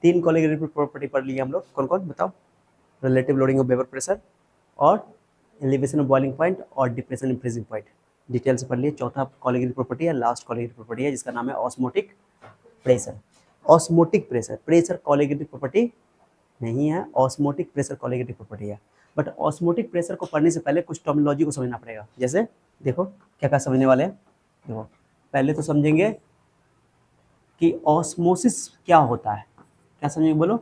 तीन colligative property पढ़ लिए हम लोग, कौन कौन बताओ? Relative lowering of vapour pressure और एलिवेशन ऑफ बॉइलिंग पॉइंट और depression in freezing point, detail से पढ़ लिए। चौथा कॉलीगेटिव प्रॉपर्टी है, लास्ट कॉलीगेटिव प्रॉपर्टी है जिसका नाम है osmotic pressure. Osmotic pressure, pressure colligative property नहीं है, ऑस्मोटिक प्रेशर कॉलीगेटिव प्रॉपर्टी है। बट ऑस्मोटिक प्रेशर को पढ़ने से पहले कुछ टर्मिनोलॉजी को समझना पड़ेगा। जैसे देखो क्या क्या समझने वाले हैं। देखो पहले तो समझेंगे कि ऑस्मोसिस क्या होता है। क्या समझेंगे बोलो?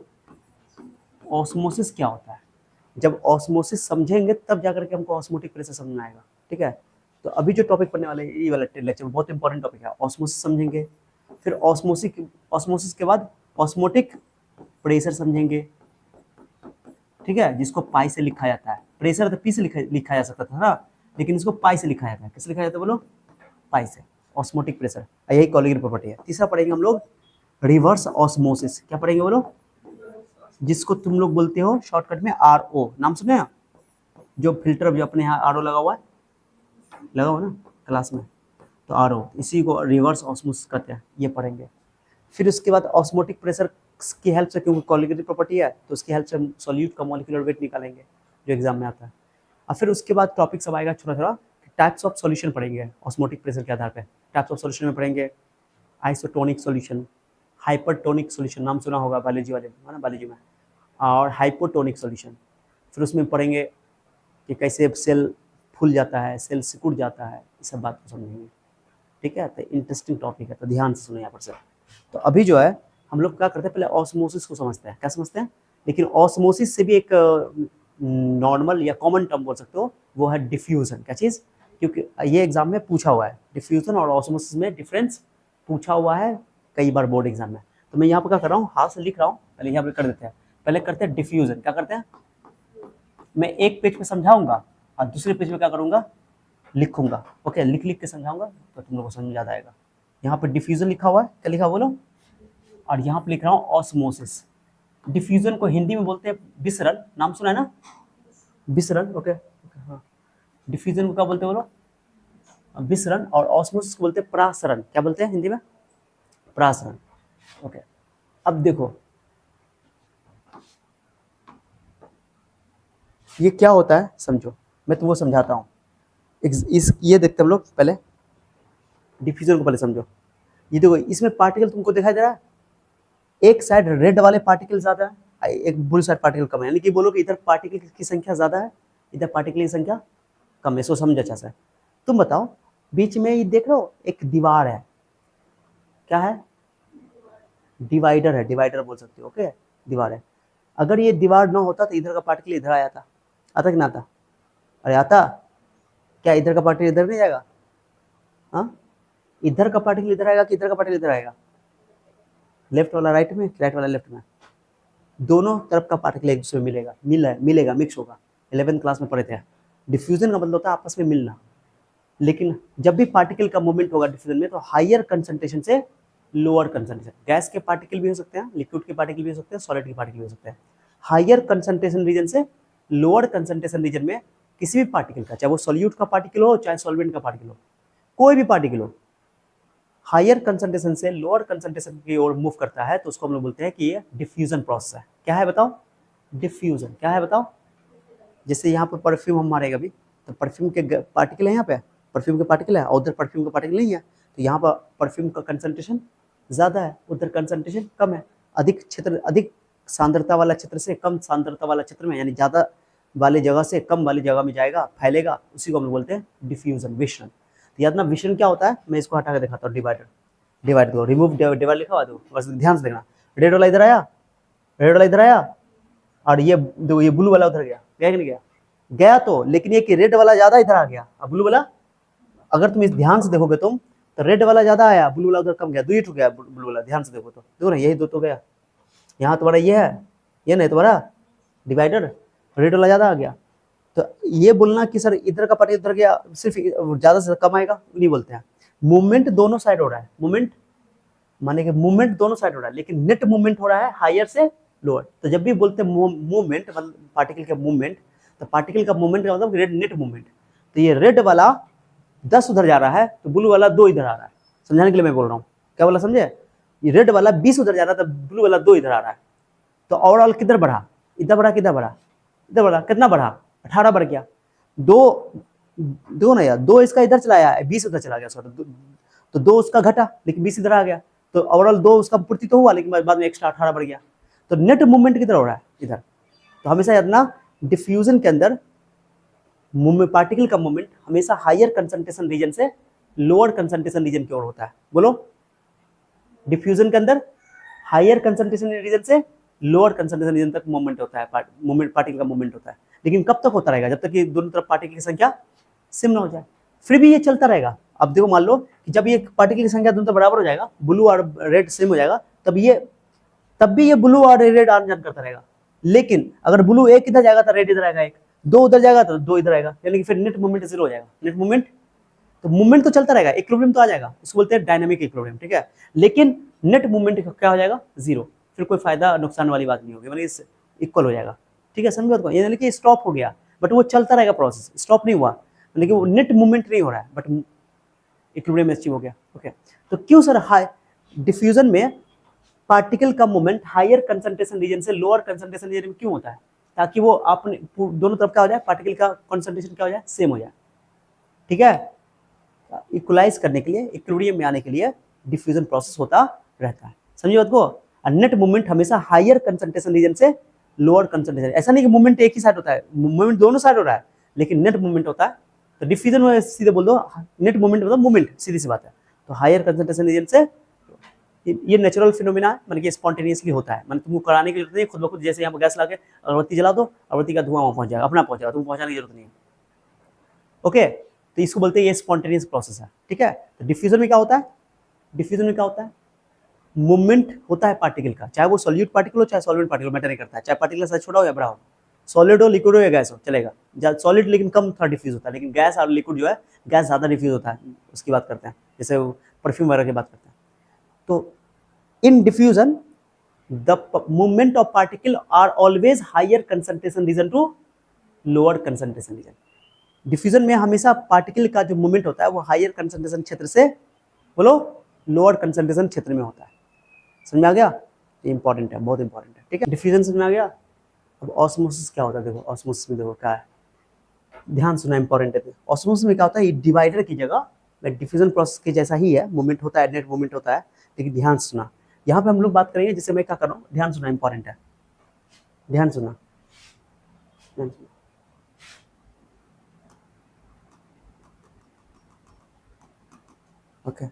ऑस्मोसिस क्या होता है। जब ऑस्मोसिस समझेंगे तब जाकर के हमको ऑस्मोटिक प्रेशर समझ में आएगा। ठीक है, तो अभी जो टॉपिक पढ़ने वाले हैं ये वाला लेक्चर बहुत इंपॉर्टेंट टॉपिक है। ऑस्मोसिस समझेंगे, फिर ऑस्मोसिस के बाद ऑस्मोटिक प्रेशर समझेंगे। ठीक है, जिसको पाई से लिखा जाता है। प्रेशर तो पी से लिखा जा सकता था ना, लेकिन इसको पाई से लिखा जाता है। किससे लिखा जाता है बोलो? पाई से। ऑस्मोटिक प्रेशर, यही कॉलीगेटिव प्रॉपर्टी है। तीसरा पढ़ेंगे हम लोग रिवर्स ऑस्मोसिस। क्या पढ़ेंगे बोलो? जिसको तुम लोग बोलते हो शॉर्टकट में RO, नाम सुने हैं? जो फिल्टर जो अपने यहाँ RO लगा हुआ है, लगा हुआ ना क्लास में, तो RO, इसी को रिवर्स ऑस्मोसिस कहते हैं। ये पढ़ेंगे। फिर उसके बाद ऑस्मोटिक प्रेशर की हेल्प से, क्योंकि कॉलीगेटिव प्रॉपर्टी है तो उसकी हेल्प से हम सॉल्यूट का मॉलिक्यूलर वेट निकालेंगे जो एग्जाम में आता है। और फिर उसके बाद टॉपिक सब आएगा छोटा छोटा, टाइप्स ऑफ सॉल्यूशन पढ़ेंगे ऑस्मोटिक प्रेशर के आधार पे। टाइप्स ऑफ सॉल्यूशन में पढ़ेंगे आइसोटोनिक सॉल्यूशन, हाइपरटोनिक सॉल्यूशन, नाम सुना होगा बायोलॉजी वाले है ना, बायोलॉजी में, और हाइपोटोनिक सॉल्यूशन। फिर उसमें पढ़ेंगे कि कैसे सेल फूल जाता है, सेल सिकुड़ जाता है, ये सब बात को समझेंगे। ठीक है, तो इंटरेस्टिंग टॉपिक है, तो ध्यान से सुनो यहाँ पर से। तो अभी जो है हम लोग क्या करते हैं, पहले ऑस्मोसिस को समझते हैं। क्या समझते हैं? लेकिन ऑस्मोसिस से भी एक नॉर्मल या कॉमन टर्म बोल सकते हो, वो है डिफ्यूजन। क्या चीज़? क्योंकि ये एग्जाम में पूछा हुआ है, डिफ्यूजन और ऑस्मोसिस में डिफरेंस पूछा हुआ है कई बार बोर्ड एग्जाम में। तो मैं यहाँ पर क्या कर रहा हूँ, हाथ से लिख रहा हूँ, पहले यहाँ पर कर देते हैं। पहले करते हैं डिफ्यूजन। क्या करते हैं? मैं एक पेज पे समझाऊंगा और दूसरे पेज में क्या करूंगा, लिखूंगा। ओके, लिख लिख के समझाऊंगा तो तुम लोगों को समझ ज्यादा आएगा। यहाँ पर डिफ्यूजन लिखा हुआ है, क्या लिखा बोलो? और यहाँ पे लिख रहा हूँ ऑस्मोसिस। डिफ्यूजन को हिंदी में बोलते हैं विसरण, नाम सुना है ना? विसरण। ओके, हाँ। डिफ्यूजन को क्या बोलते हैं बोलो? विसरण। और ऑस्मोसिस को बोलते हैं प्रासरण। क्या बोलते हैं हिंदी में? प्रासरण। ओके, अब देखो ये क्या होता है समझो, मैं तुमको समझाता हूँ। इस ये देखते हम लोग, पहले डिफ्यूजन को पहले समझो। ये देखो इसमें पार्टिकल तुमको दिखाई दे रहा है, एक साइड रेड वाले पार्टिकल ज्यादा है, एक ब्लू साइड पार्टिकल कम है, यानी कि बोलो कि इधर पार्टिकल की संख्या ज्यादा है, इधर पार्टिकल की संख्या कम है। इसको समझ अच्छा से। तुम बताओ, बीच में ये देख रहे हो एक दीवार है, क्या है? डिवाइडर है, डिवाइडर बोल सकते हो। ओके, दीवार है। अगर ये दीवार ना होता तो इधर का पार्टिकल इधर आया था, आता कि ना आता? अरे आता। क्या इधर का पार्टिकल इधर नहीं जाएगा? हाँ, इधर का पार्टिकल इधर आएगा कि इधर का पार्टिकल इधर आएगा? लेफ्ट वाला राइट में, राइट वाला लेफ्ट में, दोनों तरफ का पार्टिकल एक दूसरे में मिलेगा, मिक्स होगा। 11th क्लास में पढ़े थे। डिफ्यूजन का मतलब होता है आपस में मिलना। लेकिन जब भी पार्टिकल का मूवमेंट होगा डिफ्यूजन में, तो हायर कंसंट्रेशन से लोअर कंसंट्रेशन, गैस के पार्टिकल भी हो सकते हैं, लिक्विड के पार्टिकल भी हो सकते हैं, सॉलिड के पार्टिकल भी हो सकते हैं। हायर कंसंट्रेशन रीजन से लोअर कंसंट्रेशन रीजन में किसी भी पार्टिकल का, चाहे वो सॉल्यूट का पार्टिकल हो चाहे सॉल्वेंट का पार्टिकल हो, कोई भी पार्टिकल हो, हायर कंसंट्रेशन से लोअर कंसंट्रेशन की ओर मूव करता है, तो उसको हम लोग बोलते हैं कि ये डिफ्यूजन प्रोसेस है। क्या है बताओ? डिफ्यूजन। क्या है बताओ? जैसे यहाँ पर परफ्यूम हम मारेगा अभी, तो परफ्यूम के पार्टिकल है, यहाँ पे परफ्यूम के पार्टिकल है और उधर परफ्यूम का पार्टिकल नहीं है, तो यहाँ पर परफ्यूम का कंसंट्रेशन ज़्यादा है, उधर कंसंट्रेशन कम है। अधिक सांद्रता वाला क्षेत्र से कम सांद्रता वाला क्षेत्र में, यानी ज़्यादा वाली जगह से कम वाली जगह में जाएगा, फैलेगा, उसी को हम बोलते हैं डिफ्यूजन, विषण। तो याद ना, विषण क्या होता है? मैं इसको हटा के दिखाता हूँ। डिवाइड दो, रिमूव डिवाइड लिखा हुआ दो, बस ध्यान से देखना। रेड वाला इधर आया, रेड वाला इधर आया, और ये ब्लू वाला उधर गया, गया कि नहीं गया? गया तो, लेकिन ये कि रेड वाला ज्यादा इधर आ गया, अब ब्लू वाला, अगर तुम इस ध्यान से देखोगे तुम, तो रेड वाला ज्यादा आया, ब्लू वाला उधर कम गया, 2 ही गया ब्लू वाला। ध्यान से देखो तो देखो ना, यही 2 तो गया। यहाँ तुम्हारा ये है, ये नहीं तुम्हारा डिवाइडर, रेड वाला ज्यादा आ गया। तो ये बोलना कि सर इधर का पार्टिकल इधर गया, सिर्फ ज्यादा से कम आएगा, नहीं बोलते हैं। मूवमेंट दोनों साइड हो रहा है, मूवमेंट माने कि मूवमेंट दोनों साइड हो रहा है, लेकिन नेट मूवमेंट हो रहा है हायर से लोअर। तो जब भी बोलते हैं मूवमेंट, मतलब पार्टिकल का मूवमेंट, तो पार्टिकल का मूवमेंट का मतलब नेट मूवमेंट। तो ये रेड वाला 10 उधर जा रहा है, तो ब्लू वाला 2 इधर आ रहा है। समझाने के लिए मैं बोल रहा हूँ, क्या बोला समझे? ये रेड वाला 20 उधर जा रहा है, तो ब्लू वाला 2 इधर आ रहा है। तो ओवरऑल किधर बढ़ा, इधर बढ़ा, किधर बढ़ा, इधर बढ़ा, कितना बढ़ा, 18 बढ़ गया। दो दो ना यार, दो इसका इधर चला गया, 20 उधर चला गया, सॉरी, तो दो उसका घटा लेकिन 20 इधर आ गया, तो ओवरऑल दो उसका पूर्ति तो हुआ लेकिन बाद में एक्स्ट्रा 18 बढ़ गया। तो नेट मूवमेंट किधर हो रहा है, इधर। तो हमेशा याद रखना डिफ्यूजन के अंदर पार्टिकल का मूवमेंट हमेशा हायर कंसंट्रेशन रीजन से लोअर कंसंट्रेशन रीजन की ओर होता है। बोलो, डिफ्यूजन के अंदर हायर कंसंट्रेशन रीजन से लोअर कंसंट्रेशन रीजन तक मूवमेंट होता है, मूवमेंट पार्टिकल का मूवमेंट होता है। लेकिन कब तक होता रहेगा, जब तक कि दोनों तरफ पार्टिकल की संख्या सेम ना हो जाए, फिर भी ये चलता रहेगा। अब देखो, मान लो कि जब ये पार्टिकल की संख्या दोनों तरफ बराबर हो जाएगा, ब्लू और रेड सेम हो जाएगा, तब भी ये ब्लू और रेड आन जान करता रहेगा। लेकिन अगर ब्लू एक इधर जाएगा तो रेड इधर आएगा, एक दो उधर जाएगा तो दो इधर आएगा, यानी कि फिर नेट मूवमेंट जीरो हो जाएगा। नेट मूवमेंट, तो मूवमेंट तो चलता रहेगा, इक्विलिब्रियम तो आ जाएगा, उसको बोलते हैं डायनामिक इक्विलिब्रियम, ठीक है। लेकिन नेट मूवमेंट क्या हो जाएगा, जीरो, फिर कोई फायदा नुकसान वाली बात नहीं होगी, मतलब इक्वल हो जाएगा, ठीक है। समझ बात को, यानी कि स्टॉप हो गया, बट वो चलता रहेगा, प्रोसेस स्टॉप नहीं हुआ, लेकिन वो नेट मूवमेंट नहीं हो रहा है, बट इक्विलिब्रियम अचीव हो गया। ओके, तो क्यों सर हाई डिफ्यूजन में पार्टिकल का मूवमेंट हायर कंसंट्रेशन रीजन से लोअर कंसंट्रेशन रीजन में क्यों होता है, ताकि वो अपने दोनों तरफ क्या हो जाए, पार्टिकल का कंसंट्रेशन क्या हो जाए, सेम हो जाए, ठीक है। इक्वलाइज करने के लिए, इक्विलिब्रियम में आने के लिए डिफ्यूजन प्रोसेस होता रहता है, समझिए बात को। नेट मूवमेंट हमेशा हायर कंसंट्रेशन रीजन से लोअर कंसंट्रेशन, ऐसा नहीं कि मूवमेंट एक ही साइड होता है, मूवमेंट दोनों साइड हो रहा है, लेकिन नेट मूवमेंट होता है। तो डिफ्यूजन में सीधे बोल दो, नेट मूवमेंट मतलब मूवमेंट, सीधी सी बात है। तो हायर कंसंट्रेशन रीजन से, ये नेचुरल फिनोमिना है, मतलब कि स्पॉन्टेनियसली होता है, मतलब तुमको कराने की जरूरत नहीं, खुद ब खुद, जैसे यहाँ पर गैस ला के अगरबत्ती जला दो, अगरबत्ती का धुआं वहाँ पहुंच जाएगा, अपना पहुंच जाएगा, तुमको पहुंचाने की जरूरत नहीं है। ओके, तो इसको बोलते हैं ये स्पॉन्टेनियस प्रोसेस है, ठीक है। तो डिफ्यूजन में क्या होता है, डिफ्यूजन में क्या होता है, मूवमेंट होता है पार्टिकल का, चाहे वो सॉल्यूट पार्टिकल हो चाहे सॉल्वेंट पार्टिकल, मैटर नहीं करता है, चाहे पार्टिकल साइज छोटा हो या बड़ा हो, सॉलिड हो, लिक्विड हो या गैस हो, चलेगा। सॉलिड लेकिन कम थोड़ा डिफ्यूज होता है, लेकिन गैस और लिक्विड जो है, गैस ज्यादा डिफ्यूज होता है, उसकी बात करते हैं, जैसे परफ्यूम वगैरह की बात करते हैं। तो in diffusion the movement of particle are always higher concentration region to lower concentration region। Diffusion में हमेशा पार्टिकल का जो मूवमेंट होता है वो हायर कंसंट्रेशन क्षेत्र से, बोलो, लोअर कंसंट्रेशन क्षेत्र में होता है। समझ में आ गया, ये इंपॉर्टेंट है, बहुत इंपॉर्टेंट है, ठीक है। डिफ्यूजन समझ में आ गया। अब ऑस्मोसिस क्या होता है, देखो ऑस्मोसिस में देखो क्या है, ध्यान सुना, इंपॉर्टेंट है। ऑस्मोसिस में क्या होता है, ये डिवाइडर की जगह डिफ्यूजन प्रोसेस के जैसा ही है, मूवमेंट होता है, नेट मूवमेंट होता है, लेकिन ध्यान सुना, यहाँ पे हम लोग बात करेंगे, जैसे मैं क्या कर रहा हूँ, ध्यान सुना, इंपॉर्टेंट है, ध्यान सुना, ध्यान सुना। ओके,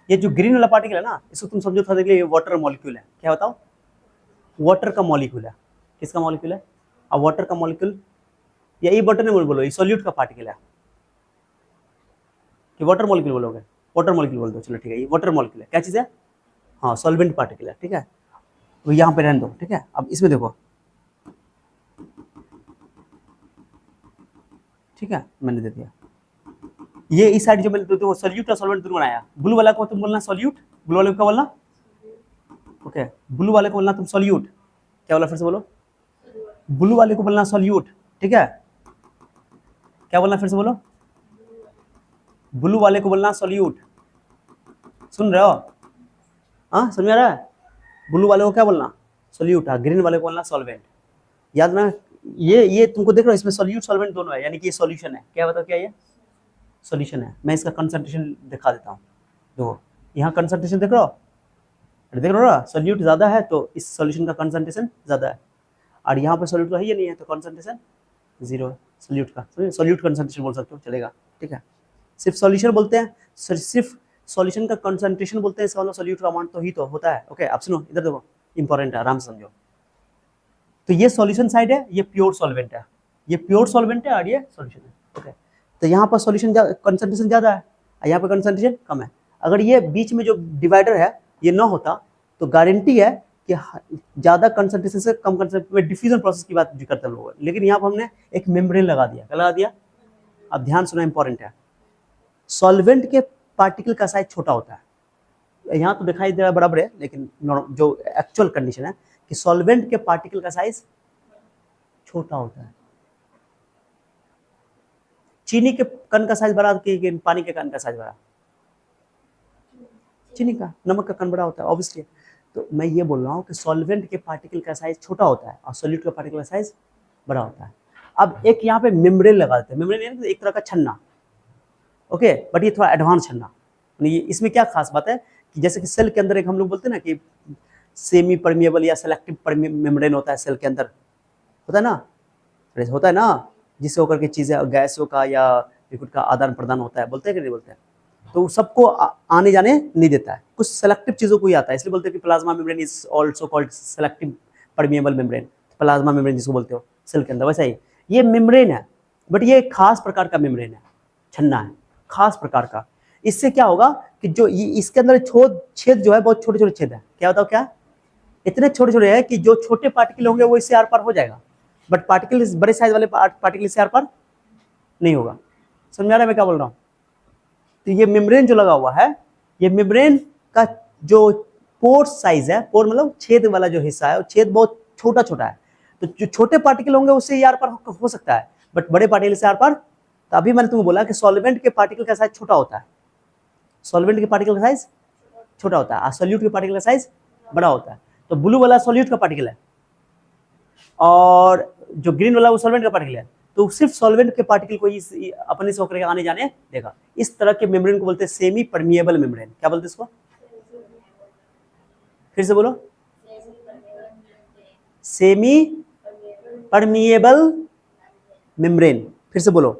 ये जो ग्रीन वाला पार्टिकल है ना, इसको तुम समझो थोड़ा, ये वाटर मॉलिक्यूल है, क्या बताओ, वाटर का मॉलिक्यूल है, किसका मॉलिक्यूल है, अब वाटर का मॉलिक्यूल, या ये वाटर नहीं बोलो, ये सॉल्यूट का पार्टिकल है, कि वाटर मॉलिक्यूल बोलोगे, वाटर मॉलिक्यूल बोल दो, चलो ठीक है, ये वाटर मॉलिक्यूल है, क्या चीज़ है, हाँ सॉल्वेंट पार्टिकल है, ठीक है। तो यहाँ पे रहने दो, ठीक है। अब इसमें देखो, ठीक है, मैंने दे दिया, ये इस साइड जो मैंने देखो सॉल्यूट और सॉल्वेंट दोनों बनाया, ब्लू वाला को तुम बोलना सॉल्यूट, ब्लू वाले को क्या बोलना, ओके, ब्लू वाले को बोलना तुम सॉल्यूट, क्या बोला फिर से बोलो, ब्लू वाले को बोलना सॉल्यूट, ठीक है, क्या बोलना फिर से बोलो, ब्लू वाले को बोलना सॉल्यूट, सुन रहे हो, हाँ समझ आ रहा है, ब्लू वाले को क्या बोलना, सॉल्यूट, हाँ, ग्रीन वाले को बोलना सॉल्वेंट, याद ना। ये तुमको देख रहे हो, इसमें सॉल्यूट सॉल्वेंट दोनों है, यानी कि ये सॉल्यूशन है, क्या बताओ क्या ये सॉल्यूशन है। मैं इसका कंसंट्रेशन दिखा देता हूँ, देखो यहाँ कंसंट्रेशन देख रहे हो, देख रहे हो, सॉल्यूट ज्यादा है तो इस सॉल्यूशन का कंसंट्रेशन ज्यादा है, और यहाँ पे सॉल्यूट तो है ही नहीं है, तो कंसंट्रेशन जीरो है सॉल्यूट का, सॉल्यूट कंसंट्रेशन बोल सकते हो, चलेगा, ठीक है। सिर्फ सॉल्यूशन बोलते हैं, सिर्फ सॉल्यूशन का कंसंट्रेशन बोलते हैं, इसका मतलब सॉल्यूट का अमाउंट तो ही तो होता है। ओके, अब सुनो, इधर देखो, इंपॉर्टेंट है, आराम से समझो। तो ये सॉल्यूशन साइड है, ये प्योर सॉल्वेंट है, ये प्योर सॉल्वेंट है, और ये सॉल्यूशन है। ओके, तो यहाँ पर सॉल्यूशन कंसंट्रेशन ज़्यादा है, यहाँ पर कंसंट्रेशन कम है। अगर ये बीच में जो डिवाइडर है ये ना होता, तो गारंटी है कि ज़्यादा कंसंट्रेशन से कम कंसंट्रेशन में डिफ्यूजन प्रोसेस की बात करते हैं लोग, लेकिन यहाँ पर हमने एक मेम्ब्रेन लगा दिया, क्या लगा दिया। अब ध्यान सुना, इंपॉर्टेंट है, सॉल्वेंट के पार्टिकल का साइज छोटा होता है, यहाँ तो दिखाई दे रहा है बराबर है, लेकिन जो एक्चुअल कंडीशन है कि सॉल्वेंट के पार्टिकल का साइज छोटा होता है। चीनी के कण का साइज बड़ा कि पानी के कण का साइज बड़ा, चीनी का, नमक का कण बड़ा होता है ऑब्वियसली। तो मैं ये बोल रहा हूँ कि सॉल्वेंट के पार्टिकल का साइज छोटा होता है और सॉल्यूट का पार्टिकल का साइज बड़ा होता है। अब एक यहाँ पे मेम्ब्रेन लगा देते हैं, मेम्ब्रेन एक तरह का छन्ना, ओके, बट ये थोड़ा एडवांस छन्ना। इसमें क्या खास बात है कि जैसे कि सेल के अंदर एक हम लोग बोलते हैं ना कि सेमी परमिएबल या सेलेक्टिव मेम्ब्रेन होता है सेल के अंदर, होता है ना, जिससे होकर के चीजें गैसों का या लिक्विड का आदान प्रदान होता है, बोलते हैं कि नहीं बोलते हैं? तो सबको आने जाने नहीं देता है, कुछ सेलेक्टिव चीजों को ही आता है, इसलिए बोलते हैं कि plasma membrane is also called selective permeable membrane, plasma membrane जिसको बोलते हो सेल के अंदर। वैसा ही ये मेम्ब्रेन है, बट ये एक खास प्रकार का मेम्ब्रेन है, छन्ना है खास प्रकार का। इससे क्या होगा कि जो इसके अंदर छेद जो है बहुत छोटे छोटे छेद है, क्या बताओ क्या, इतने छोटे छोटे हैं कि जो छोटे पार्टिकल होंगे वो इससे आर पार हो जाएगा, बट पार्टिकल बड़े साइज वाले पार्टिकल इससे आर पार नहीं होगा। समझ आ रहा है मैं क्या बोल रहा हूँ? तो ये मेम्ब्रेन जो लगा हुआ है, ये मेम्ब्रेन का जो पोर साइज है, पोर मतलब छेद वाला जो हिस्सा है, वो छेद बहुत छोटा छोटा है, तो जो छोटे पार्टिकल होंगे उससे आर पार हो सकता है, बट बड़े पार्टिकल से आर पार। तो अभी मैंने तुमको बोला कि सॉल्वेंट के पार्टिकल का साइज छोटा होता है, सॉल्वेंट के पार्टिकल का साइज छोटा होता है और सॉल्यूट के पार्टिकल का साइज बड़ा होता है। तो ब्लू वाला सॉल्यूट का पार्टिकल है और जो ग्रीन वाला वो सॉल्वेंट का पार्टिकल है, तो सिर्फ सॉल्वेंट के पार्टिकल को ही अपने से होकर आने जाने देगा। इस तरह के मेम्ब्रेन को बोलते हैं सेमी परमिएबल मेम्ब्रेन। क्या बोलते हैं इसको, फिर से बोलो, सेमी परमिएबल मेम्ब्रेन, फिर से बोलो,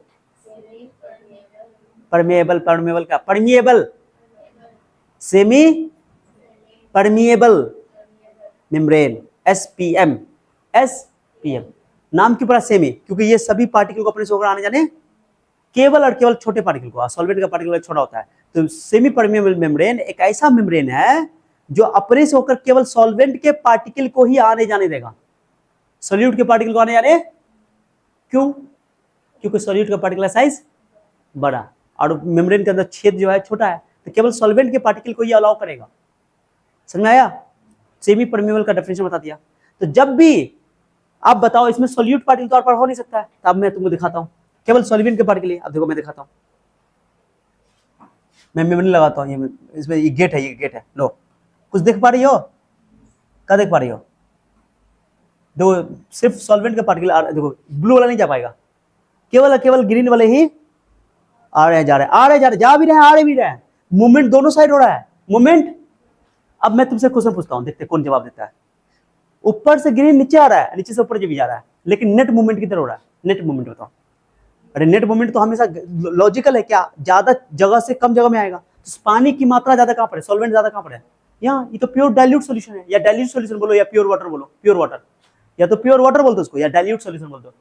परमिएबल, परमिएबल क्या, permeable, semi permeable membrane, SPM, SPM नाम क्यों पड़ा सेमी, क्योंकि ये सभी पार्टिकल को अपने से होकर आने जाने, केवल और केवल छोटे पार्टिकल को, सॉल्वेंट का पार्टिकल छोटा होता है। तो सेमी परमिएबल मेम्ब्रेन एक ऐसा मेम्ब्रेन है जो अपने से होकर केवल सॉल्वेंट के पार्टिकल को ही आने जाने देगा, सॉल्यूट के पार्टिकल को आने जाने, क्यों, क्योंकि सॉल्यूट का पार्टिकल साइज बड़ा और मेम्ब्रेन के अंदर छेद जो है छोटा है, तो केवल सॉल्वेंट के पार्टिकल को ही अलाउ करेगा। समझ में आया? सेमी परमिएबल का डेफिनेशन बता दिया। तो जब भी आप बताओ इसमें सॉल्यूट पार्टिकल तौर पर हो नहीं सकता है, तो अब मैं तुमको दिखाता हूं केवल सॉल्वेंट के पार्टिकल। अब देखो मैं दिखाता हूं, मैं मेम्ब्रेन लगाता हूं, ये इसमें ये गेट है, ये गेट है, लो कुछ देख पा रही हो, क्या देख पा रही हो? देखो सिर्फ सॉल्वेंट का पार्टिकल, देखो ब्लू वाला नहीं जा पाएगा, केवल ग्रीन वाले ही आ रहे जा रहे, आ रहे जा रहे, जा भी रहे आ रहे भी रहे, मूवमेंट दोनों साइड हो रहा है, मूवमेंट। अब मैं तुमसे क्वेश्चन पूछता हूं, देखते कौन जवाब देता है। ऊपर से ग्रीन नीचे आ रहा है, नीचे से ऊपर भी जा रहा है, लेकिन नेट मूवमेंट किधर हो रहा है? नेट मूवमेंट बताओ। अरे नेट मूवमेंट तो हमेशा लॉजिकल है क्या, ज्यादा जगह से कम जगह में आएगा, तो पानी की मात्रा ज्यादा कहां पर है, सॉल्वेंट ज्यादा कहां पर है, यहाँ। ये तो प्योर डाइल्यूट सॉल्यूशन है, या डाइल्यूट सॉल्यूशन बोलो या प्योर वाटर बोलो, प्योर वाटर, या तो प्योर वाटर बोलते उसको या डाइल्यूट सॉल्यूशन बोलते हो।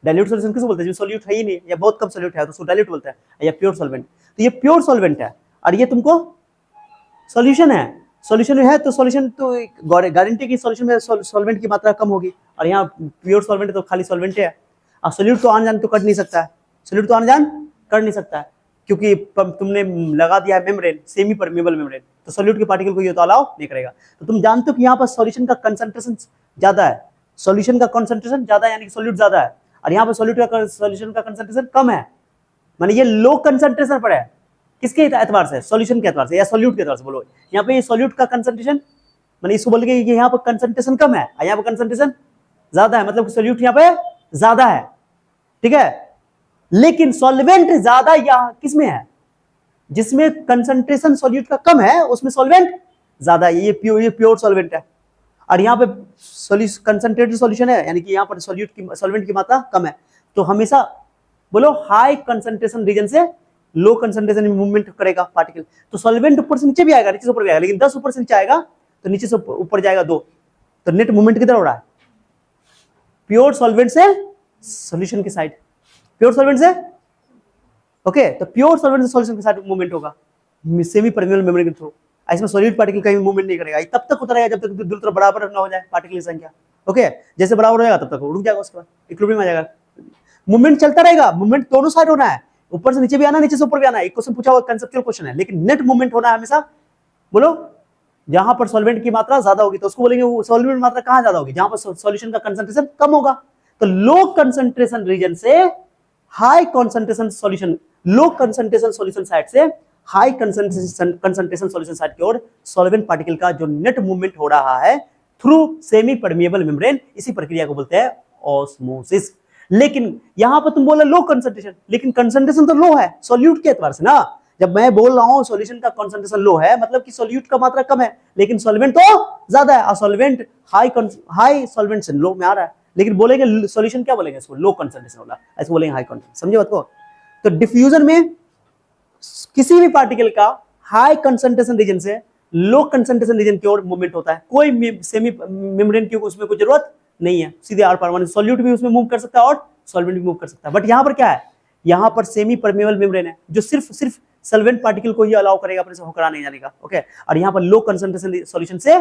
डाइल्यूट सॉल्यूशन किसको बोलते हैं, जो सॉल्यूट है ही नहीं या बहुत कम सॉल्यूट है तो उसको डाइल्यूट बोलते हैं, या प्योर सॉल्वेंट। तो ये प्योर सॉल्वेंट है और ये तुमको सॉल्यूशन है, सॉल्यूशन है तो सॉल्यूशन तो गारंटी की सॉल्यूशन में सॉल्वेंट की मात्रा कम होगी, और यहाँ प्योर सॉल्वेंट तो खाली सॉल्वेंट है। और सॉल्यूट तो आने जान तो कर नहीं सकता है, सॉल्यूट तो आने जान कर नहीं सकता है, क्योंकि तुमने लगा दिया है मेम्ब्रेन, सेमी परमिएबल मेम्ब्रेन, तो सॉल्यूट के पार्टिकल को ये तो अलाउ नहीं करेगा। तो तुम जानते हो कि यहाँ पर सॉल्यूशन का कंसंट्रेशन ज्यादा है, सॉल्यूशन का कंसंट्रेशन ज्यादा है, यानी कि सॉल्यूट ज्यादा है, और यहाँ पर सॉल्यूशन का कंसंट्रेशन कम है, माने ये लो कंसंट्रेशन पर है। किसके एतबार से, सॉल्यूशन के एतबार से या सॉल्यूट के एतबार से बोलो। यहाँ पे ये सॉल्यूट का कंसंट्रेशन, माने इसको बोल के यहाँ पर कंसंट्रेशन कम है और यहाँ पर कंसंट्रेशन ज्यादा है, मतलब सॉल्यूट यहाँ पे ज्यादा है, ठीक है। लेकिन सॉल्वेंट ज्यादा यहाँ किसमें है, जिसमें कंसंट्रेशन सॉल्यूट का कम है उसमें सॉल्वेंट ज्यादा है, ये प्योर सॉल्वेंट है। और यहाँ पे कंसंट्रेटेड सॉल्यूशन है, यानी कि यहाँ पर सॉल्वेंट की मात्रा कम है। तो हमेशा बोलो हाई कंसंट्रेशन रीजन से लो कंसंट्रेशन में मूवमेंट करेगा पार्टिकल। तो सॉल्वेंट ऊपर से नीचे भी आएगा, नीचे से ऊपर भी आएगा, लेकिन 10 ऊपर से नीचे आएगा तो नीचे से ऊपर जाएगा 2, तो नेट मूवमेंट किधर हो रहा है, प्योर सॉल्वेंट से सॉल्यूशन की साइड, प्योर सॉल्वेंट से, ओके। तो प्योर सॉल्वेंट से सॉल्यूशन के साइड मूवमेंट होगा सेमी परमिएबल मेम्ब्रेन के थ्रू। इसमें सॉलिड पार्टिकल कहीं मूवमेंट नहीं करेगा, तब तक होता रहेगा जब तक दोनों तरफ बराबर ना हो जाए पार्टिकल की संख्या, ओके। जैसे बराबर हो जाएगा तब तक रुक जाएगा, उसके बाद इक्विलिब्रियम आ जाएगा, मूवमेंट चलता रहेगा, मूवमेंट दोनों साइड होना है, ऊपर से नीचे भी आना, नीचे से ऊपर भी आना है। एक क्वेश्चन पूछा हुआ कंसेप्चुअल क्वेश्चन है, लेकिन नेट मूवमेंट होना है हमेशा। बोलो जहां पर सॉल्वेंट की मात्रा ज्यादा होगी तो उसको बोलेंगे वो सॉल्वेंट की मात्रा कहां ज्यादा होगी, जहां पर सॉल्यूशन का कंसंट्रेशन कम होगा। तो लो कंसंट्रेशन रीजन से high concentration solution, low concentration solution side से हाई कंसंट्रेशन सॉल्यूशन साइड की ओर सॉल्वेंट पार्टिकल का जो नेट मूवमेंट हो रहा है थ्रू सेमी परमिएबल मेम्ब्रेन, इसी प्रक्रिया को बोलते हैं ऑस्मोसिस। लेकिन यहां पर तुम बोल रहे लो कंसंट्रेशन, लेकिन कंसंट्रेशन तो लो है सॉल्यूट के एतबार से ना। जब मैं बोल रहा हूं सॉल्यूशन का कंसंट्रेशन लो है, मतलब कि सॉल्यूट का मात्रा कम है, लेकिन सॉल्वेंट तो ज्यादा है। सॉल्वेंट हाई सॉल्वेंट से लो में आ रहा है, लेकिन बोलेंगे सॉल्यूशन क्या बोलेंगे इसको, लो कंसंट्रेशन वाला, ऐसे बोलेंगे हाई कंसंट्रेशन। समझे बात को? तो डिफ्यूजन में किसी भी पार्टिकल का हाई कंसंट्रेशन रीजन से लो कंसंट्रेशन रीजन की ओर मूवमेंट होता है। कोई सेमी मेम्ब्रेन की उसमें कोई जरूरत नहीं है, सीधे आर पार, सॉल्यूट भी उसमें मूव कर सकता है और सॉल्वेंट भी मूव कर सकता है। बट यहां पर क्या है, यहां पर सेमी परमेबल मेम्ब्रेन है जो सिर्फ सॉल्वेंट पार्टिकल को ही अलाउ करेगा अपने से होकर नहीं जाने का। ओके, और यहां पर लो कंसंट्रेशन सॉल्यूशन से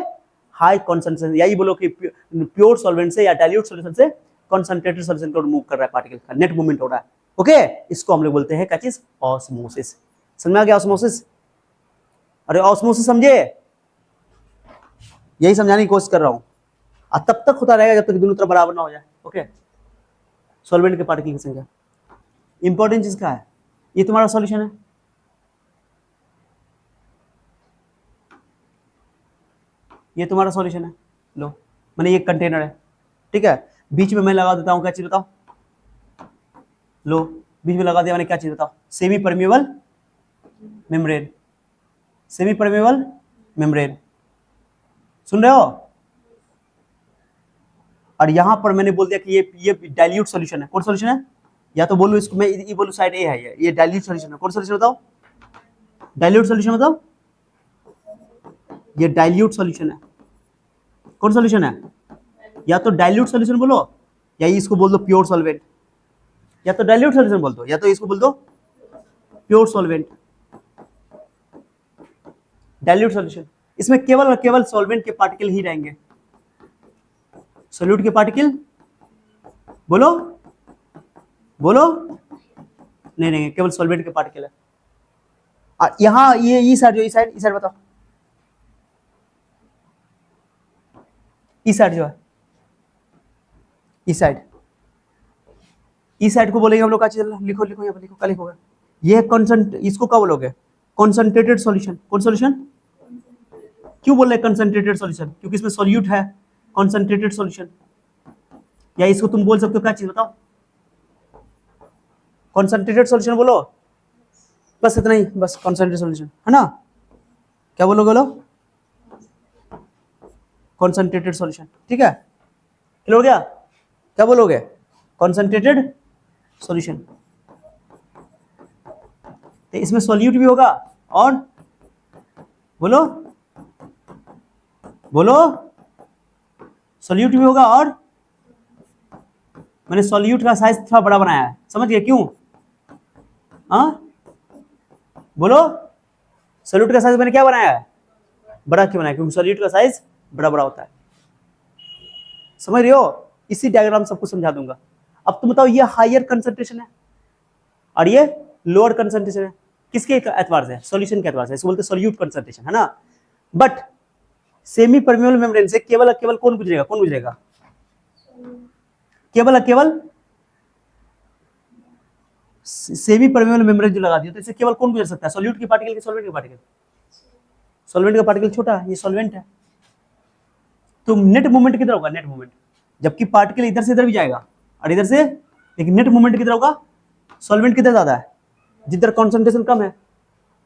हाई कंसंट्रेशन, यही बोलो कि प्योर सॉल्वेंट से या डाइल्यूट सॉल्यूशन से कंसंट्रेटेड सॉल्यूशन को मूव कर रहा है, पार्टिकल का नेट मूवमेंट हो रहा है। ओके, इसको हम लोग बोलते हैं क्या चीज, ऑस्मोसिस। समझ में आ गया ऑस्मोसिस? अरे ऑस्मोसिस समझे, यही समझाने की कोशिश कर रहा हूं। और तब तक होता रहेगा जब तक दोनों तरफ बराबर ना हो जाए। ओके, सॉल्वेंट के पार्टिकल की संख्या इंपॉर्टेंट चीज का है। ये तुम्हारा सॉल्यूशन है, ये तुम्हारा सॉल्यूशन है, लो मैंने ये कंटेनर है, ठीक है। बीच में मैं लगा देता हूं क्या चीज बताओ, लो बीच में लगा दिया मैंने, क्या चीज बताओ, semi permeable membrane, semi permeable membrane, सुन रहे हो? और यहां पर मैंने बोल दिया कि ये डाइल्यूट सॉल्यूशन है। कौन सॉल्यूशन है? या तो बोलूं इसको मैं, ये बोलूं साइड ए है, ये डाइल्यूट सॉल्यूशन है। कौन सॉल्यूशन बताओ, डाइल्यूट सॉल्यूशन बताओ, ये डाइल्यूट सॉल्यूशन है। कौन सॉल्यूशन है? या तो डाइल्यूट सॉल्यूशन बोलो, या इसको बोल दो प्योर सॉल्वेंट, या तो डाइल्यूट सॉल्यूशन बोल दो, या तो इसको बोल दो प्योर सॉल्वेंट, डाइल्यूट सॉल्यूशन। इसमें केवल और केवल सॉल्वेंट के पार्टिकल ही रहेंगे, सॉल्यूट के पार्टिकल बोलो बोलो नहीं नहीं, केवल सॉल्वेंट के पार्टिकल है। और यहां ये साइड जो, इस साइड बताओ, इस साइड जो है, इस साइड को बोलेंगे हम लोग, का चीज लिखो लिखो, यहाँ पर लिखो, क्या लिखोगे, ये इसको क्या बोलोगे, कॉन्सेंट्रेटेड सॉल्यूशन। कौन सॉल्यूशन? क्यों बोल रहे कंसंट्रेटेड सॉल्यूशन? क्योंकि इसमें सॉल्यूट है, कंसंट्रेटेड सॉल्यूशन। या इसको तुम बोल सकते हो क्या चीज बताओ, कंसंट्रेटेड सॉल्यूशन बोलो, बस इतना ही, बस कंसंट्रेटेड सॉल्यूशन है ना। क्या बोलोगे, बोलो कंसंट्रेटेड सॉल्यूशन, ठीक है, क्लियर हो गया? क्या बोलोगे, कंसंट्रेटेड सॉल्यूशन। तो इसमें सॉल्यूट भी होगा और बोलो बोलो सॉल्यूट भी होगा, और मैंने सॉल्यूट का साइज थोड़ा बड़ा बनाया है, समझ गए क्यों? हाँ बोलो, सॉल्यूट का साइज मैंने क्या बनाया है, बड़ा क्यों बनाया? क्योंकि सॉल्यूट का साइज बड़ा बड़ा होता है, समझ रहे हो? इसी डायग्राम सबको समझा दूंगा। अब तुम बताओ, ये हायर कंसंट्रेशन है और ये लोअर कंसंट्रेशन है, किसके एतबार से? सॉल्यूशन के एतबार से, इसको बोलते हैं सॉल्यूट कंसंट्रेशन, है ना। बट सेमी परमेबल मेम्ब्रेन से केवल केवल कौन गुजरेगा, कौन गुजरेगा? केवल केवल सेमी परमेबल मेम्ब्रेन जो लगा दिया, तो इससे केवल कौन गुजर सकता है, सॉल्यूट की पार्टिकल के सॉल्वेंट के पार्टिकल? सॉल्वेंट का पार्टिकल छोटा है, ये सॉल्वेंट है, तो नेट मूवमेंट किधर होगा, नेट मूवमेंट, जबकि पार्टिकल इधर से इधर भी जाएगा और इधर से, लेकिन नेट मूवमेंट किधर होगा, सॉल्वेंट किधर ज्यादा है, जिधर कॉन्सेंट्रेशन कम है,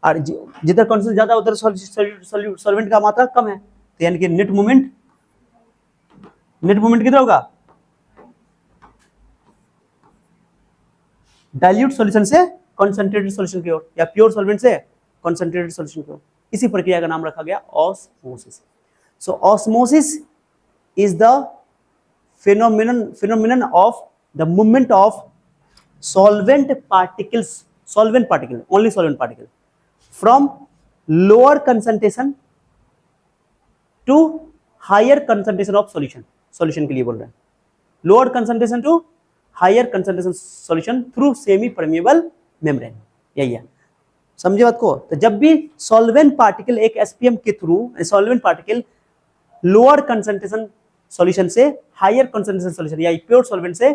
और जिधर कॉन्सेंट्रेशन ज्यादा उधर सॉल्वेंट का मात्रा कम है, तो यानी कि नेट मूवमेंट किधर होगा, डाइल्यूट सॉल्यूशन से कंसंट्रेटेड सॉल्यूशन की ओर, या प्योर सॉल्वेंट से कंसंट्रेटेड सॉल्यूशन की ओर। इसी प्रक्रिया का नाम रखा गया osmosis. So osmosis is the phenomenon of the movement of solvent particles, only solvent particle, from lower concentration to higher concentration of solution के लिए बोल रहे हैं, lower concentration to higher concentration solution through semi permeable membrane, यही है, समझे बात को? तो जब भी सॉल्वेंट पार्टिकल एक एसपीएम के through, solvent particle lower concentration solution से हायर कंसंट्रेशन सॉल्यूशन, या प्योर सॉल्वेंट से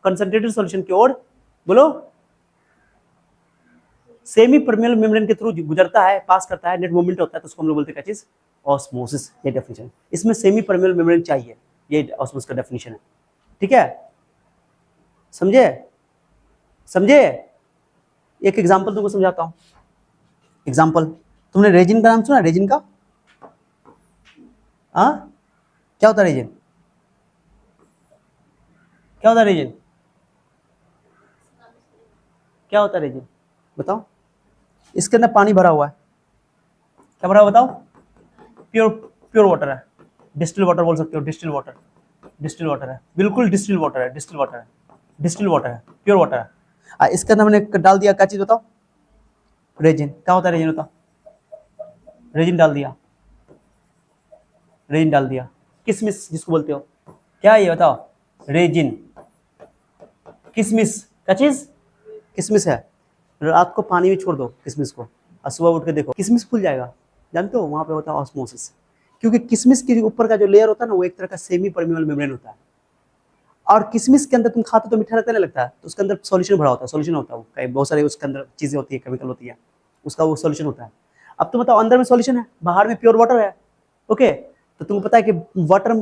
कंसंट्रेटेड सॉल्यूशन की ओर, बोलो सेमी परमेबल मेम्ब्रेन के थ्रू गुजरता है, पास करता है, नेट मूवमेंट होता है, तो उसको हम लोग बोलते हैं क्या चीज, ऑस्मोसिस। ये डेफिनेशन, इसमें सेमी परमेबल मेम्ब्रेन चाहिए, ये ऑस्मोसिस का डेफिनेशन है। ठीक है, समझे समझे। एक एग्जांपल तुमको समझाता हूं। एग्जांपल, तुमने रेजिन का नाम सुना, रेजिन का? हाँ, क्या होता है रेजिन? क्या होता है रेजिन? क्या होता है रेजिन, बताओ। इसके अंदर पानी भरा हुआ है, क्या भरा हुआ बताओ? प्योर प्योर वाटर है, डिस्टिल वाटर बोल सकते हो, डिस्टिल वाटर, डिस्टिल वाटर है, बिल्कुल डिस्टिल वाटर है, डिस्टिल वाटर है, डिस्टिल वाटर है, प्योर वाटर है। इसके अंदर हमने डाल दिया क्या चीज बताओ? रेजिन। क्या होता है रेजिन बताओ? रेजिन डाल दिया, रेजिन डाल दिया, किसमिस जिसको बोलते हो, क्या है ये बताओ? रेजिन, किसमिस, क्या चीज? किसमिस है। रात को पानी में छोड़ दो किसमिस को, और सुबह उठ के देखो किसमिस फूल जाएगा, जानते हो? वहां पे होता है ऑस्मोसिस। क्योंकि किसमिस के ऊपर का जो लेयर होता है ना, वो एक तरह का सेमी परमेबल मेम्ब्रेन होता है। और किसमिस के अंदर तुम खाते तो मीठा लगता नहीं लगता है, तो उसके अंदर सॉल्यूशन भरा होता है, सॉल्यूशन होता है, वो बहुत सारे उसके अंदर चीजें होती है, केमिकल होती है, उसका वो सॉल्यूशन होता है। अब तुम बताओ, अंदर में सॉल्यूशन है, बाहर में प्योर वाटर है, ओके, तो तुमको पता है कि वाटर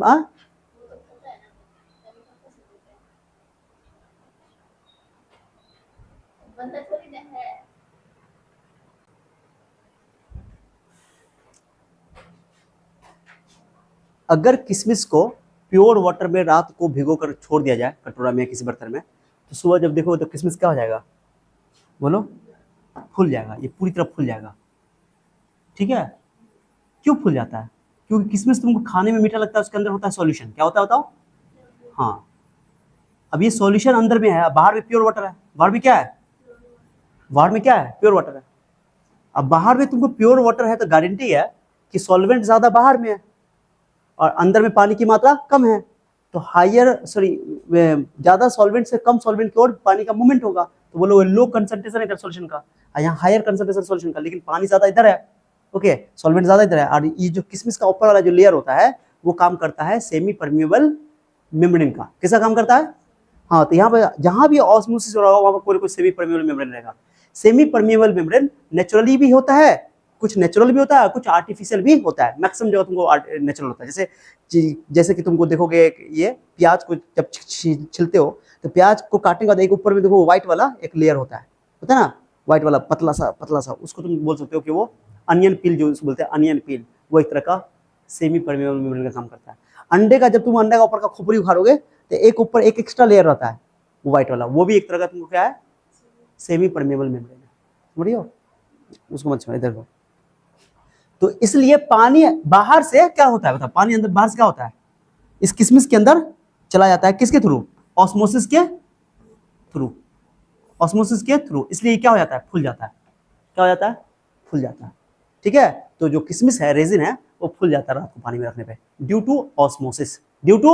अगर किशमिश को प्योर वाटर में रात को भिगो कर छोड़ दिया जाए कटोरा में, किसी बर्तन में, तो सुबह जब देखो तो किशमिश क्या हो जाएगा, बोलो? फूल जाएगा, ये पूरी तरह फूल जाएगा। ठीक है, क्यों फूल जाता है? क्योंकि किशमिश तुमको खाने में मीठा लगता है, उसके अंदर होता है सॉल्यूशन। क्या होता है बताओ? हाँ, अब ये सॉल्यूशन अंदर में है, बाहर में प्योर वाटर है, बाहर में क्या है? बाहर में क्या है? प्योर वाटर है। अब बाहर में तुमको प्योर वाटर है तो गारंटी है कि सॉल्वेंट ज्यादा बाहर में है और अंदर में पानी की मात्रा कम है, तो ज्यादा सॉल्वेंट से कम सॉल्वेंट की ओर पानी का मूवमेंट होगा, तो बोलो लो कंसंट्रेशन है सॉल्यूशन का, यहाँ हायर कंसंट्रेशन सॉल्यूशन का, लेकिन पानी ज्यादा इधर है, ओके, सॉल्वेंट ज्यादा इधर है। और ये जो किशमिश का ऊपर वाला जो लेयर होता है, वो काम करता है सेमी परमेबल मेम्ब्रेन का। किसका काम करता है? हाँ, तो यहाँ पे जहां भी ऑस्मोसिस हो रहा होगा, वहां पर कोई कोई सेमी परमेबल मेम्ब्रेन रहेगा। सेमी परमेबल मेम्ब्रेन नेचुरली भी होता है, कुछ नेचुरल भी होता है, कुछ आर्टिफिशियल भी होता है। मैक्सिमम जगह तुमको नेचुरल होता है। जैसे कि तुमको देखोगे, ये प्याज को जब छिलते हो, तो प्याज को काटने के बाद एक ऊपर में देखो व्हाइट वाला एक लेयर होता है ना, व्हाइट वाला पतला सा, उसको तुम बोल सकते हो कि वो अनियन पील, जो बोलते हैं अनियन पील, वो एक तरह का सेमी परमेबल मेम्ब्रेन का काम करता है। अंडे का, जब तुम अंडे का ऊपर का खोपड़ी उखाड़ोगे, तो एक ऊपर एक एक्स्ट्रा लेयर रहता है व्हाइट वाला, वो भी एक तरह का तुमको क्या है? सेमी परमेबल मेम्ब्रेन है। समझियो, उसको मत समझ, इधर को। तो इसलिए पानी बाहर से क्या होता है बताओ? पानी अंदर बाहर से क्या होता है? इस किशमिश के अंदर चला जाता है, किसके थ्रू? ऑस्मोसिस के थ्रू, ऑस्मोसिस के थ्रू। इसलिए क्या हो जाता है? फूल जाता है। क्या हो जाता है? फूल जाता है। ठीक है, तो जो किशमिश है, रेजिन है, वो फूल जाता है रात को पानी में रखने पे, due to osmosis, due to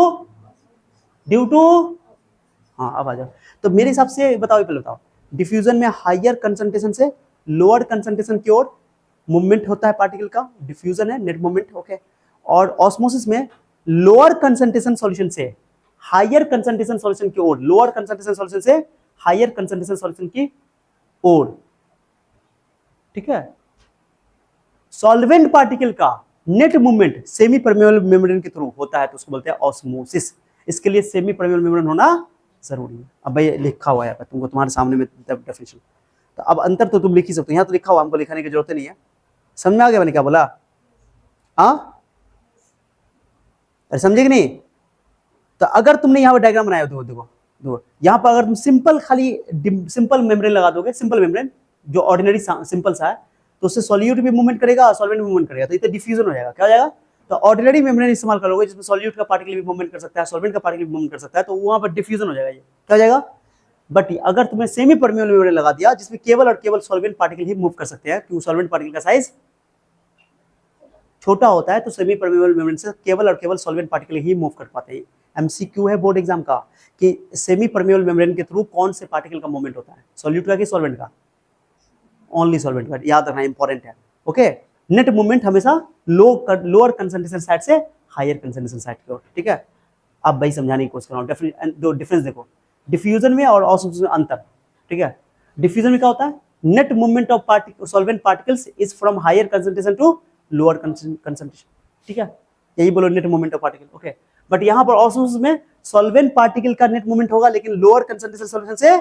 हाँ, अब आ जाओ। तो मेरे हिसाब से बताओ, पहले बताओ, डिफ्यूजन में हायर कंसंट्रेशन से लोअर कंसंट्रेशन की ओर मूवमेंट होता है पार्टिकल का, डिफ्यूजन है, नेट मूवमेंट, ओके। और ऑस्मोसिस में लोअर कंसंट्रेशन सॉल्यूशन से हायर कंसंट्रेशन सॉल्यूशन की ओर, लोअर कंसंट्रेशन सॉल्यूशन से हायर कंसंट्रेशन सॉल्यूशन की ओर। ठीक है, सॉल्वेंट पार्टिकल का net movement semi permeable membrane के थ्रू होता है, तो उसको बोलते हैं ऑस्मोसिस। इसके लिए सेमी परमेबल मेम्ब्रेन होना जरूरी है। अब भाई लिखा हुआ है तुमको, तुम्हारे सामने में डेफिनेशन, तो अब अंतर तो तुम लिख ही सकते हो, यहाँ तो लिखा हुआ, हमको लिखने की जरूरत नहीं है। समझ में आ गया मैंने क्या बोला? अरे समझे कि नहीं? तो अगर तुमने यहाँ पर डायग्राम बनाया, देखो देखो देखो, यहाँ पर अगर तुम सिंपल खाली सिंपल मेम्ब्रेन लगा दोगे, सिंपल मेम्ब्रेन जो ऑर्डिनरी सिंपल सा है, तो उससे सॉल्यूट भी मूवमेंट करेगा, सॉल्वेंट भी मूवमेंट करेगा, तो ये तो डिफ्यूजन हो जाएगा। क्या हो जाएगा? तो ऑर्डिनरी मेम्ब्रेन इस्तेमाल करोगे जिसमें सॉल्यूट का पार्टिकल भी मूवमेंट कर सकता है, सॉल्वेंट का पार्टिकल भी मूवमेंट कर सकता है, तो वहां पर डिफ्यूजन हो जाएगा। ये क्या हो जाएगा? बट अगर तुमने सेमी परमेबल मेम्ब्रेन लगा दिया जिसमें केवल और केवल सॉल्वेंट पार्टिकल ही मूव कर सकते हैं, क्योंकि सॉल्वेंट पार्टिकल का साइज छोटा होता है, तो सेमी परमेबल मेम्ब्रेन से केवल और केवल सॉल्वेंट पार्टिकल ही मूव कर पाते हैं। एमसीक्यू है बोर्ड एग्जाम का कि सेमी परमेबल मेम्ब्रेन के थ्रू कौन से पार्टिकल का मूवमेंट होता है, सॉल्यूट का कि सॉल्वेंट का? ओनली सॉल्वेंट का, याद रखना, इंपॉर्टेंट है। ओके, नेट मूवमेंट हमेशा लोअर कंसंट्रेशन साइड से हायर कंसंट्रेशन साइड की ओर। ठीक है, अब भाई समझाने की कोशिश कर रहा हूँ। दो डिफरेंस देखो, डिफ्यूजन में और ऑस्मोसिस में अंतर। ठीक है, डिफ्यूजन में क्या होता है? Net movement of solvent particles is from higher concentration to lower concentration, ठीक है, यही बोलो net movement of particle, okay. But यहाँ पर ऑस्मोसिस में सॉल्वेंट पार्टिकल का नेट मूवमेंट होगा, लेकिन लोअर कंसंट्रेशन सॉल्यूशन से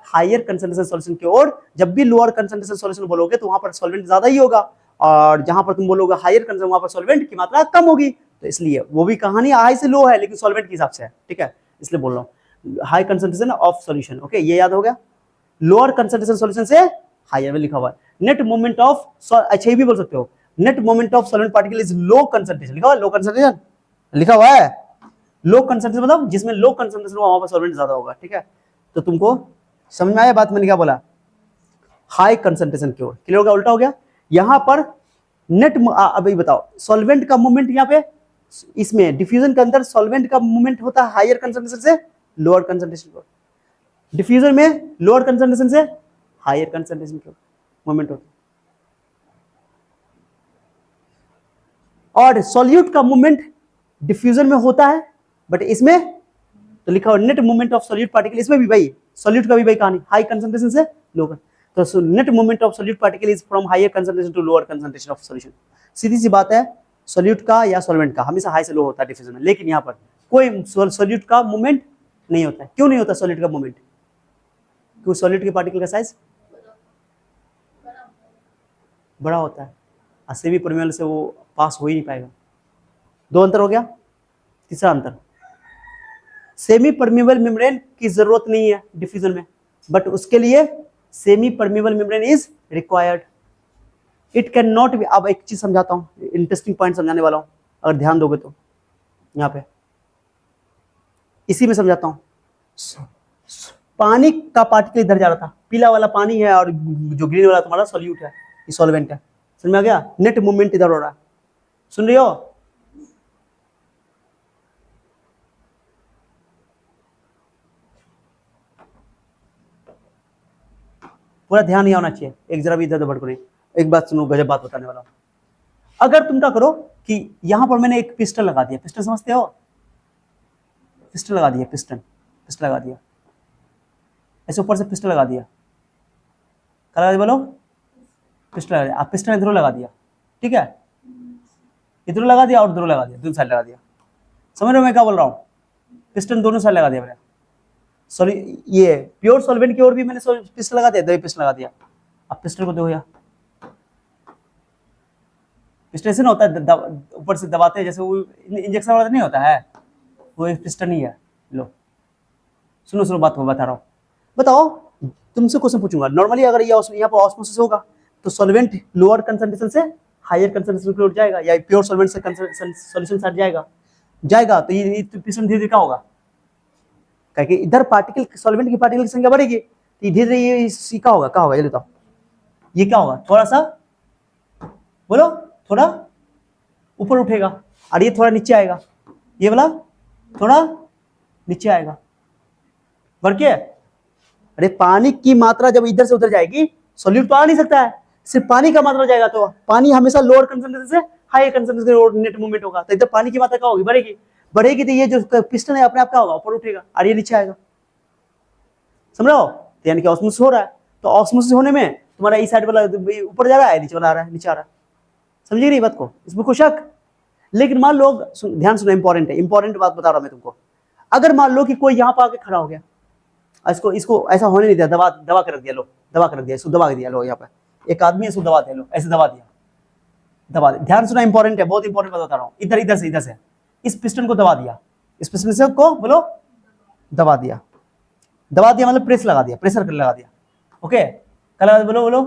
हायर कंसंट्रेशन सॉल्यूशन की ओर। जब भी लोअर कंसंट्रेशन सॉल्यूशन बोलोगे तो वहां पर सॉल्वेंट ज्यादा ही होगा, और जहां पर तुम बोलोगे हायर कंसंट्रेशन वहां पर सॉल्वेंट की मात्रा कम होगी। तो इसलिए वो भी कहानी हाई से लो है, लेकिन सॉल्वेंट के हिसाब से है, ठीक है, इसलिए बोल रहा हूँ high concentration of solution, okay, ये याद हो गया। लोअर कंसंट्रेशन सॉल्यूशन से हायर में लिखा हुआ है। नेट मोमेंट ऑफ, अच्छा ये भी बोल सकते हो, net moment of solvent particle is low concentration, लिखा हुआ है लो कंसंट्रेशन, लिखा हुआ है लो कंसंट्रेशन, मतलब जिसमें लो कंसंट्रेशन वहां पर सॉल्वेंट ज्यादा होगा, ठीक है। तो तुमको समझ में आया बात, मैंने क्या बोला, हाई कंसंट्रेशन की ओर, क्लियर हो गया, उल्टा हो गया। यहां पर नेट, अभी बताओ सॉल्वेंट का मूवमेंट यहाँ पे, इसमें डिफ्यूजन के अंदर सॉल्वेंट का मूवमेंट होता है हायर कंसंट्रेशन से लोअर कंसंट्रेशन की ओर, डिफ्यूजन में लोअर कंसंट्रेशन से हायर कंसंट्रेशन की ओर मूवमेंट होता है। और सॉल्यूट का मूवमेंट डिफ्यूजन में होता है, बट इसमें तो लिखा हुआ net movement of solute particle, इसमें भी भाई सॉल्यूट का भी भाई कहानी हाई कंसंट्रेशन से लोअर, तो net movement of solute particle is from higher concentration to lower concentration of solution. सीधी सी बात है, सॉल्यूट का या सॉल्वेंट का हमेशा हाई से लो होता है डिफ्यूजन में, लेकिन यहाँ पर कोई सॉल्यूट का मूवमेंट नहीं होता है। क्यों नहीं होता सॉल्यूट का मूवमेंट? क्योंकि सॉल्यूट के पार्टिकल का साइज बड़ा होता है, सेमी परमेबल से वो पास हो ही नहीं पाएगा। दो अंतर हो गया। तीसरा अंतर, सेमी परमेबल मेम्ब्रेन की जरूरत नहीं है डिफ्यूजन में, बट उसके लिए semi permeable membrane is required. It can not be, अब एक चीज समझाता हूँ, इंटरेस्टिंग पॉइंट समझाने वाला हूँ, अगर ध्यान दोगे तो यहाँ पे इसी में समझाता हूँ। पानी का पार्टिकल इधर जा रहा था, पीला वाला पानी है और जो ग्रीन वाला तुम्हारा सॉल्यूट है, ये सॉल्वेंट है, समझ में आ गया? नेट मूवमेंट इधर हो रहा है, सुन रही हो? पूरा ध्यान नहीं होना चाहिए, एक जरा भी इधर उधर भटको नहीं। एक बात सुनो, गजब बात बताने वाला हूं। अगर तुम क्या करो कि यहां पर मैंने एक पिस्टन लगा दिया, पिस्टन समझते हो? पिस्टन लगा दिया, पिस्टन लगा दिया, ऐसे ऊपर से पिस्टन लगा दिया, क्या लगा दिया बोलो? पिस्टन लगा दिया। आप पिस्टन इधर लगा दिया, ठीक है, इधर लगा दिया और इधर लगा दिया, दोनों साइड लगा दिया। समझ रहे हो मैं क्या बोल रहा हूँ? पिस्टन दोनों साइड लगा दिया मैंने, सॉरी ये प्योर सॉल्वेंट की ओर भी मैंने पिस्टन लगा दिया, दो पिस्टन लगा दिया। अब पिस्टन को देखो, पिस्टन ऐसे ना होता है, ऊपर से दबाते हैं जैसे वो इंजेक्शन वाला नहीं होता है, वो एक पिस्टन ही है। लो सुनो सुनो, बात को बता रहा हूँ। बताओ, तुमसे क्वेश्चन पूछूंगा, नॉर्मली अगर ये यहाँ पर ऑस्मोसिस होगा तो सॉल्वेंट लोअर कंसंट्रेशन से हायर कंसंट्रेशन की ओर जाएगा, या प्योर सॉल्वेंट से सॉल्यूशन से जाएगा, तो ये पिस्टन धीरे धीरे क्या होगा? क्योंकि इधर पार्टिकल, सॉल्वेंट की पार्टिकल की संख्या बढ़ेगी, तो धीरे धीरे ये क्या होगा? क्या होगा ये बताओ? ये क्या होगा? थोड़ा सा बोलो, थोड़ा ऊपर उठेगा, और ये थोड़ा नीचे आएगा, ये वाला थोड़ा नीचे आएगा, बढ़ के। अरे पानी की मात्रा जब इधर से उधर जाएगी, सॉल्यूट तो आ नहीं सकता है, सिर्फ पानी का मात्रा जाएगा, तो पानी हमेशा लोअर कंसंट्रेशन से हाई कंसंट्रेशन की नेट मूवमेंट होगा, तो इधर पानी की मात्रा क्या होगी? बढ़ेगी, तो ये जो पिस्टन है अपने आप क्या होगा? ऊपर उठेगा, और ये नीचे आएगा। समझ रहे हो? तो यानी कि ऑस्मोसिस हो रहा है, तो ऑस्मोसिस होने में तुम्हारा इस साइड वाला ऊपर जा रहा है, नीचे वाला आ रहा है, नीचे आ रहा है। समझिए नहीं बात को? इसमें कोई शक? लेकिन मान लो, ध्यान सुनो, इंपॉर्टेंट है, इंपॉर्टेंट बात बता रहा हूं मैं तुमको। अगर मान लो कि कोई यहाँ पर आके खड़ा हो गया, इसको ऐसा होने नहीं दिया, दबा कर रख दिया, लो दबा कर रख दिया, इसको दबा दिया, लो यहाँ पे एक आदमी इसको दबा दिया, लो ऐसे दबा दिया। ध्यान सुना, इंपॉर्टेंट है, बहुत इंपॉर्टेंट बात बता रहा हूँ। इधर से इस पिस्टन को दबा दिया, इस पिस्टन से को बोलो दबा दिया मतलब प्रेस लगा दिया, प्रेशर लगा दिया, ओके, कल बोलो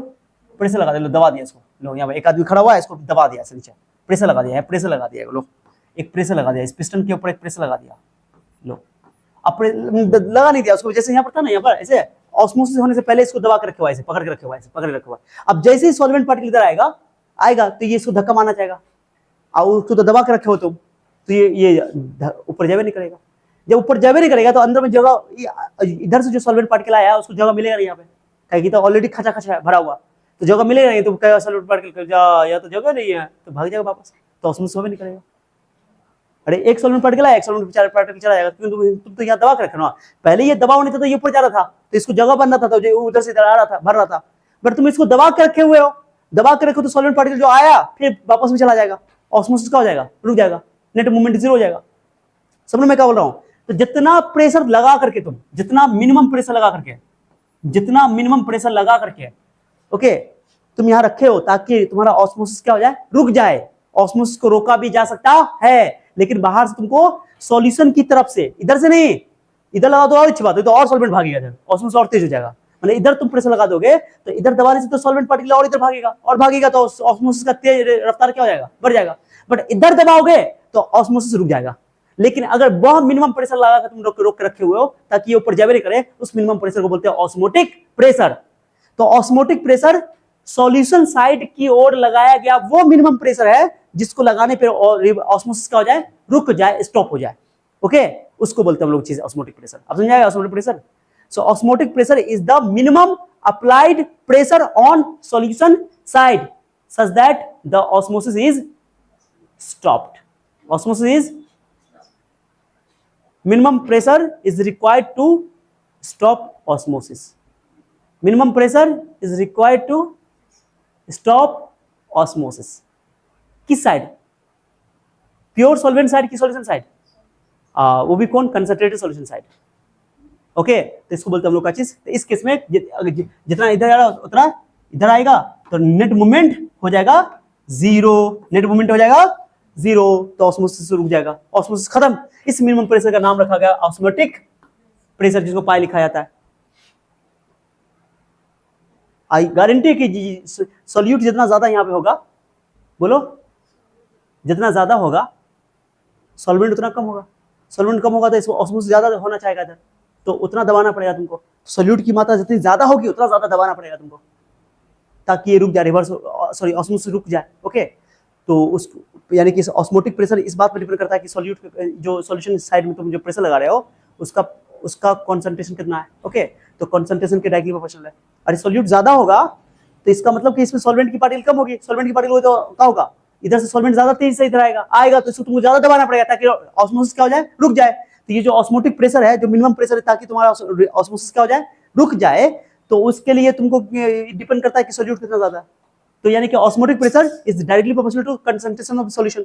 प्रेशर लगा दिया, लो दबा दिया इसको, लो यहाँ पे एक आदमी खड़ा हुआ है, इसको दबा दिया ऐसे नीचे, प्रेशर लगा दिया है, प्रेशर लगा दिया, लो एक प्रेशर लगा दिया, इस पिस्टन के ऊपर एक प्रेशर लगा दिया, लो अब लगा नहीं दिया उसको, जैसे यहाँ पर था ना, यहाँ पर ऐसे ऑस्मोसिस होने से पहले इसको दबा के रखे हुआ है, पकड़ के रखे हुआ है, पकड़ के रखे हुआ है। अब जैसे ही सॉल्वेंट पार्टिकल इधर आएगा तो ये इसको धक्का मारना चाहेगा, और उसको तो दबा के रखे हो तुम, तो ये ऊपर जावे नहीं करेगा। जब ऊपर जावे नहीं करेगा तो अंदर में जगह, इधर से जो सॉल्वेंट पार्टिकल आया उसको जगह मिलेगा नहीं यहाँ पे, कहेगी तो ऑलरेडी खचा है भरा हुआ, तो जगह मिलेगा नहीं, तो कहेगा सॉल्वेंट पार्टिकल जा, या तो जगह नहीं है, तो भाग जाएगा वापस, तो ऑस्मोसिस होवे नहीं करेगा। अरे एक सॉल्वेंट पार्टिकल आया, एक सॉल्वेंट पार्टिकल चला जाएगा, क्योंकि तुम तो यहाँ दबा के रखना, पहले ये दबाव नहीं था तो ये ऊपर जा रहा था, तो इसको जगह बनना था, तो उधर से इधर आ रहा था, भर रहा था, बट तुम इसको दबा के रखे हुए हो, दबा के रखो तो सॉल्वेंट पार्टिकल जो आया फिर वापस में चला जाएगा, ऑस्मोसिस का हो जाएगा, रुक जाएगा, नेट मूवमेंट जीरो हो जाएगा। समझ में क्या बोल रहा हूं? तो जितना प्रेशर लगा करके तुम, जितना मिनिमम प्रेशर लगा करके, जितना मिनिमम प्रेशर लगा करके ओके तुम यहां रखे हो ताकि तुम्हारा ऑस्मोसिस क्या हो जाए, रुक जाए। ऑस्मोसिस को रोका भी जा सकता है, लेकिन बाहर से तुमको सॉल्यूशन की तरफ से, इधर से नहीं, इधर लगा दो और अच्छी बात है, तो और सॉल्वेंट भागेगा, ऑस्मोसिस और तेज हो जाएगा। मतलब इधर तुम प्रेशर लगा दोगे तो इधर दबाने से तो सॉल्वेंट पार्टिकल और इधर भागेगा, और भागेगा तो ऑस्मोसिस का तेज रफ्तार क्या हो जाएगा, बढ़ जाएगा। बट इधर दबाओगे तो ऑस्मोसिस रुक जाएगा। लेकिन अगर बहुत मिनिमम प्रेशर लगा कर तुम रोक के रखे हुए हो ताकि ये ऊपर जावे नहीं करे, उस मिनिमम प्रेशर को बोलते हैं ऑस्मोटिक प्रेशर। तो ऑस्मोटिक प्रेशर सॉल्यूशन साइड की ओर लगाया गया वो मिनिमम प्रेशर है जिसको लगाने पर ऑस्मोसिस का हो जाए, रुक जाए, स्टॉप हो जाए। ओके उसको बोलते हैं हम लोग चीज ऑस्मोटिक प्रेशर। अब समझ आएगा osmotic pressure? So osmotic pressure is the minimum applied pressure on solution side such that the osmosis is stopped. Osmosis is minimum pressure is required to stop osmosis. Minimum pressure is required to stop osmosis. किस side? Pure solvent side की solution side? वो भी कौन? Concentrated solution side. Okay तो इसको बोलते हैं हम लोग का चीज। तो इस केस में जितना इधर आ रहा उतना इधर आएगा तो नेट मूवमेंट हो जाएगा जीरो, नेट मूवमेंट हो जाएगा जीरो, तो ऑस्मोसिस रुक जाएगा, ऑस्मोसिस खत्म। इस मिनिमम प्रेशर का नाम रखा गया ऑस्मोटिक प्रेशर, जिसको पाई लिखा जाता है। आई गारंटी कि सॉल्यूट जितना ज्यादा यहां पे होगा, बोलो जितना ज्यादा होगा सॉल्वेंट उतना कम होगा, सॉल्वेंट कम होगा तो इसको ऑस्मोसिस ज्यादा होना चाहेगा इधर, तो उतना दबाना पड़ेगा तुमको। सॉल्यूट की मात्रा जितनी ज्यादा होगी उतना ज्यादा दबाना पड़ेगा तुमको ताकि ये रुक जाए, रिवर्स सॉरी ऑस्मोसिस रुक जाए। ओके तो उसको यानी कि ऑस्मोटिक प्रेशर इस बात पर डिपेंड करता है कि सॉल्यूट जो सॉल्यूशन साइड में तुम जो प्रेशर लगा रहे हो उसका कंसंट्रेशन कितना है। ओके तो कंसंट्रेशन के डायरेक्टली प्रोपोर्शनल है। अरे सॉल्यूट ज्यादा होगा तो इसका मतलब कि इसमें सॉल्वेंट की पार्टिकल कम होगी, सॉल्वेंट की पार्टिकल तो क्या होगा, इधर से सॉल्वेंट ज्यादा तेजी से इधर आएगा तो इसको तुमको ज्यादा दबाना पड़ेगा ताकि ऑस्मोसिस क्या हो जाए, रुक जाए। तो ये जो ऑस्मोटिक प्रेशर है, जो मिनिमम प्रेशर है ताकि तुम्हारा ऑस्मोसिस क्या हो जाए, रुक जाए, तो उसके लिए तुमको डिपेंड करता है कि सॉल्यूट कितना ज्यादा। तो यानी कि osmotic pressure is directly proportional to concentration of solution,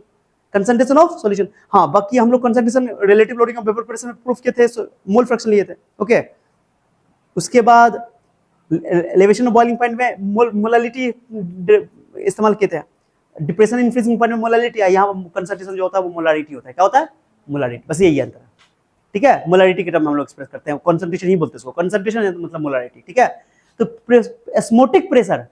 concentration of solution. हाँ बाकी हम लोग concentration relative lowering of vapour pressure में प्रूफ किए थे, मोल फ्रैक्शन लिए थे। ओके उसके बाद एलिवेशन ऑफ बॉइलिंग पॉइंट में मोलालिटी इस्तेमाल किए थे, डिप्रेशन इन फ्रीजिंग पॉइंट में मोलालिटी, यहाँ कंसंट्रेशन जो होता है वो मोलारिटी होता है। क्या होता है? मोलारिटी। बस यही अंतर है, ठीक है। मोलारिटी के टर्म में हम लोग एक्सप्रेस करते हैं, कंसंट्रेशन ही बोलते हैं इसको, कंसंट्रेशन मतलब मोलारिटी, ठीक है। तो ऑस्मोटिक प्रेशर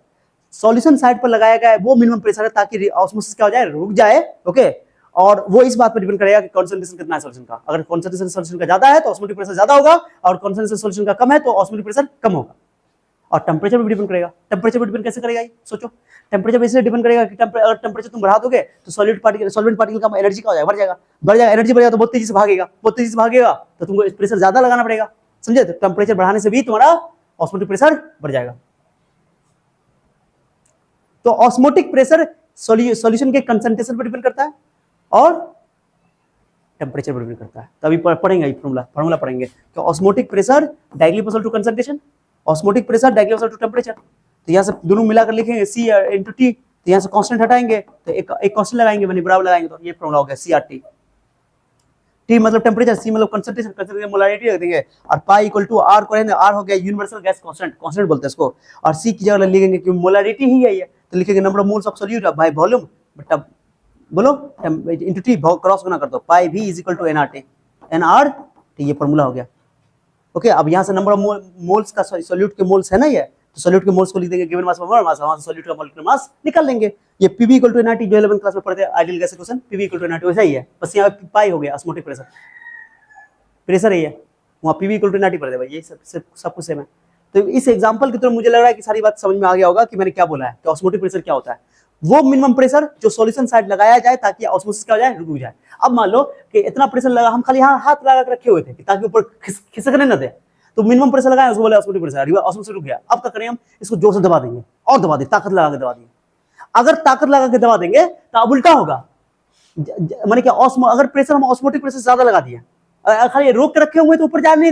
सॉल्यूशन साइड पर लगाया गया है वो मिनिमम प्रेशर है ताकि ऑस्मोसिस क्या हो जाए, रुक जाए। ओके और वो इस बात पर डिपेंड करेगा कि कंसंट्रेशन कितना है सॉल्यूशन का। अगर कंसंट्रेशन सॉल्यूशन का ज्यादा है तो ऑस्मोटिक प्रेशर ज्यादा होगा, और कंसंट्रेशन सॉल्यूशन का कम है तो ऑस्मोटिक प्रेशर कम होगा। और टेम्परेचर भी डिपेंड करेगा। टेम्परेचर भी डिपेंड कैसे करेगा ये सोचो। टेम्परेचर इसलिए डिपेंड करेगा कि अगर टेम्परेचर तुम बढ़ा दोगे तो सॉल्वेंट पार्टिकल का एनर्जी क्या हो जाएगा, बढ़ जाएगा, एनर्जी बढ़ेगा तो बहुत तेजी से भागेगा, तो तुमको प्रेशर ज्यादा लगाना पड़ेगा, समझे। तो टेम्परेचर बढ़ाने से भी तुम्हारा ऑस्मोटिक प्रेशर बढ़ जाएगा। तो ऑस्मोटिक प्रेशर सॉल्यूशन के कंसंट्रेशन पर डिपेंड करता है और टेम्परेचर पर डिपेंड करता है। तभी पढ़ेंगे ये फॉर्मूला पढ़ेंगे कि osmotic pressure directly proportional to concentration, osmotic pressure directly proportional to temperature. तो यहाँ से दोनों मिलाकर लिखेंगे C × T, तो यहाँ से कांस्टेंट हटाएंगे तो एक कांस्टेंट लगाएंगे, मैंने बराबर लगाएंगे, तो ये फॉर्मूला हो गया CRT। T मतलब टेम्परेचर, C मतलब कंसंट्रेशन मोलारिटी रख देंगे, और पाई इक्वल टू R को रहेंगे, R हो गया यूनिवर्सल गैस कांस्टेंट बोलते हैं इसको, और C की जगह लिखेंगे कि मोलारिटी ही है ये, तो लिखेंगे number of moles of solute by volume, but अब बोलो इनटू T क्रॉस गुना कर दो, pi V is equal to NR, ये फॉर्मूला हो गया। ओके अब यहाँ से नंबर ऑफ मोल्स का सॉल्यूट के मोल्स है ना, ये तो सॉल्यूट के मोल्स को लिख देंगे गिवन मास पर मास, वहां से सॉल्यूट का मोलिकुलर मास निकाल लेंगे। ये Pv इक्वल टू NRT जो 11th क्लास में पढ़ते हैं ideal gas equation, Pv equal to NRT वैसा ही है, बस यहाँ पे पाई हो गया ऑस्मोटिक प्रेशर ही है, वहाँ Pv इक्वल टू NRT पढ़ते हैं, ये सब कुछ सेम है। तो इस एग्जांपल की तरफ मुझे लग रहा है कि सारी बात समझ में आ गया होगा कि मैंने क्या बोला है कि ऑस्मोटिक प्रेशर क्या होता है। वो मिनिमम प्रेशर जो सॉल्यूशन साइड लगाया जाए ताकि ऑस्मोसिस क्या हो जाए, रुक जाए। अब मान लो कि इतना प्रेशर लगा, हम खाली यहाँ हाथ लगा के रखे हुए थे ताकि ऊपर खिसकने न दे, तो मिनिमम प्रेशर लगाया उसको बोले ऑस्मोटिक प्रेशर, ऑस्मोसिस रुक गया। अब क्या करें हम, इसको जोर से दबा देंगे और दबा देंगे, ताकत लगा के दबा देंगे। अगर ताकत लगा के दबा देंगे तो अब उल्टा होगा, माने क्या अगर प्रेशर हम ऑस्मोटिक प्रेशर ज्यादा लगा दिया, खाली रोक के रखे हुए तो ऊपर जाने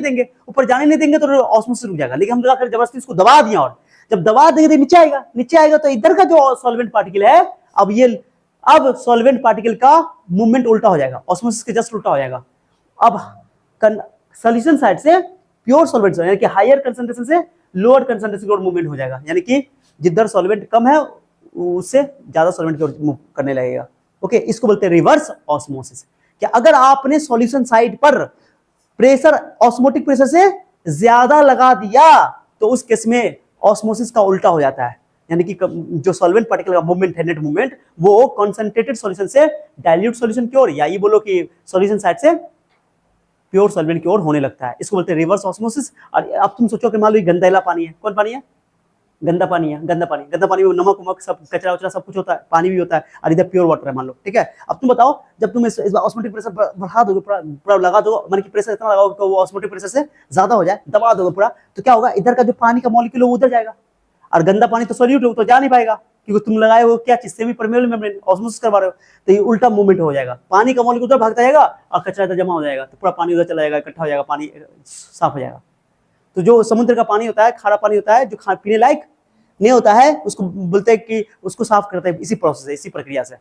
नहीं देंगे तो ऑस्मोसिस रुक जाएगा। लेकिन हम लगाकर जबरदस्ती इसको दबा दिया और जब दबा देंगे तो नीचे आएगा, नीचे आएगा तो इधर का जो सॉल्वेंट पार्टिकल है, अब सॉल्वेंट पार्टिकल का मूवमेंट उल्टा हो जाएगा, ऑस्मोसिस के जस्ट उल्टा हो जाएगा। अब सॉल्यूशन साइड से प्योर सॉल्वेंट यानी कि हायर कंसंट्रेशन से लोअर कंसंट्रेशन की ओर मूवमेंट हो जाएगा, यानी कि जिधर सॉल्वेंट कम है उससे ज्यादा सॉल्वेंट की ओर मूव करने लगेगा। ओके, इसको बोलते हैं रिवर्स ऑस्मोसिस। क्या अगर आपने सॉल्यूशन साइड पर प्रेशर ऑस्मोटिक प्रेशर से ज्यादा लगा दिया तो उस केस में ऑस्मोसिस का उल्टा हो जाता है, यानी कि जो सॉल्वेंट पार्टिकल का मूवमेंट है, नेट मूवमेंट, वो कॉन्सेंट्रेटेड सॉल्यूशन से डाइल्यूट सॉल्यूशन की ओर, या ये बोलो कि सॉल्यूशन साइड से प्योर सॉल्वेंट की ओर होने लगता है। इसको बोलते हैं रिवर्स ऑस्मोसिस। और अब तुम सोचो कि मान लो गंदेला पानी है, कौन पानी है? गंदा पानी है, गंदा पानी में नमक उमक सब कचरा उचरा सब कुछ होता है, पानी भी होता है, और इधर प्योर वाटर है मान लो, ठीक है। अब तुम बताओ, जब तुम इस ऑस्मोटिक प्रेशर बढ़ा दोगे, पूरा लगा दो, मतलब कि प्रेशर इतना लगाओगे कि वो ऑस्मोटिक प्रेशर से ज्यादा हो जाए, दबा दोगे पूरा, तो क्या होगा, इधर का जो पानी का मॉलिक्यूल है वो उधर जाएगा, और गंदा पानी तो सॉल्यूट है तो जा नहीं पाएगा, क्योंकि तुम लगाए हो क्या चीज, सेमी परमेबल मेम्ब्रेन, ऑस्मोसिस करवा रहे हो, तो ये उल्टा मूवमेंट हो जाएगा, पानी का मॉलिक्यूल उधर भागता जाएगा और कचरा इधर जमा हो जाएगा, तो पूरा पानी उधर चला जाएगा, इकट्ठा हो जाएगा, पानी साफ हो जाएगा। तो जो समुद्र का पानी होता है, खारा पानी होता है, जो पीने लायक नहीं होता है, उसको बोलते हैं कि उसको साफ करते हैं इसी प्रोसेस से, इसी प्रक्रिया से।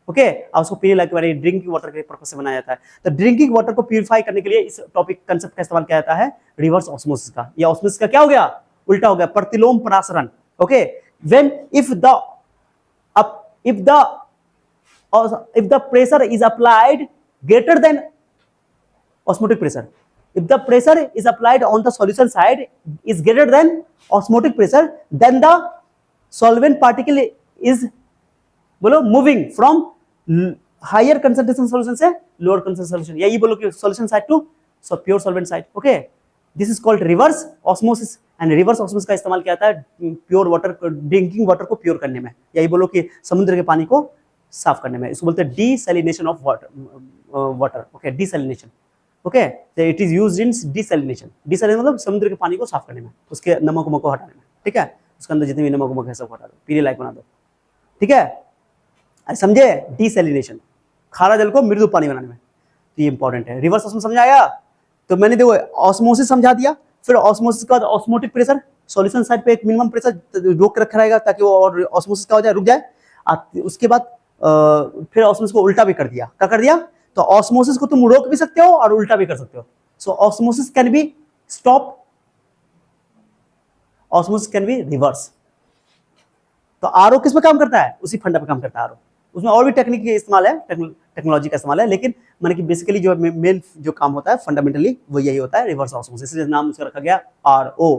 ओके, और उसको पीने लायक ड्रिंकिंग वाटर के पर्पस से बनाया जाता है। तो ड्रिंकिंग वाटर को प्यूरिफाई करने के लिए इस टॉपिक कंसेप्ट का इस्तेमाल किया जाता है, रिवर्स ऑस्मोसिस का। या ऑस्मोसिस का क्या हो गया, उल्टा हो गया, प्रतिलोम परासरण। Okay, when if the pressure is applied greater than osmotic pressure, if the pressure is applied on the solution side is greater than osmotic pressure, then the solvent particle is बोलो moving from higher concentration solution से lower concentration solution, या ये बोलो कि solution side to pure solvent side। okay, this is called reverse osmosis, and reverse osmosis का इस्तेमाल किया जाता है प्योर वाटर, ड्रिंकिंग वाटर को प्योर करने में, या ये बोलो कि समुद्र के पानी को साफ करने में। इसको बोलते हैं desalination of water. Okay, desalination. Okay, it is used in desalination. Desalination मतलब समुद्र के पानी को साफ करने में, उसके नमक उमक को हटाने में, ठीक है, उसके अंदर जितने भी नमक उमक है सब हटा दो, पीने लायक बना दो, ठीक है, समझे? डीसैलिनेशन, खारा जल को मृदु पानी बनाने में, तो ये इंपॉर्टेंट है। रिवर्स ऑस्मोसिस समझ आया? तो मैंने देखो ऑस्मोसिस समझा दिया, फिर ऑस्मोसिस का ऑस्मोटिक प्रेशर, सॉल्यूशन साइड पे एक मिनिमम प्रेशर रोक के रखा रहेगा ताकि वो और ऑस्मोसिस का हो जाए, रुक जाए। उसके बाद फिर ऑस्मोसिस को उल्टा भी कर दिया। क्या कर दिया? तो ऑस्मोसिस को तुम रोक भी सकते हो और उल्टा भी कर सकते हो। So osmosis can be stop, osmosis can be reverse. तो आरओ किस पे काम करता है? उसी फंडा पे काम करता है आरओ। उसमें और भी टेक्निक का इस्तेमाल है, टेक्नोलॉजी का इस्तेमाल है, लेकिन मैंने कि बेसिकली जो मेन जो काम होता है फंडामेंटली वो यही होता है, रिवर्स ऑस्मोसिस। इसलिए नाम उसका रखा गया आरओ,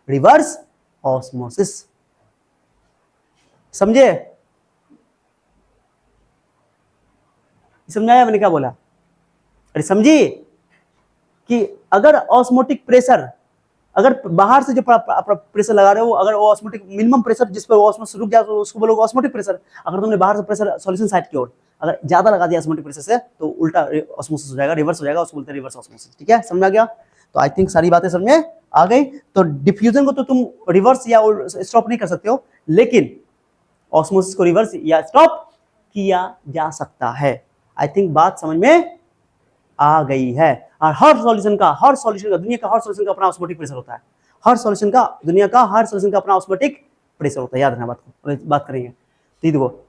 रिवर्स ऑस्मोसिस। समझे? समझाया मैंने क्या बोला? अरे समझी कि अगर ऑस्मोटिक प्रेशर, अगर बाहर से जो प्रेशर लगा रहे हो, अगर वो ऑस्मोटिक मिनिमम प्रेशर जिस पर ऑस्मोसिस रुक जाए तो उसको बोलोगे ऑस्मोटिक प्रेशर। अगर तुमने बाहर से प्रेशर सॉल्यूशन साइड की ओर अगर ज्यादा लगा दिया ऑस्मोटिक प्रेशर से तो उल्टा ऑस्मोसिस हो जाएगा, रिवर्स हो जाएगा, उसको बोलते हैं रिवर्स ऑस्मोसिस। ठीक है, समझ आ गया? तो आई थिंक सारी बातें समझ में आ गई। तो डिफ्यूजन को तो तुम रिवर्स या स्टॉप नहीं कर सकते हो, लेकिन ऑस्मोसिस को रिवर्स या स्टॉप किया जा सकता है। आई थिंक बात समझ में आ गई है। और हर सॉल्यूशन का दुनिया का हर सॉल्यूशन का अपना ऑस्मोटिक प्रेशर होता है। हर सॉल्यूशन का दुनिया का हर सॉल्यूशन का अपना ऑस्मोटिक प्रेशर होता है, याद रखना बात को, बात करेंगे। तो देखो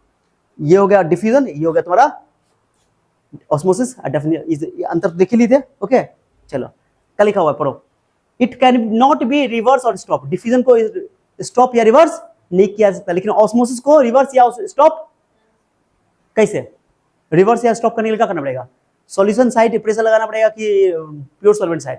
ये हो गया डिफ्यूजन, ये हो गया तुम्हारा ऑस्मोसिस। अंतर देख ली थे। ओके, चलो क्या लिखा हुआ है पढ़ो। It can not be reverse और स्टॉप। डिफ्यूजन को स्टॉप या रिवर्स नहीं किया जा सकता, लेकिन ऑस्मोसिस को रिवर्स या स्टॉप कैसे? रिवर्स या स्टॉप करने के लिए क्या करना पड़ेगा? सॉल्यूशन साइड प्रेशर लगाना पड़ेगा कि pure solvent side?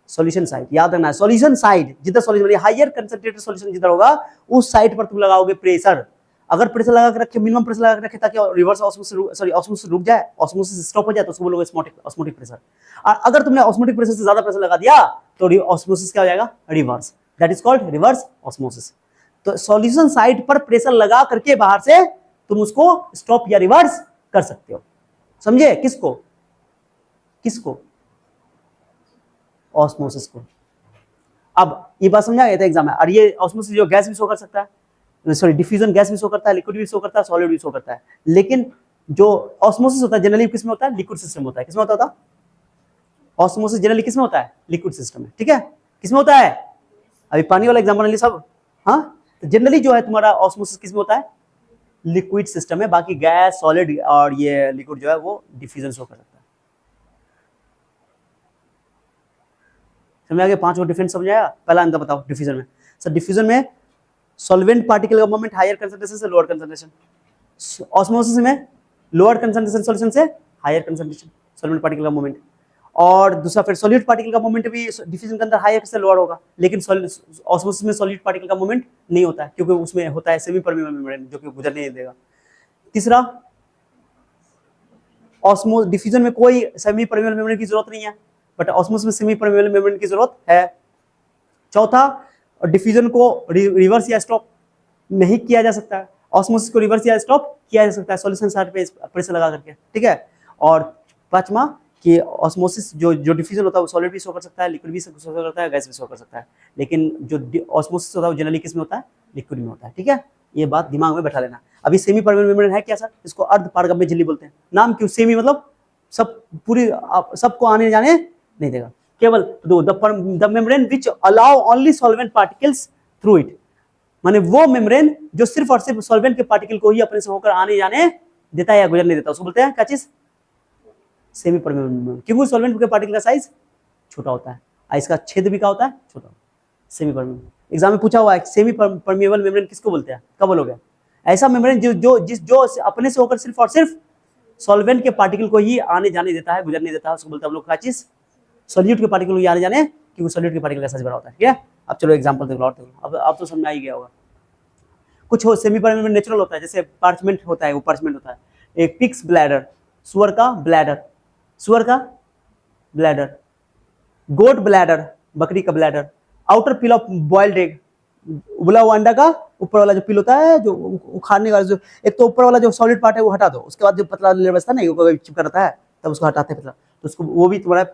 Solution side, याद रखना है। सॉल्यूशन साइड जिधर सॉल्यूशन हायर कंसंट्रेटेड सॉल्यूशन जिधर होगा उस साइड पर तुम लगाओगे प्रेशर। अगर प्रेशर लगा के रखे, मिनिमम प्रेशर लगा के रखे ताकि रिवर्स ऑस्मोसिस रुक जाए, ऑस्मोसिस स्टॉप हो जाए, तो उसको बोलोगे ऑस्मोटिक प्रेशर। और अगर तुमने ऑस्मोटिक प्रेशर से ज्यादा प्रेशर लगा दिया तो ऑस्मोसिस क्या हो जाएगा? Reverse. That is called reverse osmosis. तो सॉल्यूशन साइड पर प्रेशर लगा करके बाहर से तुम उसको स्टॉप या रिवर्स कर सकते हो। समझे? किसको? ऑस्मोसिस को। अब ये बात समझा गया था एग्जाम में। और ये ऑस्मोसिस जो गैस भी शो कर सकता है, सॉरी डिफ्यूजन गैस भी शो करता है, लिक्विड भी शो करता है, सॉलिड भी शो करता है। लेकिन जो ऑस्मोसिस होता है जनरली किसमें होता है? लिक्विड सिस्टम होता है। किसमें होता है? ऑस्मोसिस जनरली किसमें होता है? लिक्विड सिस्टम में। ठीक है, किसमें होता है? अभी पानी वाला एग्जाम्पल ले सब, हाँ, तो जनरली जो है तुम्हारा ऑस्मोसिस किस में होता है, लिक्विड सिस्टम है, बाकी गैस, सॉलिड और ये लिक्विड जो है वो डिफ्यूजन शो कर सकता है। समझ आ गया, 5 को डिफरेंस समझ आया। पहला अंतर बताओ डिफ्यूजन में। सर डिफ्यूजन में सॉल्वेंट पार्टिकल का मोमेंट हायर कंसंट्रेशन से लोअर कंसंट्रेशन, ऑस्मोसिस में लोअर कंसंट्रेशन सॉल्यूशन से हायर कंसंट्रेशन सॉल्वेंट पार्टिकल का मोमेंट। और दूसरा फिर सॉल्यूट पार्टिकल का मोमेंट भी डिफ्यूजन के अंदर हायर से लोअर होगा, लेकिन ऑस्मोसिस में सॉल्यूट पार्टिकल का मोमेंट नहीं होता है, क्योंकि उसमें होता है सेमी परमेबल मेम्ब्रेन जो कि गुजरने नहीं देगा। तीसरा, ऑस्मोस डिफ्यूजन में कोई सेमी परमेबल मेम्ब्रेन की जरूरत नहीं है, बट ऑस्मोसिस में सेमी परमेबल मेम्ब्रेन की जरूरत है। चौथा, डिफ्यूजन को रिवर्स या स्टॉप नहीं किया जा सकता है, ऑस्मोसिस को रिवर्स या स्टॉप किया जा सकता है सॉल्यूशन साइड पे प्रेशर लगा करके, ठीक है। और पांचवा कि ऑस्मोसिस जो डिफ्यूजन होता है वो सॉलिड भी शो कर सकता है, लिक्विड भी शो करता है, गैस भी शो कर सकता है, लेकिन जो ऑस्मोसिस होता है वो जनरली किस में होता है, लिक्विड में होता है, ठीक है। ये बात दिमाग में बैठा लेना। अभी सेमी परमेबल मेम्ब्रेन है क्या सर, इसको अर्ध पारगम्य झिल्ली बोलते हैं। नाम क्यों, सेमी मतलब सब पूरी सबको आने जाने नहीं देगा, केवल the membrane which allow only solvent particles through it, माने वो मेम्ब्रेन जो सिर्फ और सिर्फ सॉल्वेंट के पार्टिकल को ही अपने से होकर आने जाने देता है या गुजरने देता है, उसको बोलते हैं क्या चीज, सेमी परमेबल मेम्ब्रेन। क्योंकि सॉल्वेंट के पार्टिकल का साइज छोटा होता है और इसका छेद भी क्या होता है, छोटा। सेमी परमेबल एग्जाम में पूछा हुआ है, सेमी परमेबल मेम्ब्रेन किसको बोलते हैं, कब बोलोगे, ऐसा मेम्ब्रेन जो अपने से होकर सिर्फ और सिर्फ सॉल्वेंट के पार्टिकल को ही आने जाने देता है, गुजरने देता है, उसको बोलते हैं हम लोग क्या चीज, सॉल्यूट के पार्टिकल को आने जाने, क्योंकि सॉल्यूट के पार्टिकल का साइज बड़ा होता है, ठीक है। अब चलो एग्जांपल देख लो, और देख लो, अब तो समझ में आ ही गया होगा। कुछ सेमी परमेबल नेचुरल होता है, जैसे पार्चमेंट होता है, वो पार्चमेंट होता है। एक पिग्स ब्लैडर, सुअर का ब्लैडर, सुअर का ब्लैडर, गोट ब्लैडर, बकरी का bladder, outer pill of boiled egg, उबला हुआ अंडा का ऊपर वाला जो पिल होता है, जो उखाड़ने वाला, जो एक तो ऊपर वाला जो सॉलिड पार्ट है वो हटा दो, उसके बाद जो पतला लेयर बचता है ना, चिपका रहता है, तब उसको हटाते हैं पतला, तो उसको वो भी तुम्हारा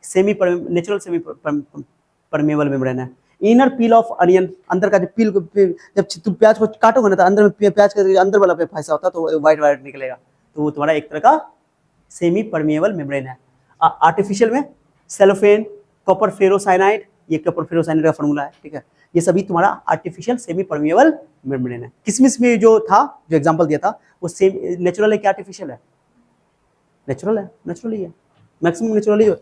semi natural semi permeable membrane है। इनर पील ऑफ अनियन, अंदर का जो पील, जब तुम प्याज को काटोगे ना तो अंदर में प्याज का अंदर वाला फंसा होता है, तो व्हाइट व्हाइट निकलेगा, तो वो तुम्हारा एक तरह का सेमी परमेबल मेम्ब्रेन है। आर्टिफिशियल में सेलोफेन, कॉपर फेरोसाइनाइड, ये कॉपर फेरोसाइनाइड का फॉर्मूला है, ठीक है। ये सभी तुम्हारा आर्टिफिशियल सेमी परमेबल मेम्ब्रेन है। किसमिस में जो था, जो एग्जांपल दिया था, वो सेम नेचुरल है कि आर्टिफिशियल है, नेचुरल है, नेचुरल ही है, मैक्सिमम नेचुरल ही है।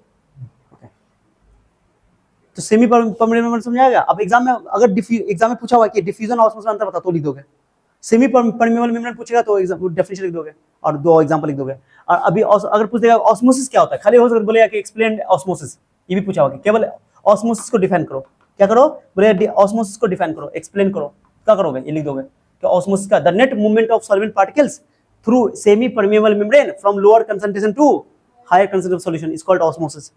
तो सेमी परमेबल मेम्ब्रेन समझ आएगा। अब एग्जाम में अगर एग्जाम में पूछा हुआ कि डिफ्यूजन और ऑस्मोसिस में अंतर बता, तो लिख दोगे। सेमी परमेबल मेम्ब्रेन पूछेगा तो डेफिनेशन लिख दोगे और 2 एग्जांपल लिख दोगे। और अभी अगर पूछ देगा ऑस्मोसिस क्या होता है, खाली हो सकता बोलेगा कि एक्सप्लेन ऑस्मोसिस, ये भी पूछा होगा, केवल ऑस्मोसिस को डिफाइन करो, क्या करो, बोले ऑस्मोसिस को डिफाइन करो, एक्सप्लेन करो, क्या करोगे, ये लिख दोगे कि ऑस्मोसिस का the net movement of solvent particles through semi permeable membrane from lower concentration to higher concentration solution is called osmosis.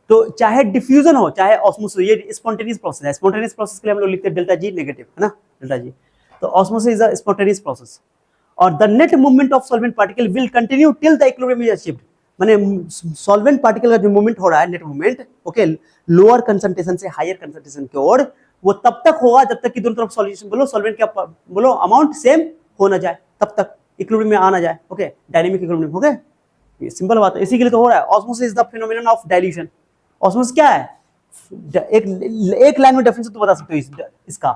तो चाहे डिफ्यूजन हो चाहे ऑस्मोसिस, ये स्पॉन्टेनियस प्रोसेस है। स्पॉन्टेनियस प्रोसेस के लिए हम लोग लिखते हैं डेल्टा जी नेगेटिव, है ना, डेल्टा जी। तो osmosis is a spontaneous process और the net movement of solvent particle will continue till the equilibrium is achieved, माने सॉल्वेंट पार्टिकल का जो मूवमेंट हो रहा है, net movement, okay, lower concentration से हायर कंसंट्रेशन की ओर, वो तब तक होगा जब तक कि दोनों तरफ सॉल्यूशन बोलो, सॉल्वेंट क्या बोलो, अमाउंट सेम हो ना जाए, तब तक इक्विलिब्रियम में आ ना जाए, ओके, डायनेमिक इक्विलिब्रियम, ओके, ये सिंपल बात है, इसी के लिए तो हो रहा है। Osmosis is the phenomenon of dilution. Osmosis क्या है, एक लाइन में डेफिनेशन तो बता सकते हो इसका,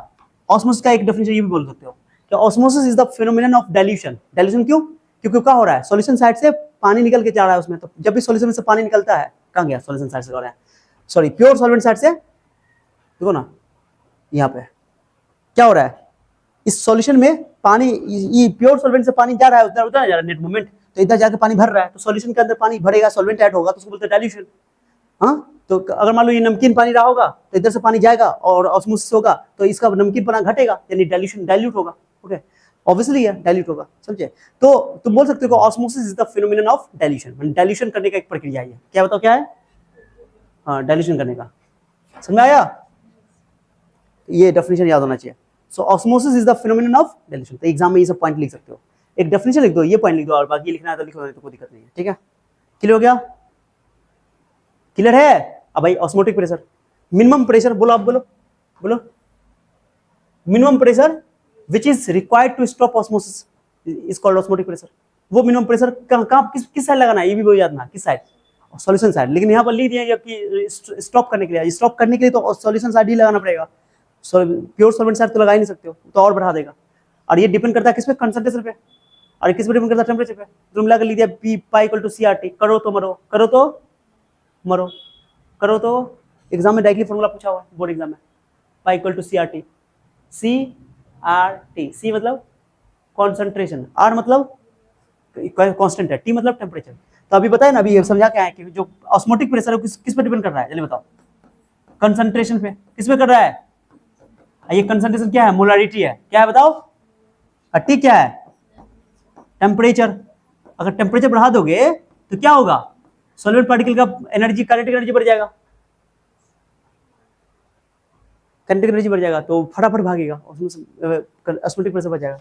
ऑस्मोसिस का एक डेफिनेशन ये भी बोल सकते हो कि osmosis is the phenomenon of dilution. Dilution क्यों, क्योंकि क्या हो रहा है, सॉल्यूशन साइड से पानी निकल के जा रहा है उसमें, तो जब भी सॉल्यूशन में से पानी निकलता है, कहां गया, सॉल्यूशन साइड से, सॉरी प्योर सॉल्वेंट साइड से, देखो ना यहाँ पे क्या हो रहा है, इस सॉल्यूशन में पानी, ये प्योर सॉल्वेंट से पानी जा रहा है, उधर उधर जा रहा है नेट मूवमेंट, तो इधर जाके पानी भर रहा है, तो सॉल्यूशन के अंदर पानी भरेगा, सॉल्वेंट ऐड होगा, तो उसको बोलते हैं डाइल्यूशन। हाँ, तो अगर मान लो ये नमकीन पानी रहा होगा तो इधर से पानी जाएगा और ऑस्मोसिस होगा तो इसका नमकीन पानी घटेगा, यानी डाइल्यूशन, डाइल्यूट होगा, ओके, ऑब्वियसली है डाइल्यूट होगा, समझे। तो तुम बोल सकते हो osmosis is the phenomenon of dilution, dilution करने का एक प्रक्रिया है, क्या बताओ क्या है, हाँ, डाइल्यूशन करने का, समझ में आया, ये डेफिनेशन याद होना चाहिए। So osmosis is the phenomenon of dilution, तो एग्जाम में ये सब पॉइंट लिख सकते हो, एक डेफिनेशन लिख दो, ये पॉइंट लिख दो, और बाकी लिखना है तो लिखो, तो कोई दिक्कत नहीं है, ठीक है, क्लियर हो गया, क्लियर है। अब भाई ऑस्मोटिक प्रेशर, मिनिमम प्रेशर बोलो, आप बोलो, बोलो, minimum pressure which is required to stop osmosis is called osmotic pressure. वो मिनिमम प्रेशर कहाँ किस साइड लगाना है, ये भी वो याद ना, किस साइड, सॉल्यूशन साइड, लेकिन यहाँ पर लिख दिया कि स्टॉप करने के लिए, स्टॉप करने के लिए तो सॉल्यूशन साइड ही लगाना पड़ेगा, प्योर सॉल्वेंट साइड तो लगा ही नहीं सकते हो, तो और बढ़ा देगा। और ये डिपेंड करता है किस पे, कंसंट्रेशन पे, और किस पे डिपेंड करता है, टेम्परेचर पे। तो मिला कर लिख दिया P pi equal to C R T, करो तो मरो, करो तो मरो, करो तो। एग्जाम में डायरेक्टली फॉर्मूला पूछा हुआ है, बोर्ड एग्जाम में, pi equal to C R T. C R T, C मतलब कॉन्सेंट्रेशन, आर मतलब कांस्टेंट है, टी मतलब टेम्परेचर। तो अभी बताए ना, अभी ये समझा क्या है कि जो ऑस्मोटिक प्रेशर है किस पे डिपेंड कर रहा है, चलिए बताओ। कंसंट्रेशन पे, किस पे कर रहा है? ये कंसंट्रेशन क्या है? मोलारिटी है, क्या है बताओ? टी क्या है? टेम्परेचर। अगर टेम्परेचर बढ़ा दोगे तो क्या होगा? सॉल्वेंट पार्टिकल का एनर्जी, काइनेटिक एनर्जी बढ़ जाएगा, काइनेटिक एनर्जी बढ़ जाएगा, तो फटाफट भागेगा, उसमें ऑस्मोटिक प्रेशर बढ़ जाएगा।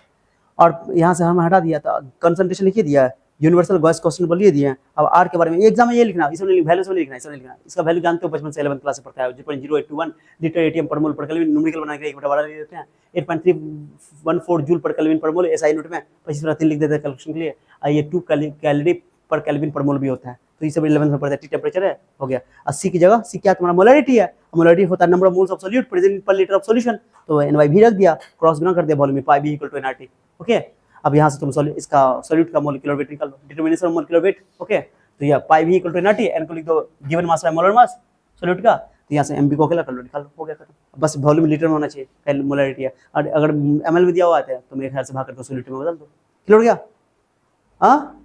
और यहाँ से हम हटा दिया था, कंसंट्रेशन लिखिए दिया है, यूनिवर्सल गैस क्वेश्चन लिए दिए हैं। अब आर के बारे में एग्जाम में ये लिखना, इसमें वैल्यू से लिखना, इसमें लिखना, इसका वैल्यू जानते हो, बचपन से 11th क्लास से पढ़ता है, 0.0821 लीटर एटीएम पर मोल पर केल्विन, न्यूमेरिकल बना के एक बटा बड़ा लिख देते हैं, 8.314 जूल पर केल्विन पर मोल, एसआई यूनिट में 25/3 लिख देते हैं कैलकुलेशन के लिए। ये 2 कैलोरी पर केल्विन पर मोल भी होता है, तो ये सब 11th में पढ़ता है। टी टेम्परेचर है, हो गया। 80 की जगह सी क्या तुम्हारा? मोलरिटी है, मोलरिटी होता है number of moles of solute present per litre of solution, तो एनवाई भी रख दिया, क्रॉस गुना कर दिया वॉल्यूम में, pi V equal to N R T. Okay, अब यहाँ से तुम इसका सॉल्यूट का मोलिकुलर वेट निकाल लो, determination of molecular weight. Okay, तो ये पाई भी इक्वल टू एनआरटी, एन को लिख दो given mass by molar mass solute का, तो यहाँ से एमबी को अकेला कर लो, निकाल लो, हो गया खत्म। बस वॉल्यूम लीटर में होना चाहिए, मोलरिटी है, और अगर एमएल में दिया हुआ है तो मेरे ख्याल से भाग कर दो, सॉल्यूट में बदल दो, क्लियर हो गया? हाँ,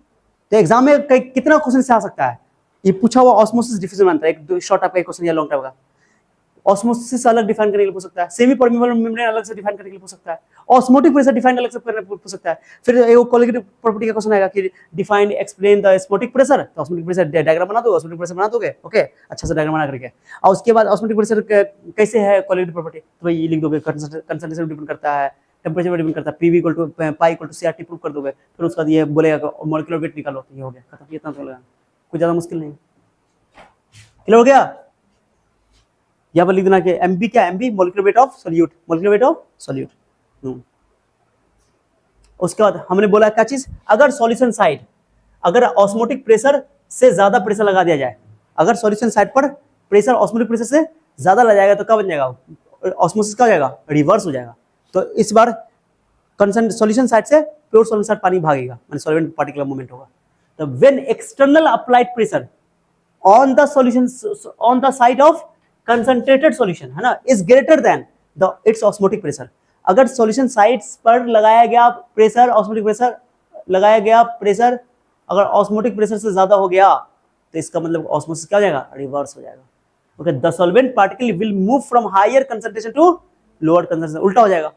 तो एग्जाम में कितना क्वेश्चन से आ सकता है, ये पूछा हुआ ऑस्मोसिस डिफ्यूजन बनता है, एक शॉर्ट टाइप का क्वेश्चन या लॉन्ग टाइप का। ऑस्मोसिस अलग डिफाइन करने के लिए पूछ सकता है, सेमी परमेबल मेम्ब्रेन अलग से डिफाइन करने के लिए पूछ सकता है, ऑस्मोटिक प्रेशर डिफाइन अलग से करने के लिए पूछ सकता है। फिर एक कोलिगेटिव प्रॉपर्टी का क्वेश्चन आएगा कि define explain the osmotic pressure, तो ऑस्मोटिक प्रेशर डायग्राम बना दो, ऑस्मोटिक प्रेशर बना दोगे, ओके, अच्छा से डायग्राम बना करके। और उसके बाद ऑस्मोटिक प्रेशर कैसे है कोलिगेटिव प्रॉपर्टी, तो भाई ये लिख दोगे, कंसंट्रेशन डिपेंड करता है, टेम्परेचर पर डिपेंड करता है, PV equal to pi equal to CRT prove कर दोगे, फिर उसके बाद ये बोलेगा मॉलिक्यूलर वेट निकालो, तो ये हो गया खत्म, ये इतना तो लगा, कुछ ज्यादा मुश्किल नहीं, क्लियर हो गया? यहाँ पर लिख देना कि एमबी क्या, MB molecular weight of solute, molecular weight of solute. उसके बाद हमने बोला क्या चीज, अगर सॉल्यूशन साइड, अगर ऑस्मोटिक प्रेशर से ज्यादा प्रेशर लगा दिया जाए, अगर सॉल्यूशन साइड पर प्रेशर ऑस्मोटिक प्रेशर से ज्यादा लग जाएगा तो क्या बन जाएगा? ऑस्मोसिस क्या हो जाएगा? रिवर्स हो जाएगा। तो इस बार कंसर्न सॉल्यूशन साइड से प्योर सॉल्यूशन साइड पानी भागेगा, माने सॉल्वेंट पार्टिकुलर मूवमेंट होगा। तो when external applied pressure on the solution, on the side of concentrated solution, है ना, is greater then the it's osmotic pressure, अगर सॉल्यूशन साइड्स पर लगाया गया प्रेशर, ऑस्मोटिक प्रेशर लगाया गया प्रेशर अगर ऑस्मोटिक प्रेशर से ज्यादा हो गया, तो इसका मतलब ऑस्मोसिस क्या हो जाएगा? रिवर्स हो जाएगा। Okay, the solvent particle will move from higher concentration to lower concentration, उल्टा हो जाएगा।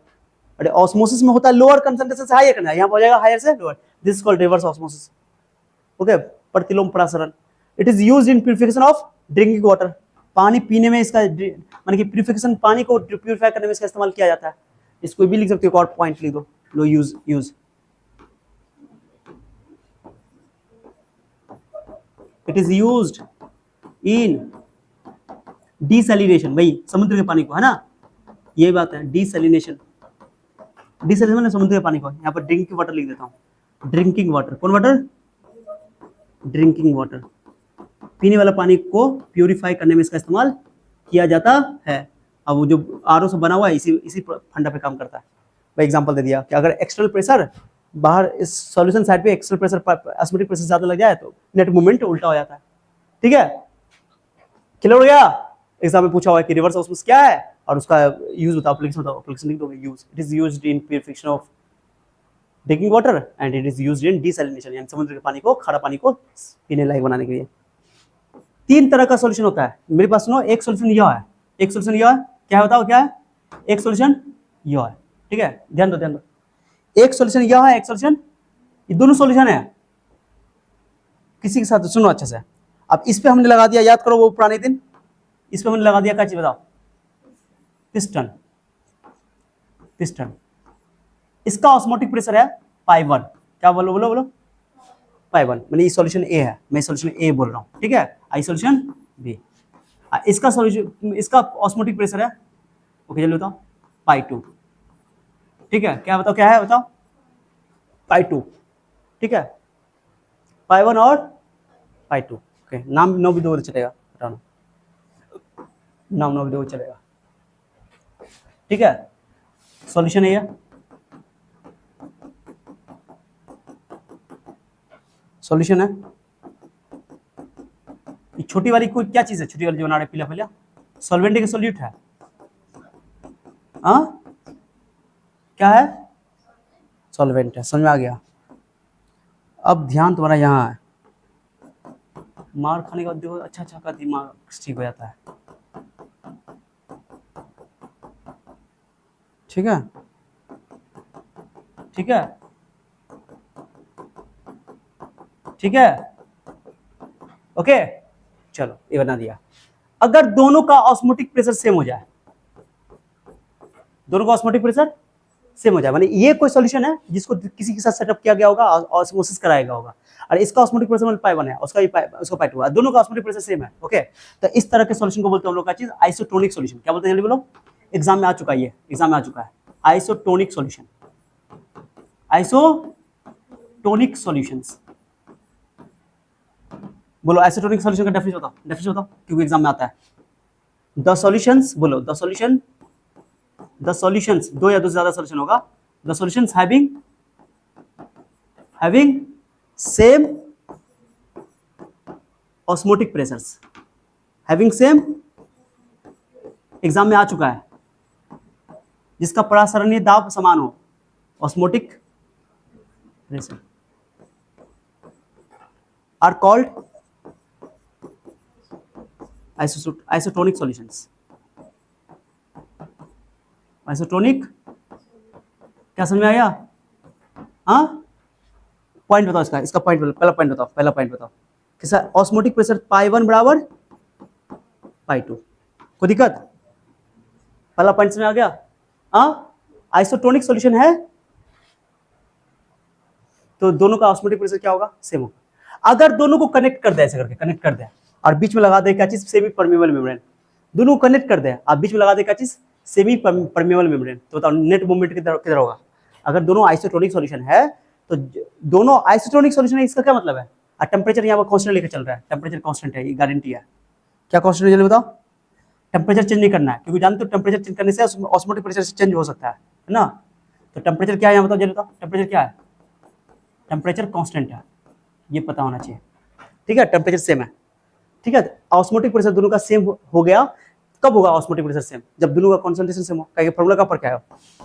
अरे ऑस्मोसिस में होता है लोअर कंसंट्रेशन से हायर करना, यहाँ पर हो जाएगा हायर से lower, this is called reverse osmosis. Okay, प्रतिलोम प्रसारण। It is used in purification of drinking water, पानी पीने में इसका माने कि प्यूरिफिकेशन, पानी को प्यूरिफाई करने में इसका इस्तेमाल किया जाता है। इसको भी लिख सकते हो, और पॉइंट लिख दो, लो use. It is used in desalination, भाई समुद्र के पानी को, है ना, ये बात है, डिसैलिनेशन, डिसैलिनेशन है समुद्र के पानी को। यहाँ पर ड्रिंकिंग वाटर लिख देता हूँ, ड्रिंकिंग वाटर, कौन वाटर? ड्रिंकिंग वाटर, पीने वाला पानी को प्यूरिफाई करने में इसका इस्तेमाल किया जाता है। अब वो जो आरओ से बना हुआ है इसी फंडा पे काम करता है। भाई एग्जांपल दे दिया कि अगर एक्सटर्नल प्रेशर बाहर इस सॉल्यूशन साइड पे एक्सटर्नल प्रेशर ऑस्मोटिक प्रेशर ज्यादा लग जाए तो नेट मूवमेंट उल्टा हो जाता है। ठीक है, क्लियर हो गया? एग्जाम में पूछा हुआ है कि रिवर्स ऑस्मोसिस क्या है और उसका यूज बताओ, एप्लीकेशन बताओ, एप्लीकेशन लिख दोगे use. It is used in purification of drinking water and it is used in desalination, यानी समुद्र के पानी को, खारा पानी को पीने लायक बनाने के लिए। 3 तरह का सॉल्यूशन होता है मेरे पास, सुनो, एक सॉल्यूशन यह है, एक सॉल्यूशन यह है, क्या बताओ क्या है? एक सॉल्यूशन यह है, ठीक है, ध्यान दो, एक सॉल्यूशन यह है, एक सॉल्यूशन, ये दोनों सॉल्यूशन है। किसी के साथ सुनो अच्छे से, अब इस पे हमने लगा दिया, याद करो वो पुराने दिन, इस पे हमने लगा दिया क्या चीज बताओ? पिस्टन, पिस्टन, इसका ऑस्मोटिक प्रेशर है पाई 1, क्या बोलो बोलो बोलो? पाई 1, मतलब ये सॉल्यूशन ए है, मैं सॉल्यूशन ए बोल रहा हूँ, ठीक है, आई सॉल्यूशन बी। इसका सॉल्यूशन, इसका ऑस्मोटिक प्रेशर है, ओके चलो बताओ, पाई 2, ठीक है, क्या बताओ क्या है बताओ? पाई 2, ठीक है, पाई 1 और पाई 2, ओके, नाम नो भी दो चलेगा, हटाना नाम नो भी दो चलेगा। ठीक है, सॉल्यूशन है ये, सॉल्यूशन है। ये छोटी वाली कोई क्या चीज है, छोटी वाली जो बना रहे पीला पीला, सॉल्वेंट के सॉल्यूट है, हाँ क्या है, सॉल्वेंट है, समझ में आ गया। अब ध्यान तुम्हारा यहाँ है, मार खाने के बाद देखो अच्छा अच्छा का दिमाग ठीक हो जाता है, ठीक है, ठीक है, ठीक है, ओके। चलो ये बना दिया। अगर दोनों का ऑस्मोटिक प्रेशर सेम हो जाए, दोनों का ऑस्मोटिक प्रेशर सेम हो जाए, माने ये कोई सॉल्यूशन है जिसको किसी के साथ सेटअप किया गया होगा, ऑस्मोसिस कराया गया होगा, और इसका ऑस्मोटिक प्रेशर पाई 1 है, उसका पाई 2 है, दोनों का ऑस्मोटिक प्रेशर सेम है, ओके। तो इस तरह के सॉल्यूशन को बोलते हैं हम लोग का चीज आइसोटोनिक सॉल्यूशन। क्या बोलते हैं जल्दी बोलो, एग्जाम में आ चुका है, ये एग्जाम में आ चुका है, आइसोटोनिक सॉल्यूशन, आइसोटोनिक सॉल्यूशंस। बोलो आइसोटोनिक सॉल्यूशन का डेफिनेशन बताओ, डेफिनेशन बताओ, क्योंकि एग्जाम में आता है। द सॉल्यूशंस, बोलो द सॉल्यूशन, द सॉल्यूशंस, दो या दो से ज्यादा सॉल्यूशन होगा, the solutions having same osmotic pressures, having same, exam में आ चुका है, जिसका परासरणीय दाब समान हो, osmotic pressure are called isotonic solutions. Isotonic, क्या समझ में आया, हाँ पॉइंट बताओ इसका, इसका पॉइंट, पहला पॉइंट बताओ, पहला पॉइंट बताओ कैसा, ऑस्मोटिक प्रेशर पाई 1 बराबर पाई 2, कोई दिक्कत, पहला पॉइंट समझ में आ गया। हाँ आइसोटोनिक सॉल्यूशन है तो दोनों का ऑस्मोटिक प्रेशर क्या होगा, सेम होगा। अगर दोनों को कनेक्ट कर दे, ऐसे करके कनेक्ट कर दे और बीच में लगा दे क्या चीज, सेमी परमेबल मेम्ब्रेन, दोनों को कनेक्ट कर दे और बीच में लगा दे क्या चीज, सेमी परमेबल मेम्ब्रेन, तो बताओ नेट मूवमेंट किधर होगा। अगर दोनों आइसोटोनिक सॉल्यूशन है तो दोनों आइसोटोनिक सॉल्यूशन है, इसका क्या मतलब है, और टेम्परेचर यहाँ पर कांस्टेंट लेकर चल रहा है, टेम्परेचर कांस्टेंट है, ये गारंटी है। क्या कांस्टेंट है बताओ, टेम्परेचर चेंज नहीं करना है, क्योंकि जानते हो टेम्परेचर चेंज करने से ऑस्मोटिक प्रेशर चेंज हो सकता है ना। तो टेम्परेचर क्या है यहाँ बताओ, जल्दी बताओ टेम्परेचर क्या है, टेम्परेचर कांस्टेंट है, ये पता होना चाहिए, ठीक है, टेम्परेचर सेम है, ठीक है। ऑस्मोटिक प्रेशर दोनों का सेम हो गया, कब होगा ऑस्मोटिक प्रेशर सेम, जब दोनों का कॉन्सेंट्रेशन सेम हो, क्या फॉर्मूला का फर्क है,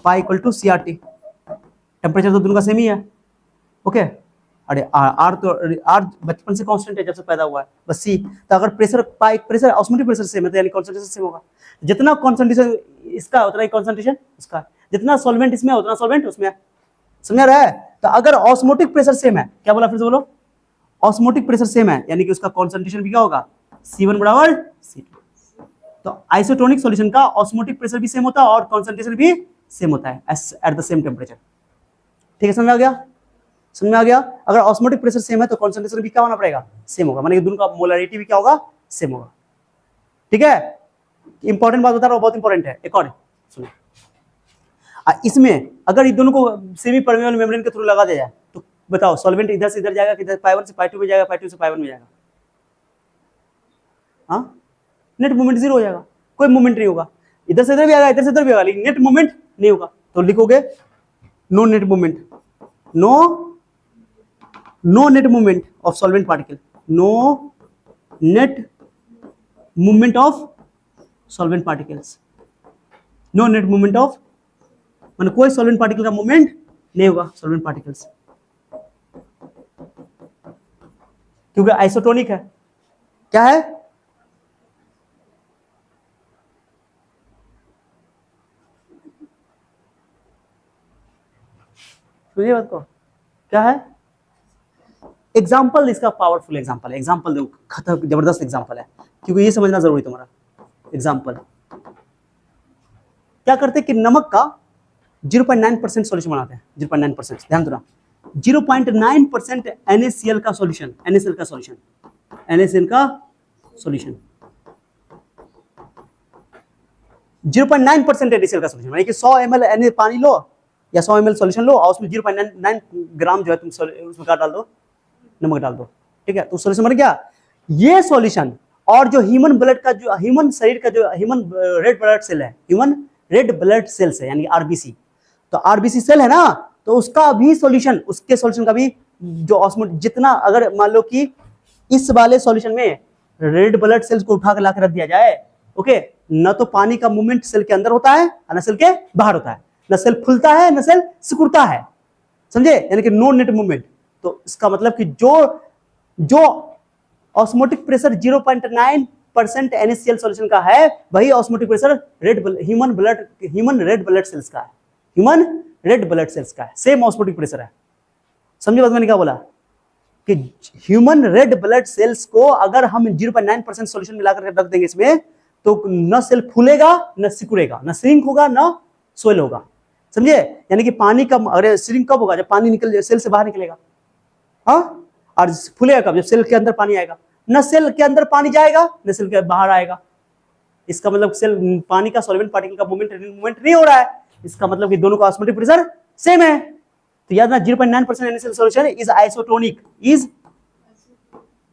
pi equal to CRT, temperature तो दोनों का सेम ही है, ओके। अरे आर तो आर बचपन से कांस्टेंट है, जब से पैदा हुआ है, बस सी। तो अगर pressure pi pressure osmotic pressure same है तो यानी कॉन्सेंट्रेशन सेम होगा, जितना कॉन्सेंट्रेशन इसका उतना ही कॉन्सेंट्रेशन उसका, जितना सॉल्वेंट इसमें उतना सॉल्वेंट उसमें, समझ रहा है। तो अगर ऑस्मोटिक प्रेशर सेम है, क्या बोला फिर से बोलो, ऑस्मोटिक प्रेशर सेम है यानी कि उसका कॉन्सेंट्रेशन भी क्या होगा, C1 बराबर C2। तो आइसोटोनिक सॉल्यूशन का ऑस्मोटिक प्रेशर भी सेम होता है और कॉन्सेंट्रेशन भी सेम होता है एट द सेम टेम्परेचर, ठीक है, समझ में आ गया, समझ में आ गया। अगर ऑस्मोटिक प्रेशर सेम है तो कॉन्सेंट्रेशन भी क्या होना पड़ेगा, सेम होगा, माने दोनों का मोलरिटी भी क्या होगा, सेम होगा, ठीक है। इंपॉर्टेंट बात बता रहा हूँ, बहुत इंपॉर्टेंट है, एक और सुनो, इसमें अगर ये दोनों को सेमी परमेबल मेम्ब्रेन के थ्रू लगा दिया जाए तो बताओ सॉल्वेंट इधर से इधर जाएगा, किधर पाई 1 से पाई 2 में जाएगा, पाई 2 से पाई 1 में जाएगा, हाँ नेट मूवमेंट 0 हो जाएगा, कोई मूवमेंट नहीं होगा, इधर से इधर भी आएगा, इधर से इधर भी आएगा, लेकिन नेट मूवमेंट नहीं होगा। तो लिखोगे no net movement, no net movement of solvent particle, no net movement of solvent particles, no net movement of, माने कोई सॉल्वेंट पार्टिकल का मूवमेंट नहीं होगा, सॉल्वेंट पार्टिकल्स, क्योंकि आइसोटोनिक है, क्या है, सुनिए बात को, क्या है, एग्जाम्पल इसका पावरफुल एग्जाम्पल है, एग्जाम्पल दो, खतरनाक जबरदस्त एग्जाम्पल है, क्योंकि ये समझना जरूरी तुम्हारा। एग्जाम्पल क्या करते हैं कि नमक का 0.9% सॉल्यूशन बनाते हैं, 0.9%, ध्यान देना, 0.9% NaCl का सॉल्यूशन, NaCl का सॉल्यूशन, NaCl का सॉल्यूशन 0.9% NaCl का सॉल्यूशन, यानी कि 100 ml पानी लो या 100 ml सॉल्यूशन लो और उसमें 0.9 ग्राम जो है तुम उसमें क्या डाल दो, नमक डाल दो, ठीक है, तो सॉल्यूशन बन गया। ये सॉल्यूशन और जो ह्यूमन ब्लड का, जो ह्यूमन शरीर का जो ह्यूमन रेड ब्लड सेल है, ह्यूमन रेड ब्लड सेल्स है यानी आरबीसी। तो आरबीसी सेल है ना, तो उसका भी सॉल्यूशन, उसके सॉल्यूशन का भी जो ऑस्मोटिक, जितना अगर मान लो कि इस वाले सॉल्यूशन में रेड ब्लड सेल्स को उठा के लाकर रख दिया जाए, ओके, न तो पानी का मूवमेंट सेल के अंदर होता है न सेल के बाहर होता है, न सेल फूलता है न सेल सिकुड़ता है, समझे, यानी कि नो नेट मूवमेंट। तो इसका मतलब कि जो ऑस्मोटिक प्रेशर 0.9% NaCl सॉल्यूशन का है, वही osmotic pressure human red blood sales का है, ह्यूमन रेड ब्लड सेल्स का है, सेम ऑस्मोटिक प्रेशर है। समझे बात मैंने क्या बोला कि ह्यूमन रेड ब्लड सेल्स को अगर हम 0.9% सॉल्यूशन मिलाकर रख देंगे इसमें, तो न सेल फूलेगा न सिकुड़ेगा, न श्रिंक होगा न स्वेल होगा, समझे, यानी कि पानी का, अरे श्रिंक कब होगा, जब पानी निकल सेल से बाहर निकलेगा, हाँ, और फूलेगा कब, जब सेल के अंदर पानी आएगा, न सेल के अंदर पानी जाएगा न सेल के बाहर आएगा। इसका मतलब सेल पानी का सॉल्वेंट पार्टिकल का मूवमेंट नहीं हो रहा है, इसका मतलब कि दोनों का ऑस्मोटिक प्रेशर सेम है। तो याद रखना 0.9% NaCl solution is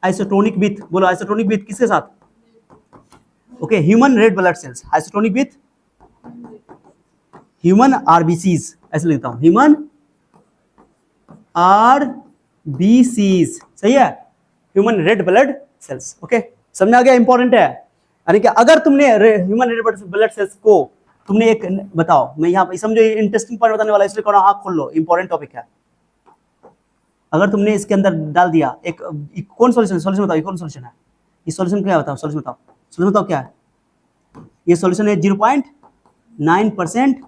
isotonic, with, बोलो आइसोटोनिक विथ किसके साथ, okay, human red blood sales, isotonic with human RBCs, ऐसे लिखता हूं, ह्यूमन आरबीसीज, सही है, human red blood sales, okay, समझ आ गया, इंपॉर्टेंट है। यानी कि अगर तुमने ह्यूमन रेड ब्लड सेल्स को तुमने एक बताओ, मैं यहाँ समझो इंटरेस्टिंग पॉइंट बताने वाला, इसलिए आंख खोल लो, इंपॉर्टेंट टॉपिक है। अगर तुमने इसके अंदर डाल दिया एक कौन सॉल्यूशन बताओ, कौन सॉल्यूशन है, ये सॉल्यूशन क्या बताओ, सॉल्यूशन बताओ क्या है, ये सॉल्यूशन है 0.9%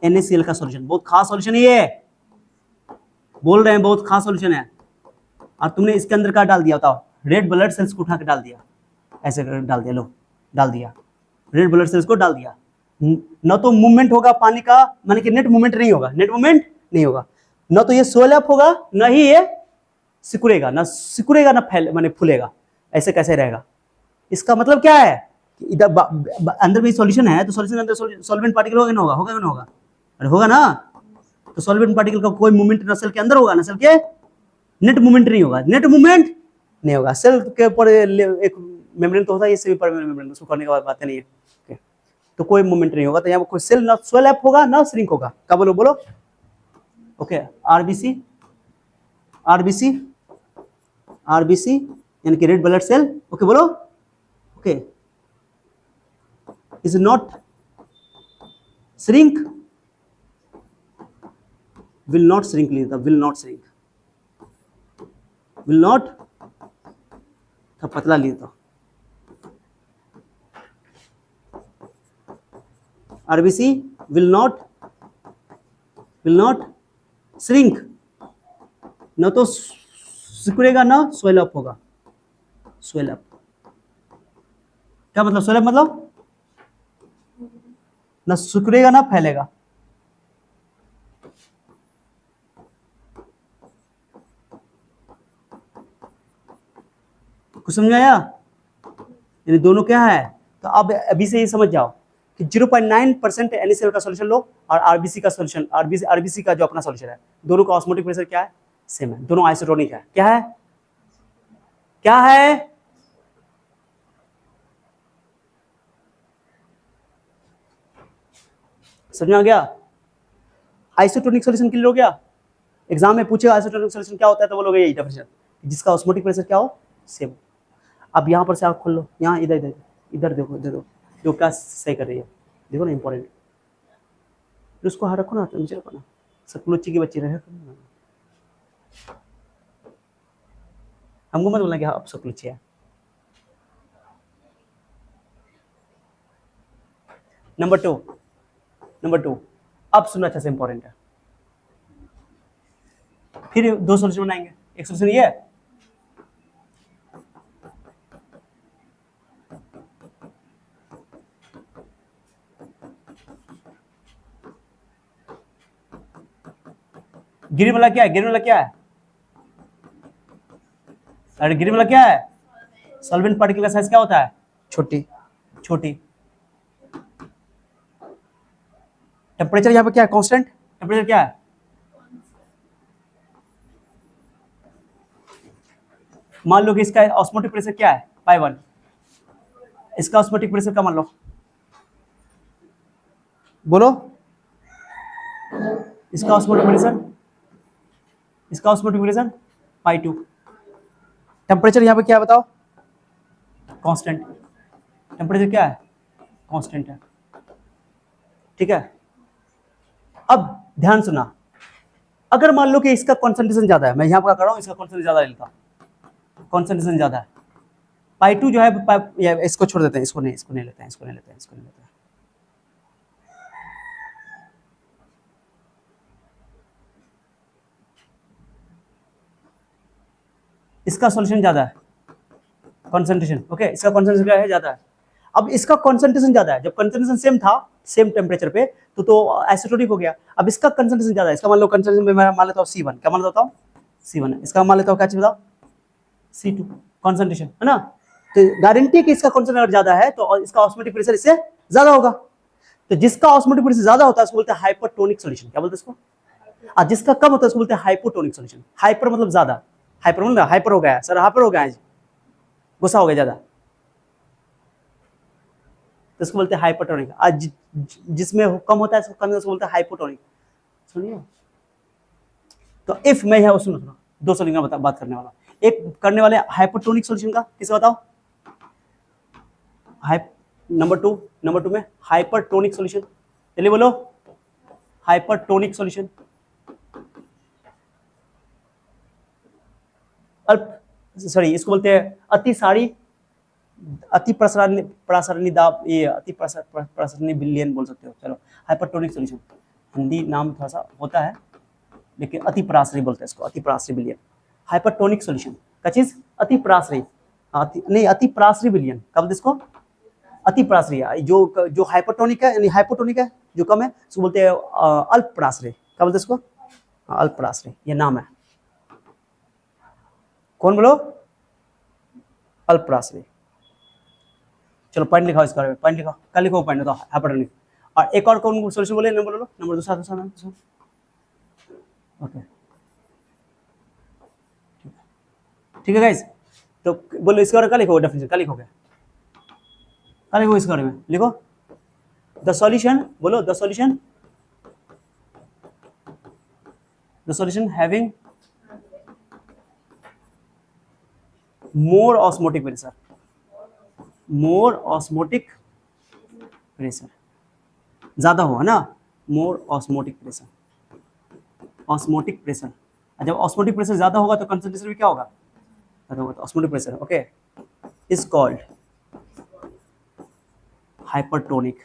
NaCl का सॉल्यूशन, बहुत खास सॉल्यूशन है ये, बोल रहे हैं बहुत खास सॉल्यूशन है। और तुमने इसके अंदर क्या डाल दिया बताओ, रेड ब्लड सेल्स को उठा के डाल दिया, ऐसे डाल दिया, लो डाल दिया, रेड ब्लड सेल्स को डाल दिया, न तो मूवमेंट होगा पानी का, माने कि नेट मूवमेंट नहीं होगा, न तो ये स्वेल अप होगा, न ही ये सिकुड़ेगा न फैल माने फूलेगा, ऐसे कैसे रहेगा। इसका मतलब क्या है कि इधर अंदर में सॉल्यूशन है, तो सॉल्यूशन अंदर सॉल्वेंट पार्टिकल होगा ना, होगा, अरे होगा ना, तो सॉल्वेंट पार्टिकल का कोई मूवमेंट न सेल के अंदर होगा न सेल के, नेट मूवमेंट नहीं होगा, सेल के ऊपर एक मेम्ब्रेन तो होता है, इससे भी पर मेम्ब्रेन, उसको करने की बात नहीं है, तो कोई मूवमेंट नहीं होगा, तो यहाँ कोई सेल ना स्वेल अप होगा ना श्रिंक होगा, क्या बोलो, ओके, आरबीसी यानी कि रेड ब्लड सेल, ओके बोलो, okay, is not shrink, will not पतला लिया, आरबीसी विल नॉट श्रिंक, न तो सिकुड़ेगा ना स्वेल अप होगा, क्या मतलब स्वेल अप, मतलब ना सिकुड़ेगा ना फैलेगा, कुछ समझ आया, यानी दोनों क्या है। तो अब अभी से ये समझ जाओ कि 0.9% NaCl का सॉल्यूशन लो और आरबीसी का सॉल्यूशन, आरबीसी का जो अपना सॉल्यूशन है, दोनों का ऑस्मोटिक प्रेशर क्या है, सेम है, दोनों आइसोटोनिक है, क्या है, समझ आ गया। आइसोटोनिक सॉल्यूशन क्लियर हो गया, एग्जाम में पूछेगा आइसोटोनिक सॉल्यूशन क्या होता है, तो बोलोगे यही डेफिनेशन, जिसका ऑस्मोटिक प्रेशर क्या हो, सेम। अब यहाँ पर से आप खोल लो, यहाँ इधर देखो जो क्या सही कर रही है, देखो ना इंपॉर्टेंट, उसको हाँ रखो ना, नीचे रखो ना, सतलुच्ची की बच्ची रहे, हमको मत बोलना कि हाँ अब सतलुच्ची है। नंबर टू, अब सुनना अच्छा से इंपॉर्टेंट है, फिर दो सॉल्यूशन बनाएंगे, एक सॉल्यूशन ये है, ग्रीन वाला क्या है, अरे ग्रीन वाला क्या है, सॉल्वेंट पार्टिकल का साइज क्या होता है, छोटी, टेम्परेचर यहाँ पे क्या है, कांस्टेंट, टेम्परेचर क्या है, मान लो कि इसका ऑस्मोटिक प्रेशर क्या है, π1, इसका ऑस्मोटिक प्रेशर का मान लो बोलो इसका ऑस्मोटिक प्रेशर, इसका ऑस्मोटिक प्रेशर पाई 2। टेम्परेचर यहाँ पे क्या है बताओ, कांस्टेंट। टेम्परेचर क्या है, कांस्टेंट है, ठीक है। अब ध्यान सुना, अगर मान लो कि इसका कॉन्सेंट्रेशन ज्यादा है, मैं यहाँ पर कर रहा हूँ, इसका कॉन्सेंट्रेशन ज्यादा लेता हूँ, कॉन्सेंट्रेशन ज्यादा है, पाई 2 जो है, इसको छोड़ देते हैं, इसको नहीं लेते हैं, इसको नहीं लेते हैं, इसको नहीं लेते हैं। इसका सॉल्यूशन ज्यादा है, कॉन्सेंट्रेशन, ओके, इसका कॉन्सेंट्रेशन क्या है, ज्यादा है। अब इसका कॉन्सेंट्रेशन ज्यादा है, जब कॉन्सेंट्रेशन सेम था, सेम टेम्परेचर पे, तो एसिटोनिक हो गया। अब इसका कॉन्सेंट्रेशन ज्यादा है, इसका मान लो कॉन्सेंट्रेशन में मैं मान लेता हूँ C1, क्या मान लेता हूँ, C1 है। इसका मान लेता हूँ क्या चीज बताओ, C2, कॉन्सेंट्रेशन है ना। तो गारंटी कि इसका कॉन्सेंट्रेशन अगर ज्यादा है तो इसका ऑस्मोटिक प्रेशर इससे ज्यादा होगा। तो जिसका ऑस्मोटिक प्रेशर ज्यादा होता है उसको बोलते हैं हाइपरटोनिक सॉल्यूशन, क्या बोलते हैं इसको। और जिसका कम होता है उसको बोलते हैं हाइपोटोनिक सॉल्यूशन। हाइपर मतलब ज्यादा, हाइपर मतलब हाइपर हो गया सर, हाइपर हो गया है, गुस्सा हो गया ज्यादा, तो इसको बोलते हैं हाइपोटोनिक। आज जिसमें कम होता है उसको बोलते हैं हाइपोटोनिक। सुनिए, तो इफ मैं यहाँ सुनो दो सॉल्यूशन का बात करने वाला, एक करने वाले हाइपोटोनिक सॉल्यूशन का, किसे बताओ, नंबर टू में हाइपरटोनिक सॉल्यूशन, चलिए बोलो हाइपरटोनिक सॉल्यूशन। अल्प, सॉरी इसको बोलते हैं अति प्रसारणी दाब, ये अति प्रसारणी विलयन बोल सकते हो, चलो हाइपरटोनिक सॉल्यूशन, हिंदी नाम थोड़ा सा होता है लेकिन अति पराश्रयी बोलते हैं इसको, अति पराश्रयी विलयन। हाइपरटोनिक सॉल्यूशन का चीज अति पराश्रयी, नहीं अति पराश्रयी विलयन, क्या बोलते इसको, अति पराश्रयी। जो हाइपरटोनिक है यानी हाइपोटोनिक है, जो कम है उसको बोलते हैं अल्प पराश्रयी, क्या बोलते इसको, अल्प पराश्रयी, ये नाम है। कौन बोलो, अल्प पराश्रयी। चलो पॉइंट लिखाओ इसका, पॉइंट लिखाओ, कल लिखो पॉइंट बताओ हाइपरटोनिक। और एक और कौन सॉल्यूशन बोले, नंबर लो, नंबर दूसरा। ओके ठीक है गाइस, तो बोलो इसके बारे में क्या लिखोगे, डेफिनेशन क्या लिखोगे, क्या लिखोगे इसके बारे में, लिखो द सॉल्यूशन, बोलो the solution having more osmotic pressure, more osmotic pressure ज्यादा हो, है ना, मोर ऑस्मोटिक प्रेशर, ऑस्मोटिक प्रेशर। जब ऑस्मोटिक प्रेशर ज्यादा होगा तो कंसंट्रेशन भी क्या होगा, ज्यादा होगा, तो osmotic pressure okay is called hypertonic,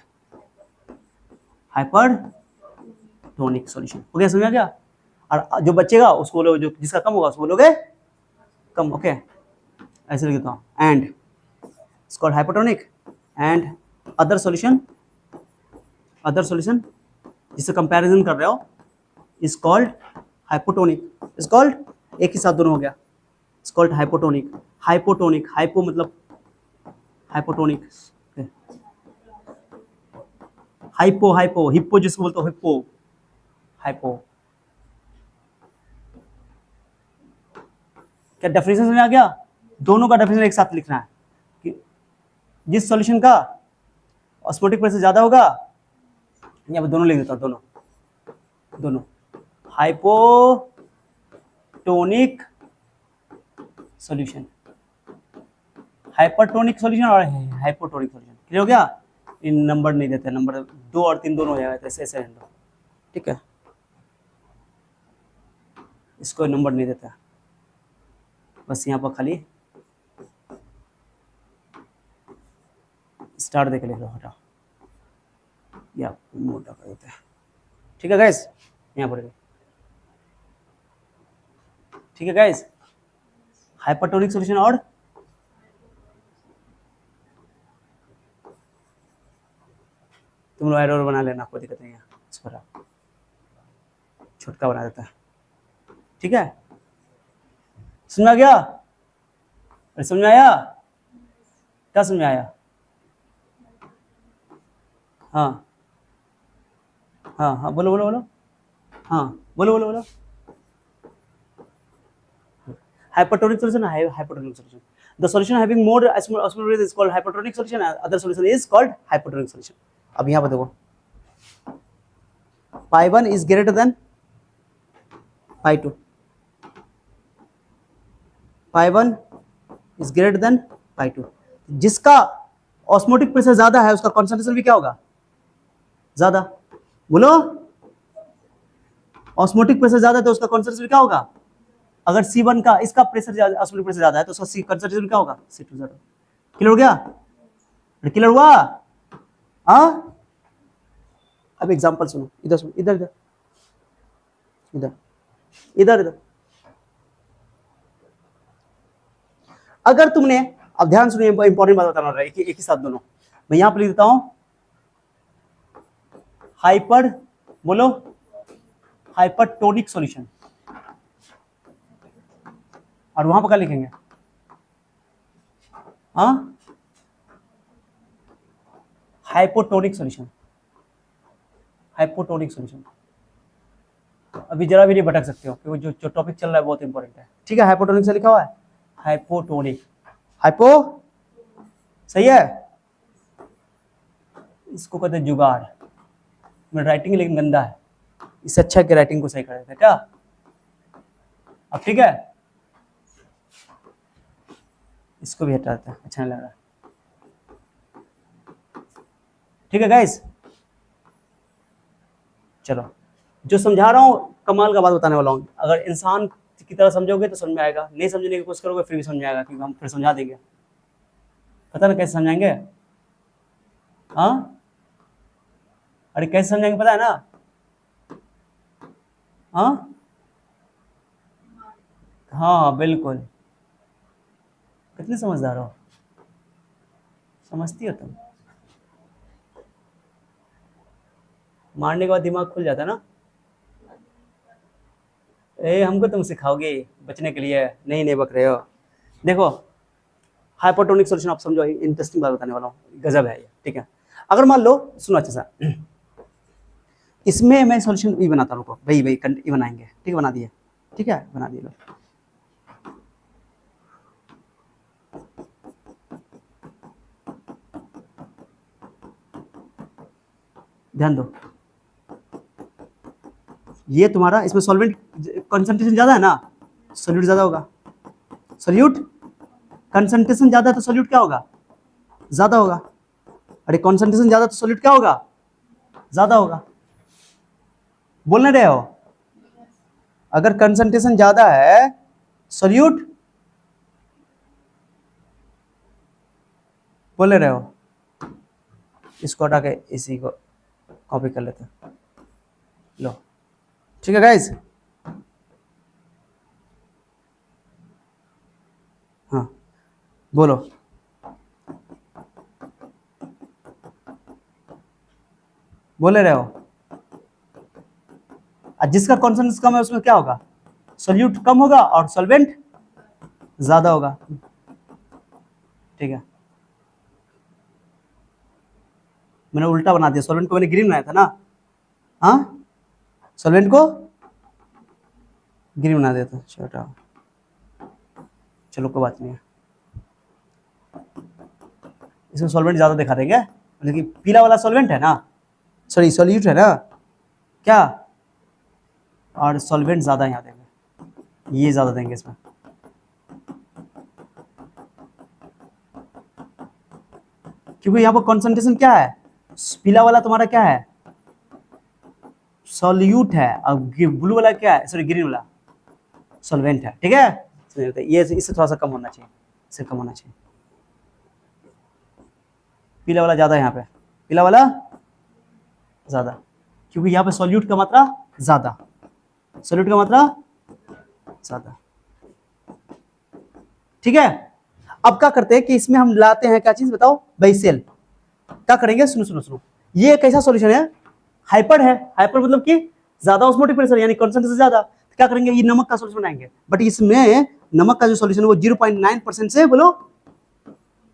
hypertonic solution. हो गया, समझ आ गया। और जो बचेगा उसको बोलो, जो जिसका कम होगा उसको बोलोगे कम, ओके ऐसे लिख देता हूँ, and it's called hypertonic, and other solution जिससे कंपैरिजन कर रहे हो is called hypotonic, is called, एक ही साथ दोनों हो गया, is called hypotonic. Hypotonic, hypo मतलब हाइपोटोनिक, हाइपो हिप्पो जिसको बोलते हो, हिप्पो हाइपो। क्या डेफिनेशन समझ आ गया, दोनों का डेफिनेशन एक साथ लिखना है कि जिस सॉल्यूशन का ऑस्मोटिक प्रेशर ज्यादा होगा, यहाँ पे दोनों लिख देता हूँ, दोनों हाइपोटोनिक सॉल्यूशन, हाइपरटोनिक सॉल्यूशन और हाइपोटोनिक सॉल्यूशन, क्लियर हो गया। इन नंबर नहीं देते, नंबर 2 और 3 दोनों हो जाएगा, ऐसे ऐसे रहने दो, ठीक है, इसको नंबर नहीं देता, बस यहाँ पर खाली स्टार देके लिख लो, हटा या मोटा कर देते हैं, ठीक है गाइस, यहाँ पर ठीक है गाइस, हाइपरटोनिक सॉल्यूशन और तुम लोग एरर बना लेना, कोई दिक्कत नहीं है, इस पर छुटका बना देता है, ठीक है, समझ आ गया, अरे समझ में आया, क्या समझ में आया, हाँ हाँ हाँ बोलो बोलो बोलो, हाँ बोलो बोलो बोलो, hypertonic solution, hypertonic solution. The solution having more osmolarity is called hypertonic solution. Other solution is called hypertonic solution. अब यहाँ पर देखो, π1 is greater than π2, π1 is greater than π2। जिसका ऑस्मोटिक प्रेशर ज्यादा है उसका कॉन्सेंट्रेशन भी क्या होगा, ज्यादा। बोलो, ऑस्मोटिक प्रेशर ज्यादा है तो उसका कॉन्सेंट्रेशन भी क्या होगा। अगर C1 का इसका प्रेशर ज्यादा, ऑस्मोटिक प्रेशर ज्यादा है तो उसका कॉन्सेंट्रेशन क्या होगा, C2 ज्यादा। क्लियर हो गया, क्लियर हुआ। हाँ, अब एग्जांपल सुनो, इधर सुनो, इधर इधर इधर इधर इधर। अगर तुमने, अब ध्यान सुनिए, इंपॉर्टेंट बात बताना रहा है, एक ही साथ दोनों। मैं यहां पर लिख देता हूं हाइपर, बोलो हाइपरटोनिक सॉल्यूशन, और वहां पर क्या लिखेंगे, हाँ, हाइपोटोनिक सॉल्यूशन, हाइपोटोनिक सॉल्यूशन। अभी जरा भी नहीं भटक सकते हो क्योंकि जो टॉपिक चल रहा है बहुत इंपॉर्टेंट है। ठीक है, हाइपोटोनिक से लिखा हुआ है हाइपोटोनिक, हाइपो, सही है। इसको कहते हैं जुगाड़। मेरी राइटिंग लेकिन गंदा है, इससे अच्छा है कि राइटिंग को सही कर देते हैं क्या। अब ठीक है, इसको भी हटा देते हैं, अच्छा नहीं लग रहा। ठीक है गाइस, चलो, जो समझा रहा हूँ कमाल का बात बताने वाला हूँ। अगर इंसान की तरह समझोगे तो समझ में आएगा, नहीं समझने की कोशिश करोगे फिर भी समझ में आएगा, क्योंकि हम फिर समझा देंगे। पता ना कैसे समझाएंगे, हाँ, अरे कैसे समझाएंगे पता है ना, हाँ हाँ बिल्कुल। कितने समझदार हो, समझती हो तुम। मारने के बाद दिमाग खुल जाता है ना। हमको तुम सिखाओगे बचने के लिए, नहीं बक रहे हो। देखो, हाइपोटोनिक सॉल्यूशन आप समझो, इंटरेस्टिंग बात बताने वाला हूँ, गजब है ये। ठीक है, अगर मान लो, सुनो अच्छा सा, इसमें मैं सॉल्यूशन भी बनाता हूँ, भाई ये बनाएंगे। ठीक है, बना दिए, ठीक है, बना दिए लो। ध्यान दो, ये तुम्हारा, इसमें सॉल्वेंट कंसंट्रेशन ज्यादा है ना, सोल्यूट ज्यादा होगा। सोल्यूट कंसंट्रेशन ज्यादा है तो सोल्यूट क्या होगा, ज्यादा होगा। अरे कंसंट्रेशन ज्यादा तो सोल्यूट क्या होगा, ज्यादा होगा। बोलने रहे हो, अगर कंसंट्रेशन ज्यादा है सोल्यूट, बोले रहे हो। इसको हटा के इसी को कॉपी कर लेते हैं, लो। ठीक है गाइस, हाँ बोलो, बोले रहे हो। जिसका कॉन्सेंट्रेशन कम है उसमें क्या होगा, सोल्यूट कम होगा और सॉल्वेंट ज्यादा होगा। ठीक है, मैंने उल्टा बना दिया, सॉल्वेंट को मैंने ग्रीन बनाया था ना, हाँ, सॉल्वेंट को ग्रीन बना दिया था। छोटा, चलो कोई बात नहीं है, इसमें सॉल्वेंट ज्यादा दिखा देंगे, लेकिन पीला वाला सॉल्वेंट है ना, सॉरी सॉल्यूट है ना क्या, और सॉल्वेंट ज्यादा यहाँ देंगे, ये ज्यादा देंगे इसमें। क्योंकि यहाँ पर कॉन्सेंट्रेशन क्या है, पीला वाला तुम्हारा क्या है, सॉल्यूट है, और ब्लू वाला क्या है, सॉरी ग्रीन वाला सॉल्वेंट है। ठीक है, ये इससे थोड़ा सा कम होना चाहिए, इससे कम होना चाहिए। पीला वाला ज्यादा है यहाँ पे, पीला वाला ज्यादा, क्योंकि यहाँ पे सॉल्यूट का मात्रा ज्यादा, सॉल्यूट का मात्रा ज्यादा। ठीक है, अब क्या करते हैं कि इसमें हम लाते हैं क्या चीज बताओ, बेसेल। क्या करेंगे, सुनो सुनो सुनो, ये एक ऐसा सॉल्यूशन है, हाइपर है, हाइपर मतलब कि ज्यादा ऑस्मोटिक प्रेशर यानी कॉन्सेंट्रेशन ज्यादा। क्या करेंगे, ये नमक का सॉल्यूशन बनाएंगे, बट इसमें नमक का जो सॉल्यूशन है वो 0.9% से, बोलो,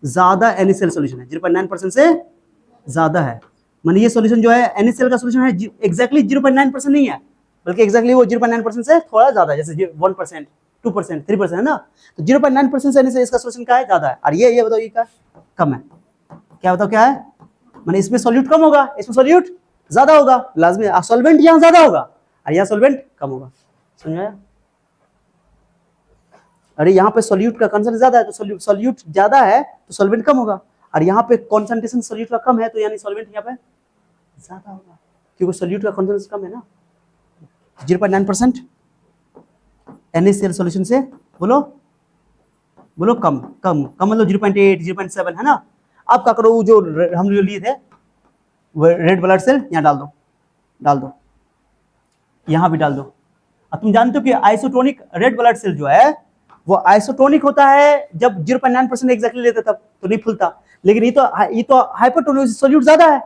ज्यादा NaCl सॉल्यूशन है, 0.9% से ज्यादा है। माने ये सॉल्यूशन जो है NaCl का सॉल्यूशन है एग्जैक्टली 0.9% नहीं है, बल्कि एग्जैक्टली वो 0.9% से थोड़ा ज्यादा है, जैसे 1%, 2%, 3% है ना, तो 0.9% से NaCl इसका सॉल्यूशन क्या है, ज्यादा है। और ये बताओ, ये क्या कम है, क्या बताओ क्या है, माने इसमें सॉल्यूट कम होगा, इसमें सॉल्यूट ज्यादा होगा, लाजमी सॉल्वेंट यहाँ ज्यादा होगा और यहाँ सॉल्वेंट कम होगा। समझ आया? अरे यहाँ पे सोल्यूट का कंसंट्रेशन ज्यादा है तो सोल्यूट ज्यादा है तो सॉल्वेंट कम होगा, और यहाँ पे कॉन्सेंट्रेशन सोल्यूट का कम है तो यानी सॉल्वेंट यहाँ पे ज्यादा होगा, क्योंकि सोल्यूट का कॉन्सेंट्रेशन कम है ना। 0.9% NaCl सॉल्यूशन से बोलो बोलो कम कम कम मतलब 0.8 0.7 है ना। अब क्या करो, जो हम जो लिए थे वो रेड ब्लड सेल यहाँ डाल दो यहाँ भी डाल दो। अब तुम जानते हो कि आइसोटोनिक रेड ब्लड सेल जो है वो आइसोटोनिक होता है जब 0.9% एग्जैक्टली लेते तब तो नहीं फूलता, लेकिन ये तो हाइपरटोनिक सोल्यूट ज्यादा है,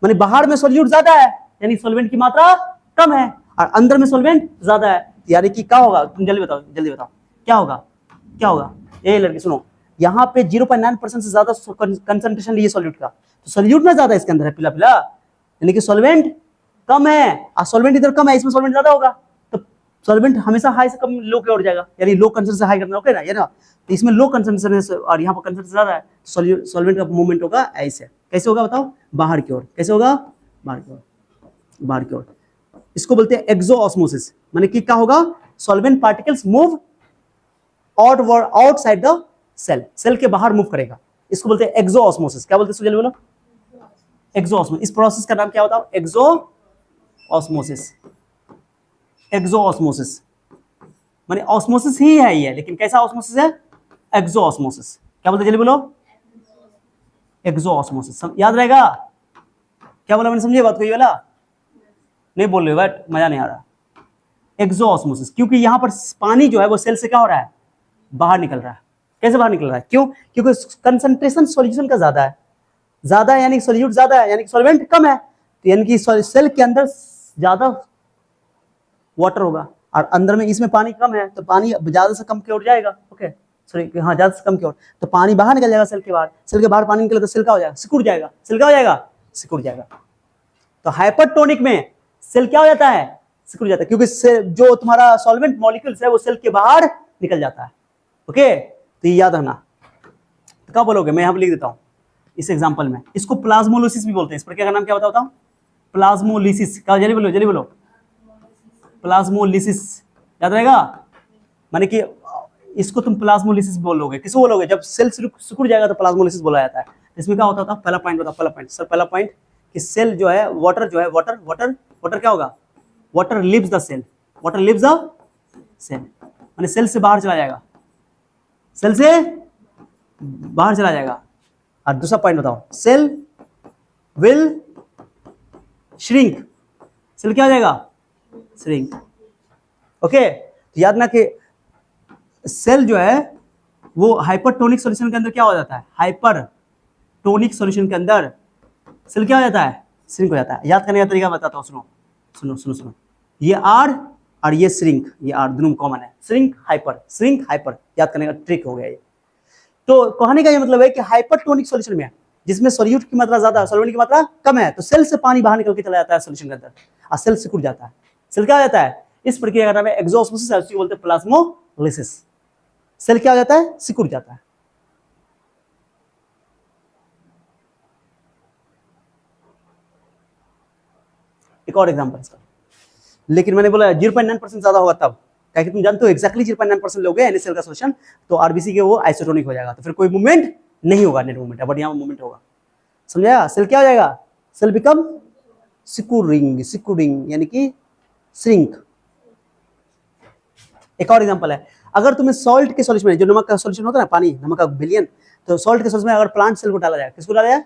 माने बाहर में सोल्यूट ज्यादा है यानी सॉल्वेंट की मात्रा कम है और अंदर में सॉल्वेंट ज्यादा है, यानी कि क्या होगा, तुम जल्दी बताओ क्या होगा। ये लड़के सुनो, यहाँ पे 0.9% से ज्यादा कंसंट्रेशन लिए सॉल्यूट का, तो सॉल्यूट ना ज्यादा इसके अंदर है पीला यानी कि सॉल्वेंट कम है और सॉल्वेंट इधर कम है, इसमें सॉल्वेंट ज्यादा होगा तो सॉल्वेंट हमेशा हाई से कम लो की ओर जाएगा, यानी लो कंसंट्रेशन से हाई करना, ओके ना, ये ना। तो इसमें लो कंसंट्रेशन है और यहाँ पर कंसंट्रेशन ज्यादा है, सॉल्वेंट का मूवमेंट होगा ऐसे, कैसे होगा बताओ, बाहर की ओर, कैसे होगा, बाहर की ओर। इसको बोलते हैं एक्सोऑस्मोसिस, माने कि क्या होगा, solvent particles move outside the cell के बाहर मूव करेगा, इसको बोलते हैं एक्सोऑस्मोसिस। क्या बोलते हैं सुजल बोलो, एक्सोऑस्मोसिस। इस प्रोसेस का नाम क्या बताओ, एक्सोऑस्मोसिस माने ऑस्मोसिस ही है ये, लेकिन कैसा ऑस्मोसिस है, एक्सोऑस्मोसिस। क्या बोलते हैं जल्दी बोलो, एक्सोऑस्मोसिस। याद रहेगा क्या बोला मैंने, समझिए बात को, ये वाला नहीं बोल रहे बट मजा नहीं आ रहा। एक्सोऑस्मोसिस, क्योंकि यहां पर पानी जो है वो सेल से क्या हो रहा है, बाहर निकल रहा है। कैसे बाहर निकल रहा है, क्यों, क्योंकि कंसंट्रेशन सॉल्यूशन का ज्यादा है यानी सोल्यूट ज्यादा है यानी सॉल्वेंट कम है, तो यानी कि सेल के अंदर ज्यादा वाटर होगा और अंदर में इसमें पानी कम है तो पानी ज्यादा से कम की ओर जाएगा, ओके सॉरी हाँ ज्यादा से कम की ओर, तो पानी बाहर निकल जाएगा सेल के बाहर पानी निकले तो सेल का हो जाएगा, सिकुड़ जाएगा। तो हाइपरटोनिक में सेल क्या हो जाता है, सिकुड़ जाता है, क्योंकि जो तुम्हारा सॉल्वेंट मॉलिक्यूल्स है वो सेल के बाहर निकल जाता है, ओके। तो ये याद रखना, तो क्या बोलोगे, मैं यहाँ पर लिख देता हूँ इस एग्जाम्पल में, इसको प्लाज्मोलिसिस भी बोलते हैं। इस प्रक्रिया का नाम क्या बताता हूँ, प्लाज्मोलिसिस। क्या, जल्दी बोलो प्लाज्मोलिसिस, याद रहेगा, माने कि इसको तुम प्लाज्मोलिसिस बोलोगे, किसको बोलोगे, जब सेल सिकुड़ जाएगा तो प्लाज्मोलिसिस बोला जाता है। इसमें क्या होता था, पहला पॉइंट बताओ, पहला पॉइंट कि सेल जो है वाटर क्या होगा, वाटर लीव्स द सेल, माने सेल से बाहर चला जाएगा, और दूसरा पॉइंट बताओ, सेल विल श्रिंक, सेल क्या हो जाएगा, श्रिंक, ओके। तो याद ना कि सेल जो है वो हाइपरटोनिक सॉल्यूशन के अंदर क्या हो जाता है, हाइपरटोनिक सॉल्यूशन के अंदर सेल क्या हो जाता है, श्रिंक हो जाता है। याद करने का तरीका बताता हूँ, सुनो, ये आर और ये श्रिंक, ये आर दोनों कॉमन है, श्रिंक हाइपर, याद करने का ट्रिक हो गया ये। तो कहने का ये मतलब है कि हाइपरटोनिक सॉल्यूशन में जिसमें सोल्यूट की मात्रा ज्यादा है, सॉल्वेंट की मात्रा कम है, तो सेल से पानी बाहर निकल के चला जाता है सॉल्यूशन के अंदर और सेल सिकुड़ जाता है, सेल क्या हो जाता है, इस प्रक्रिया का नाम है एक्सोऑस्मोसिस, उसको बोलते हैं प्लाज्मोलिसिस। सेल क्या हो जाता है, सिकुड़ जाता है। एक और एग्जांपल इसका, लेकिन मैंने बोला 0.9% ज्यादा होगा तब, क्योंकि तुम जानते हो एक्जैक्टली 0.9% लोगे NaCl का सॉल्यूशन तो आरबीसी के वो आइसोटोनिक हो जाएगा, तो फिर कोई मूवमेंट नहीं होगा, नेट मूवमेंट, बट यहाँ मूवमेंट होगा, समझाया। सेल क्या हो जाएगा, सेल बिकम सिकुड़िंग यानी कि श्रिंक। एक और एग्जांपल है, अगर तुम्हें सॉल्ट के सॉल्यूशन में, जो नमक का सॉल्यूशन होता है ना, पानी नमक का विलियन, तो सॉल्ट के सॉल्यूशन में अगर प्लांट सेल को डाला जाए, किसको डाला जाए,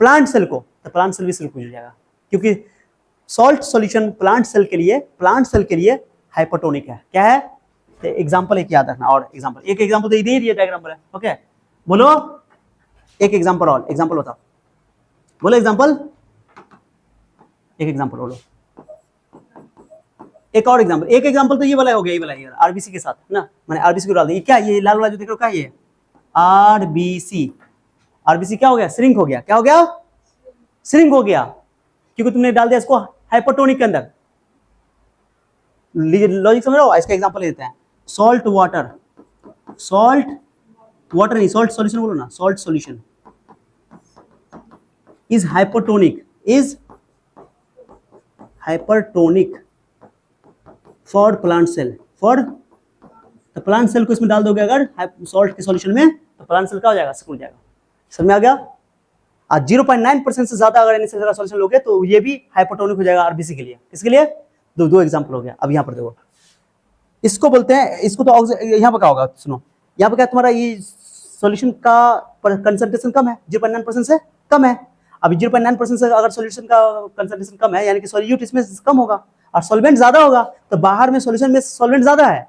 प्लांट सेल को, तो प्लांट सेल भी सिकुड़ जाएगा, क्योंकि सॉल्ट सॉल्यूशन प्लांट सेल के लिए हाइपरटोनिक है। क्या है, तो एग्जांपल एक याद रखना, और एक एग्जांपल तो इधर ही डायग्राम है, ओके। बोलो एक एग्जांपल और एग्जांपल बताओ, बोलो एग्जांपल, एक एग्जांपल बोलो, एक और एग्जांपल, एक एग्जांपल तो ये वाला हो गया, ये वाला आरबीसी के साथ ना, मैंने आरबीसी को डाल दिया, क्या ये लाल वाला जो देख रहे हो क्या ये आरबीसी क्या हो गया, श्रिंक हो गया, क्या हो गया, श्रिंक हो गया, क्योंकि तुमने डाल दिया इसको हाइपरटोनिक के अंदर। लॉजिक समझ रहे हो, इसका एग्जांपल लेते हैं, सॉल्ट वाटर नहीं, सॉल्ट सॉल्यूशन बोलो ना, salt solution is hypertonic hypertonic for plant cell, for तो प्लांट सेल को इसमें डाल दोगे अगर सॉल्ट के सॉल्यूशन में, तो प्लांट सेल क्या हो जाएगा, सिकुड़ जाएगा। समझ में आ गया। 0.9% से ज्यादा अगर NaCl का सॉल्यूशन लोगे तो ये भी हाइपरटोनिक हो जाएगा आरबीसी के लिए। किसके लिए? दो एग्जांपल हो गया। अब यहाँ पर देखो, इसको बोलते हैं, इसको तो यहाँ पर क्या होगा, सुनो यहाँ पर क्या, तुम्हारा ये सॉल्यूशन का कंसंट्रेशन कम है, 0.9% से कम है। अभी 0.9% से अगर सॉल्यूशन का कंसंट्रेशन कम है, यानी कि सॉल्यूट इसमें कम होगा और सॉल्वेंट ज्यादा होगा, तो बाहर में सॉल्यूशन में सॉल्वेंट ज्यादा है,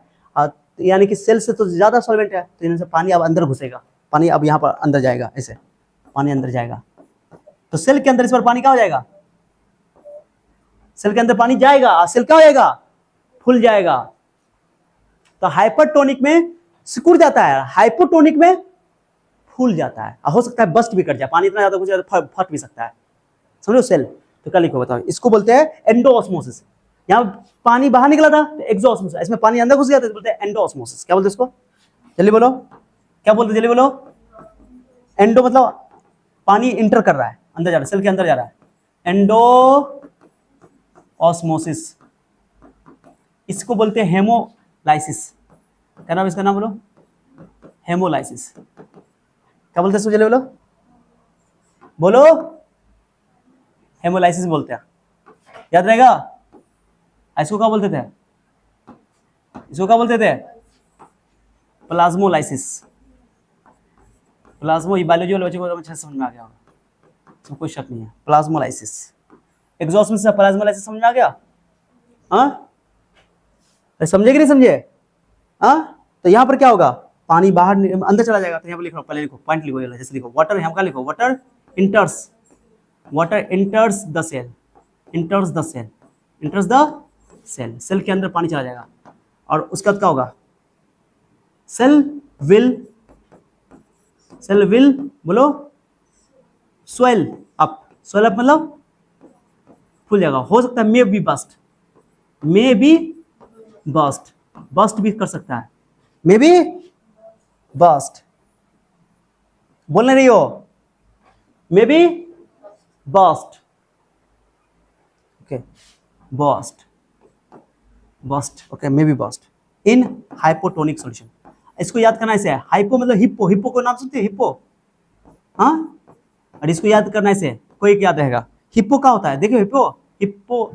यानी कि सेल से तो ज्यादा सॉल्वेंट है, तो इनसे पानी अब अंदर घुसेगा, पानी अब यहाँ पर अंदर जाएगा, ऐसे पानी अंदर जाएगा, तो सेल के अंदर इस बार पानी क्या हो जाएगा, सेल के अंदर पानी जाएगा, सेल क्या हो जाएगा, फूल जाएगा। तो हाइपरटोनिक में सिकुड़ जाता है, हाइपोटोनिक में फूल जाता है, हो सकता है बस्ट भी कर जाए, पानी इतना ज्यादा घुस जाए तो फट भी सकता है। समझो सेल, तो क्या लिखो बताओ, इसको बोलते हैं एंडोऑस्मोसिस। यहाँ पानी बाहर निकला था तो एक्सोऑस्मोसिस, इसमें पानी अंदर घुस गया तो बोलते हैं एंडोऑस्मोसिस। क्या बोलते हैं इसको, जल्दी बोलो, क्या बोलते हैं, जल्दी बोलो। एंडो मतलब पानी इंटर कर रहा है, अंदर जा रहा है, सेल के अंदर जा रहा है, एंडोऑस्मोसिस। इसको बोलते हैं हेमोलाइसिस। क्या नाम इसका, नाम बोलो, हेमोलाइसिस। क्या बोलते हैं इसको, जल्दी बोलो, बोलो, हेमोलाइसिस बोलते हैं, याद रहेगा। इसको क्या बोलते थे, इसको क्या बोलते थे, प्लाज्मोलाइसिस। प्लाज्मो, ये बायोलॉजी वाले बच्चों को अच्छे से समझ में आ गया होगा, इसमें कोई शक नहीं है। प्लाज्मोलाइसिस, एक्सॉस्मोसिस से प्लाज्मोलाइसिस समझ में आ गया। हाँ, समझे कि नहीं समझे। हाँ, तो यहाँ पर क्या होगा, पानी बाहर अंदर चला जाएगा, तो यहाँ पर लिखो, पहले लिखो, पॉइंट लिखो, जैसे लिखो वाटर, यहाँ का लिखो water enters, water enters the cell, enters the cell, enters the cell, cell के अंदर पानी चला जाएगा। और उसके बाद क्या होगा, सेल विल बोलो स्वेल अप, स्वेल अप मतलब फूल जाएगा। हो सकता है may be burst, may be burst, burst भी कर सकता है, मे बी बस्ट, बोलने रही हो, may be burst, okay, burst, burst, okay, may be burst in hypotonic solution. इसको याद करना ऐसे है, हाइपो मतलब हिप्पो, हिप्पो को नाम सुनते हैं, हिप्पो। हाँ, और इसको याद करना ऐसे, कोई एक याद रहेगा, हिप्पो क्या होता है, देखिए हिप्पो, हिप्पो,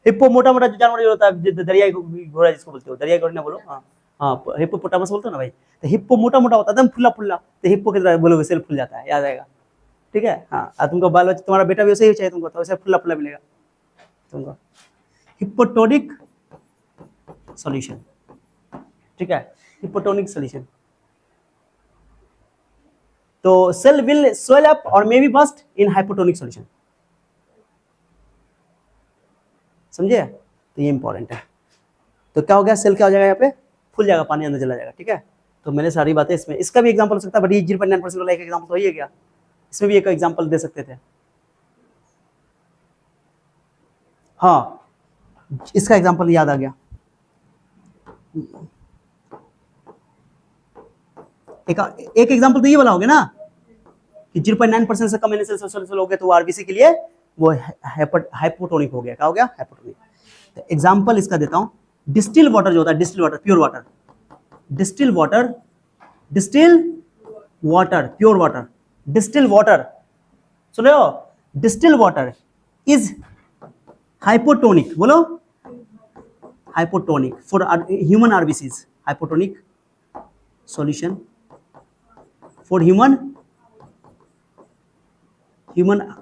हिप्पो मोटा मोटा जानवर जो होता है, दरियाई घोड़ा जिसको बोलते हो, दरियाई घोड़ा ना बोलो, हाँ हाँ, हिप्पोपोटामस बोलते हो ना भाई, तो हिप्पो मोटा मोटा होता है, एकदम फुल्ला फुल्ला, तो हिप्पो की तरह बोलोगे सेल फुल जाता है, याद आएगा। ठीक है, हाँ, तुमको बाल बच्चा, तुम्हारा बेटा भी वैसे ही चाहिए तुमको, तो वैसे फुल्ला फुल्ला मिलेगा तुमको, हिप्पोटोनिक सॉल्यूशन। ठीक है, हिप्पोटोनिक सॉल्यूशन। तो सेल विल स्वेल अप और may be burst in hypotonic solution, समझे, तो ये इंपॉर्टेंट है। तो क्या हो गया, सेल क्या हो जाएगा, यहाँ पे फूल जाएगा, पानी अंदर चला जाएगा। ठीक है, तो मैंने सारी बातें इसमें, इसका भी एग्जांपल हो सकता है, बट ये 0.9% वाला एक एग्जांपल तो ही है क्या, इसमें भी एक एग्जांपल दे सकते थे। हाँ, इसका एग्जांपल याद आ गया, एक एग्जांपल तो ये वाला हो गया ना कि 0.9% से कम NaCl सॉल्यूशन हो गया, तो वो आरबीसी के लिए वो हाइपोटोनिक हो गया। क्या हो गया, हाइपोटोनिक। तो एग्जांपल इसका देता हूं, डिस्टिल वाटर जो होता है, distil water, pure water, distil water, distil water, pure water, distil water, सुन रहे हो, डिस्टिल वाटर इज हाइपोटोनिक, बोलो hypotonic for human RBCs, hypotonic solution for human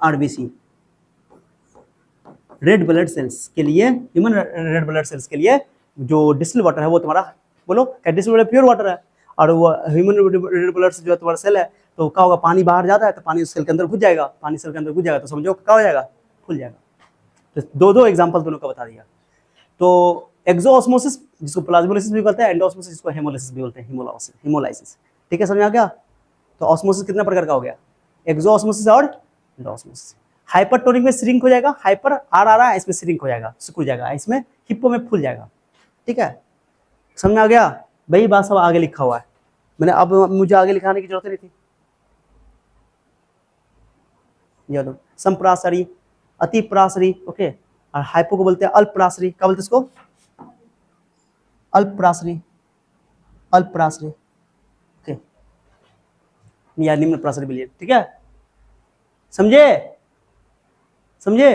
RBC, red blood cells के लिए, ह्यूमन रेड ब्लड सेल्स के लिए जो distil water है वो तुम्हारा, बोलो क्या, डिस्टिल वाटर प्योर वाटर है, और वो ह्यूमन रेड ब्लड जो है तुम्हारा सेल है, तो क्या होगा, पानी बाहर जाता है तो पानी सेल के अंदर घुस जाएगा, पानी सेल के अंदर घुस जाएगा, तो समझो क्या हो जाएगा, फूल जाएगा। तो दो एग्जाम्पल दोनों का बता दिया। तो एक्सोऑस्मोसिस जिसको प्लाज्मोलाइसिस भी बोलते हैं, एंडोऑस्मोसिस जिसको हेमोलाइसिस भी बोलते हैं, हेमोलाइसिस। ठीक है, समझ में आ गया। तो ऑस्मोसिस कितना प्रकार का हो गया, एक्सोऑस्मोसिस और एंडोऑस्मोसिस। हाइपरटोनिक में श्रिंक हो जाएगा, हाइपर आर आ रहा है, इसमें श्रिंक हो जाएगा, सिकुड़ जाएगा, इसमें हिप्पो में फूल जाएगा। ठीक है, समझ में आ गया। वही बात सब आगे लिखा हुआ है, मैंने अब मुझे आगे लिखाने की जरूरत नहीं थी। याद हो, संप्रासरी, अतिप्रासरी, ओके, और हाइपो को बोलते हैं अल्पराश्री। क्या बोलते हैं इसको? अल्पराश्री, अल्पराश्री, ओके, या निम्न प्राश्री विलयन, ठीक है, समझे, समझे,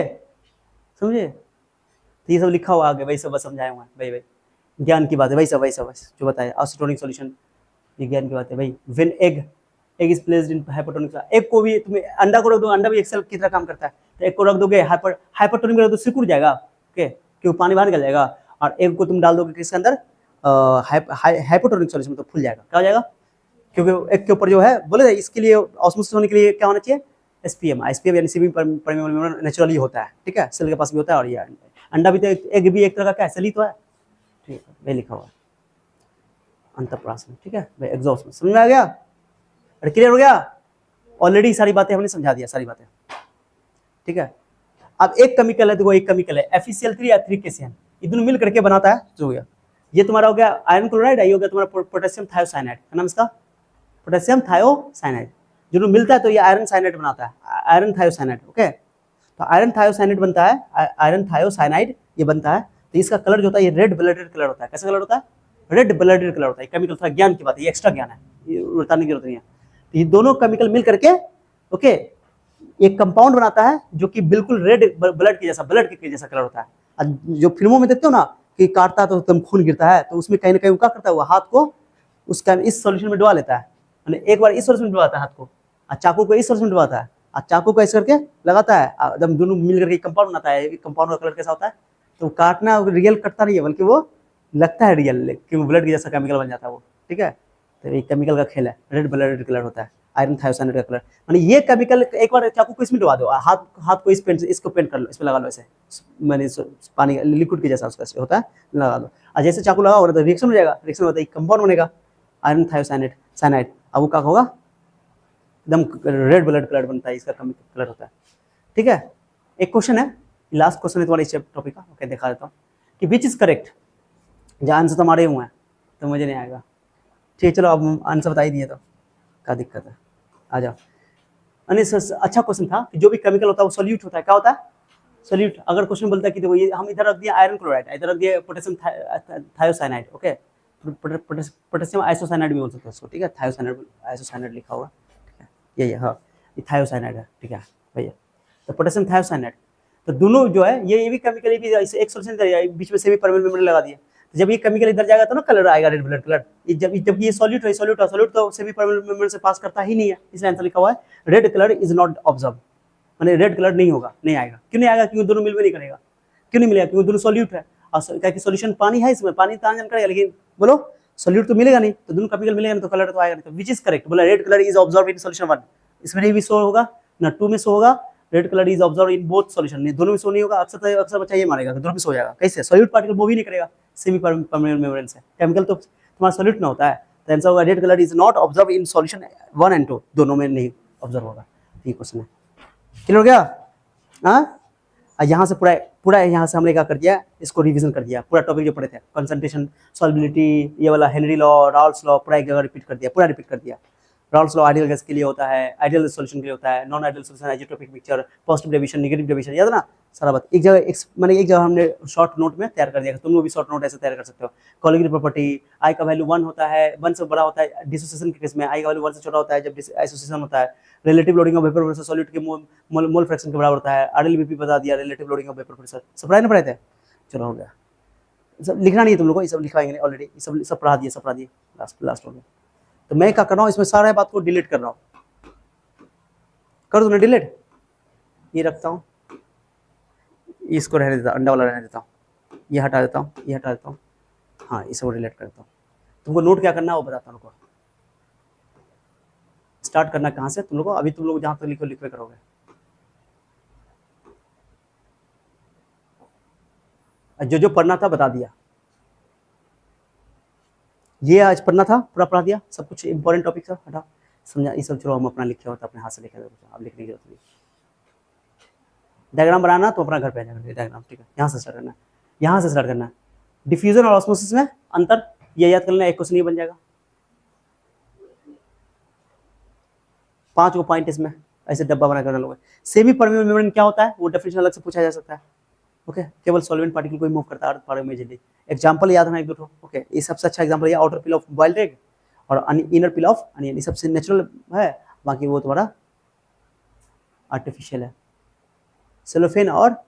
समझे? तो ये सब लिखा हुआ आगे, वही सब बस समझाया हुआ है भाई, भाई ज्ञान की बात है, वही सब जो बताया। आइसोटोनिक सॉल्यूशन, ये ज्ञान की बात है भाई। When egg is placed in hypotonic, egg को भी तुम्हें अंडा को रख दो, अंडा भी एक सेल की तरह काम करता है, तो एग को रख दोगे हाइपोटोनिक में रख दो, सिकुड़ जाएगा, ओके, क्योंकि पानी बाहर निकल जाएगा। और एग को तुम डाल दोगे किसके अंदर? हाइपोटोनिक सॉल्यूशन में, तो फूल जाएगा। क्या हो जाएगा? क्योंकि एग के ऊपर जो है बोले इसके लिए ऑस्मोसिस होने के लिए क्या होना चाहिए? एसपीएम, एसपीएम यानी सेमी परमेबल मेम्ब्रेन नेचुरली होता है, ठीक है, सेल के पास भी होता है। और ये अंडा भी, तो एग भी एक तरह का क्या है, सेल ही तो है, ठीक है, वही लिखा हुआ है अंतःप्राशन, ठीक है भाई, एग्जॉस्ट। समझ में आ गया? अरे क्लियर हो गया? ऑलरेडी सारी बातें हमने समझा दिया, सारी बातें, ठीक है। अब एक केमिकल है, देखो एक केमिकल है FeCl3 या 3KCN, ये दोनों मिल करके बनाता है जो हो गया, ये तुम्हारा हो गया आयरन क्लोराइड, ये हो गया तुम्हारा पोटेशियम थायोसाइनाइड, क्या नाम इसका? Potassium thiocyanide. जो मिलता है तो ये आयरन साइनाइड बनाता है, आयरन थायोसाइनाइड, ओके। तो आयरन थायोसाइनाइड बनता है, आयरन थायोसाइनाइड ये बनता है, तो इसका कलर जो होता है ये रेड ब्लडेड कलर होता है। कैसा कलर होता है? रेड ब्लडेड कलर होता है। केमिकल थोड़ा ज्ञान की बात है, ये एक्स्ट्रा ज्ञान है, ये बताने की जरूरत नहीं है। तो ये दोनों केमिकल मिल करके, ओके, एक कंपाउंड बनाता है जो कि बिल्कुल रेड ब्लड के जैसा, ब्लड के जैसा कलर होता है। जो फिल्मों में देखते हो ना कि काटता है तो एकदम खून गिरता है, तो उसमें कहीं ना कहीं क्या करता है, वो हाथ को उसका इस सॉल्यूशन में डुबा लेता है, एक बार इस सॉल्यूशन में डुबाता है हाथ को, और चाकू को इस सॉल्यूशन में डुबाता है, और चाकू को ऐसे करके लगाता है, एकदम दोनों मिल करके कंपाउंड बनाता है। कंपाउंड का कलर कैसा होता है? तो काटना रियल कटता नहीं है, बल्कि वो लगता है रियल, क्योंकि ब्लड के जैसा केमिकल बन जाता है वो, ठीक है। तो ये केमिकल का खेल है, रेड ब्लडेड कलर होता है, आयरन थायोसाइनाइड का कलर। माने ये केमिकल एक बार चाकू को इसमें डुबा दो, हाथ को इस पेंट, इसको पेंट कर लो, इसमें लगा लो ऐसे, मैंने पानी लिक्विड के जैसा उसका होता है, लगा दो, और जैसे चाकू लगाओ तो रिएक्शन हो जाएगा, रिएक्शन होता है कंपाउंड बनेगा आयरन थायोसाइनाइड, साइनाइड। अब वो क्या होगा? एकदम रेड ब्लड कलर बनता है, इसका कलर होता है, ठीक है। एक क्वेश्चन है, लास्ट क्वेश्चन है तुम्हारे इस टॉपिक का, ओके, दिखा देता हूँ कि विच इज करेक्ट। जहाँ आंसर तो हमारे हुए हैं तो मुझे नहीं आएगा, ठीक है, चलो अब आंसर बता ही दिए तो क्या दिक्कत है, आ जाओ। अच्छा क्वेश्चन था कि जो भी केमिकल होता है वो सोल्यूट होता है, क्या होता है? सोल्यूट। अगर क्वेश्चन बोलता है कि देखो ये हम इधर रख दिया आयरन क्लोराइड, इधर रख दिया potassium thiocyanide, okay, potassium isocyanide भी बोल सकते हैं उसको, ठीक है, थायोसाइनाइड आइसोसाइनाइड लिखा होगा, ठीक है, यही है, हाँ, ये थायोसाइनाइड है, ठीक है भैया, तो पोटेशियम थायोसाइनाइड। तो दोनों जो है ये भी केमिकल भी एक सोल्यूशन बीच में सेमी परमेबल मेम्ब्रेन लगा दिया, तो जब ये केमिकल इधर जाएगा तो ना कलर आएगा रेड ब्लड कलर। जब ये सॉल्यूट है, सॉल्यूट तो सेमी परमेबल मेम्ब्रेन से पास करता ही नहीं है, इसलिए आंसर लिखा हुआ है red colour is not observe, माने रेड कलर नहीं होगा, नहीं आएगा। क्यों नहीं आएगा? क्योंकि दोनों मिलवे नहीं करेगा। क्यों नहीं मिलेगा? क्योंकि दोनों सॉल्यूट है, और क्या कि सॉल्यूशन पानी है, इसमें पानी तान करेगा, लेकिन बोलो सॉल्यूट तो मिलेगा नहीं, तो दोनों केमिकल मिलेगा नहीं, तो कलर तो आएगा नहीं। तो विच इज करेक्ट? बोला red colour is observe in solution 1, इसमें नहीं भी शो होगा ना 2 में शो होगा, red colour is observe in both solution, नहीं दोनों में शो नहीं होगा। अक्सर बच्चा ये मारेगा कि दोनों में शो हो जाएगा, कैसे? सॉल्यूट पार्टिकल मूव ही नहीं करेगा सेमी परमेबल मेम्ब्रेन से, केमिकल तो तुम्हारा सॉल्यूट ना होता है, तो आंसर होगा red colour is not observe in solution 1 and 2, दोनों में नहीं ऑब्जर्व होगा। ये क्वेश्चन है, क्लियर हो गया? हाँ, यहाँ से पूरा यहाँ से हमने क्या कर दिया, इसको रिवीजन कर दिया, पूरा टॉपिक जो पढ़े थे, कंसंट्रेशन, सॉल्युबिलिटी, ये वाला हेनरी लॉ, राल्स लॉ, पूरा एक जगह रिपीट कर दिया, पूरा रिपीट कर दिया। राल्स लॉ आइडियल गैस के लिए होता है, आइडियल सॉल्यूशन के लिए होता है, non ideal solution, isotopic mixture, positive deviation, negative deviation, याद है ना सारा बात। एक जगह हमने शॉर्ट नोट में तैयार कर दिया, तुम लोग भी शॉर्ट नोट ऐसे तैयार कर सकते हो। कोलिगेटिव प्रॉपर्टी, आई का वैल्यू 1 होता है, 1 से बड़ा होता है डिसोसिएशन के केस में, आई का वैल्यू 1 से छोटा होता है जब एसोसिएशन होता है। Relative lowering of vapour pressure solute के मोल फ्रैक्शन के बराबर होता है। आरएलबीपी बता दिया, relative lowering of vapour pressure, सब पढ़ाए ना पढ़े थे? चलो हो गया, सब लिखना नहीं है तुम लोग को, ये सब लिखवाएंगे ऑलरेडी, ये सब पढ़ा दिए, लास्ट हो गया। तो मैं क्या कर रहा हूँ, इसमें सारा बात को डिलीट कर रहा हूँ, कर दो ना डिलीट, ये रखता हूँ, इसको रहने देता हूँ, अंडा वाला रहने देता हूँ, ये हटा देता हूँ, ये हटा देता हूँ, हाँ ये सब डिलीट करता हूँ। तुमको नोट क्या करना है वो बताता हूँ, स्टार्ट करना कहाँ से तुम लोग को, अभी तुम लोग जहाँ तक लिखो लिखवे करोगे। जो पढ़ना था बता दिया, ये आज पढ़ना था पूरा पढ़ा दिया, सब कुछ इंपॉर्टेंट टॉपिक था हटा समझा, ये सब चलो हम अपना लिखे होता, अपने हाथ से लिखे होता, अब लिखने की जरूरत नहीं। डायग्राम बनाना तो अपना घर पे आ जाएगा डायग्राम, ठीक है, यहाँ से स्टार्ट करना, यहाँ से स्टार्ट करना। डिफ्यूजन और ऑस्मोसिस में अंतर ये याद कर लेना, एक क्वेश्चन ये बन जाएगा, 5 को पॉइंट इसमें ऐसे डब्बा बना कर लोगे। सेमी परमेबल मेम्ब्रेन क्या होता है वो डेफिनेशन अलग से पूछा जा सकता है, ओके, केवल सॉल्वेंट पार्टिकल को ही मूव करता है अर्थ इमेजिनली। एग्जांपल याद है एक दो, ओके, ये सबसे अच्छा एग्जांपल है outer pill of boiled egg और इनर पिल ऑफ अनियन, ये सबसे नेचुरल है, बाकी वो तुम्हारा आर्टिफिशियल है, सेलोफेन और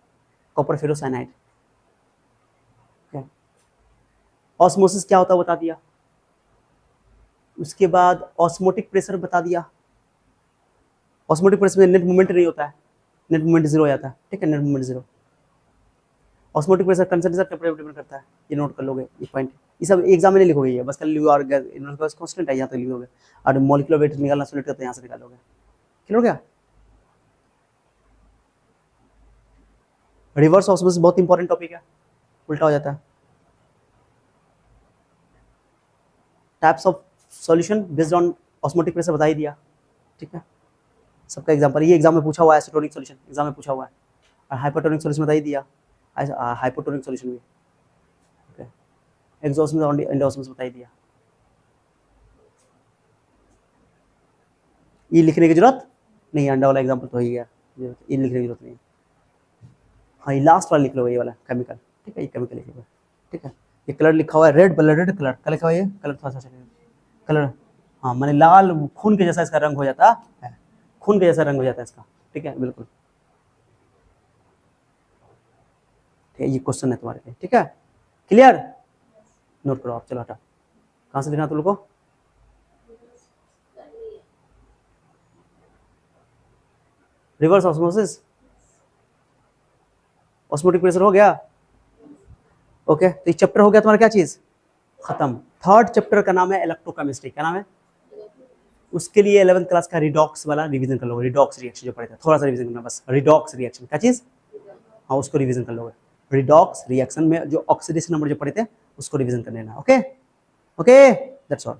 कॉपर फेरोसाइनाइड। ऑस्मोसिस क्या होता है बता दिया, उसके बाद ऑस्मोटिक प्रेशर बता दिया। ऑस्मोटिक प्रेशर में नेट मूवमेंट नहीं होता है, नेट मूवमेंट जीरो हो जाता है, ठीक है, net movement zero. Osmotic pressure concentration temperature depend करता है, ये नोट कर लोगे ये पॉइंट, ये सब एग्जाम में नहीं लिखोगे, ये बस खाली यू आर गैस कांस्टेंट है यहाँ तक लिखोगे, और मॉलिक्यूलर वेट निकालना सॉलिड करते हैं यहाँ से निकालोगे, क्लियर हो गया। रिवर्स ऑस्मोसिस बहुत इंपॉर्टेंट टॉपिक है, उल्टा हो जाता है। Types of solution based on osmotic pressure बता ही दिया, ठीक है, सबका एग्जांपल ये एग्जाम में पूछा हुआ है, एसिटोनिक सॉल्यूशन एग्जाम में पूछा हुआ है, और हाइपोटोनिक सॉल्यूशन बता ही दिया, हाइपोटोनिक सॉल्यूशन भी, ओके, एक्सोस्मोसिस और एंडोस्मोसिस बता ही दिया। ये लिखने की जरूरत नहीं है, अंडा वाला एग्जांपल तो ही गया, ये लिखने की जरूरत नहीं है। हाँ, ये लास्ट वाला लिख लो, ये वाला केमिकल, ठीक है, ये केमिकल लिख लो, ठीक है। ये कलर लिखा हुआ है रेड ब्लडेड कलर, क्या लिखा हुआ है ये कलर, थोड़ा सा कलर, हाँ मैंने लाल खून के जैसा इसका रंग हो जाता है, खून के जैसा रंग हो जाता है इसका, ठीक है, बिल्कुल, ठीक है, ये क्वेश्चन है तुम्हारे लिए, ठीक है, क्लियर, नोट करो आप, चलो हटा, कहाँ से लिखना तुम लोग को, रिवर्स ऑस्मोसिस, ऑस्मोटिक प्रेशर हो गया, ओके, तो ये चैप्टर हो गया तुम्हारा, क्या चीज खत्म। थर्ड चैप्टर का नाम है इलेक्ट्रोकेमिस्ट्री, क्या नाम है, उसके लिए 11th क्लास का रिडॉक्स वाला रिवीजन कर लोगे, रिडॉक्स रिएक्शन जो पढ़े थे, थोड़ा सा रिवीजन करना बस, रिडॉक्स रिएक्शन क्या चीज, हाँ उसको रिवीजन कर लोगे, रिडॉक्स रिएक्शन में जो ऑक्सीडेशन नंबर जो पढ़े थे उसको रिवीजन कर लेना, ओके ओके, दैट्स ऑल।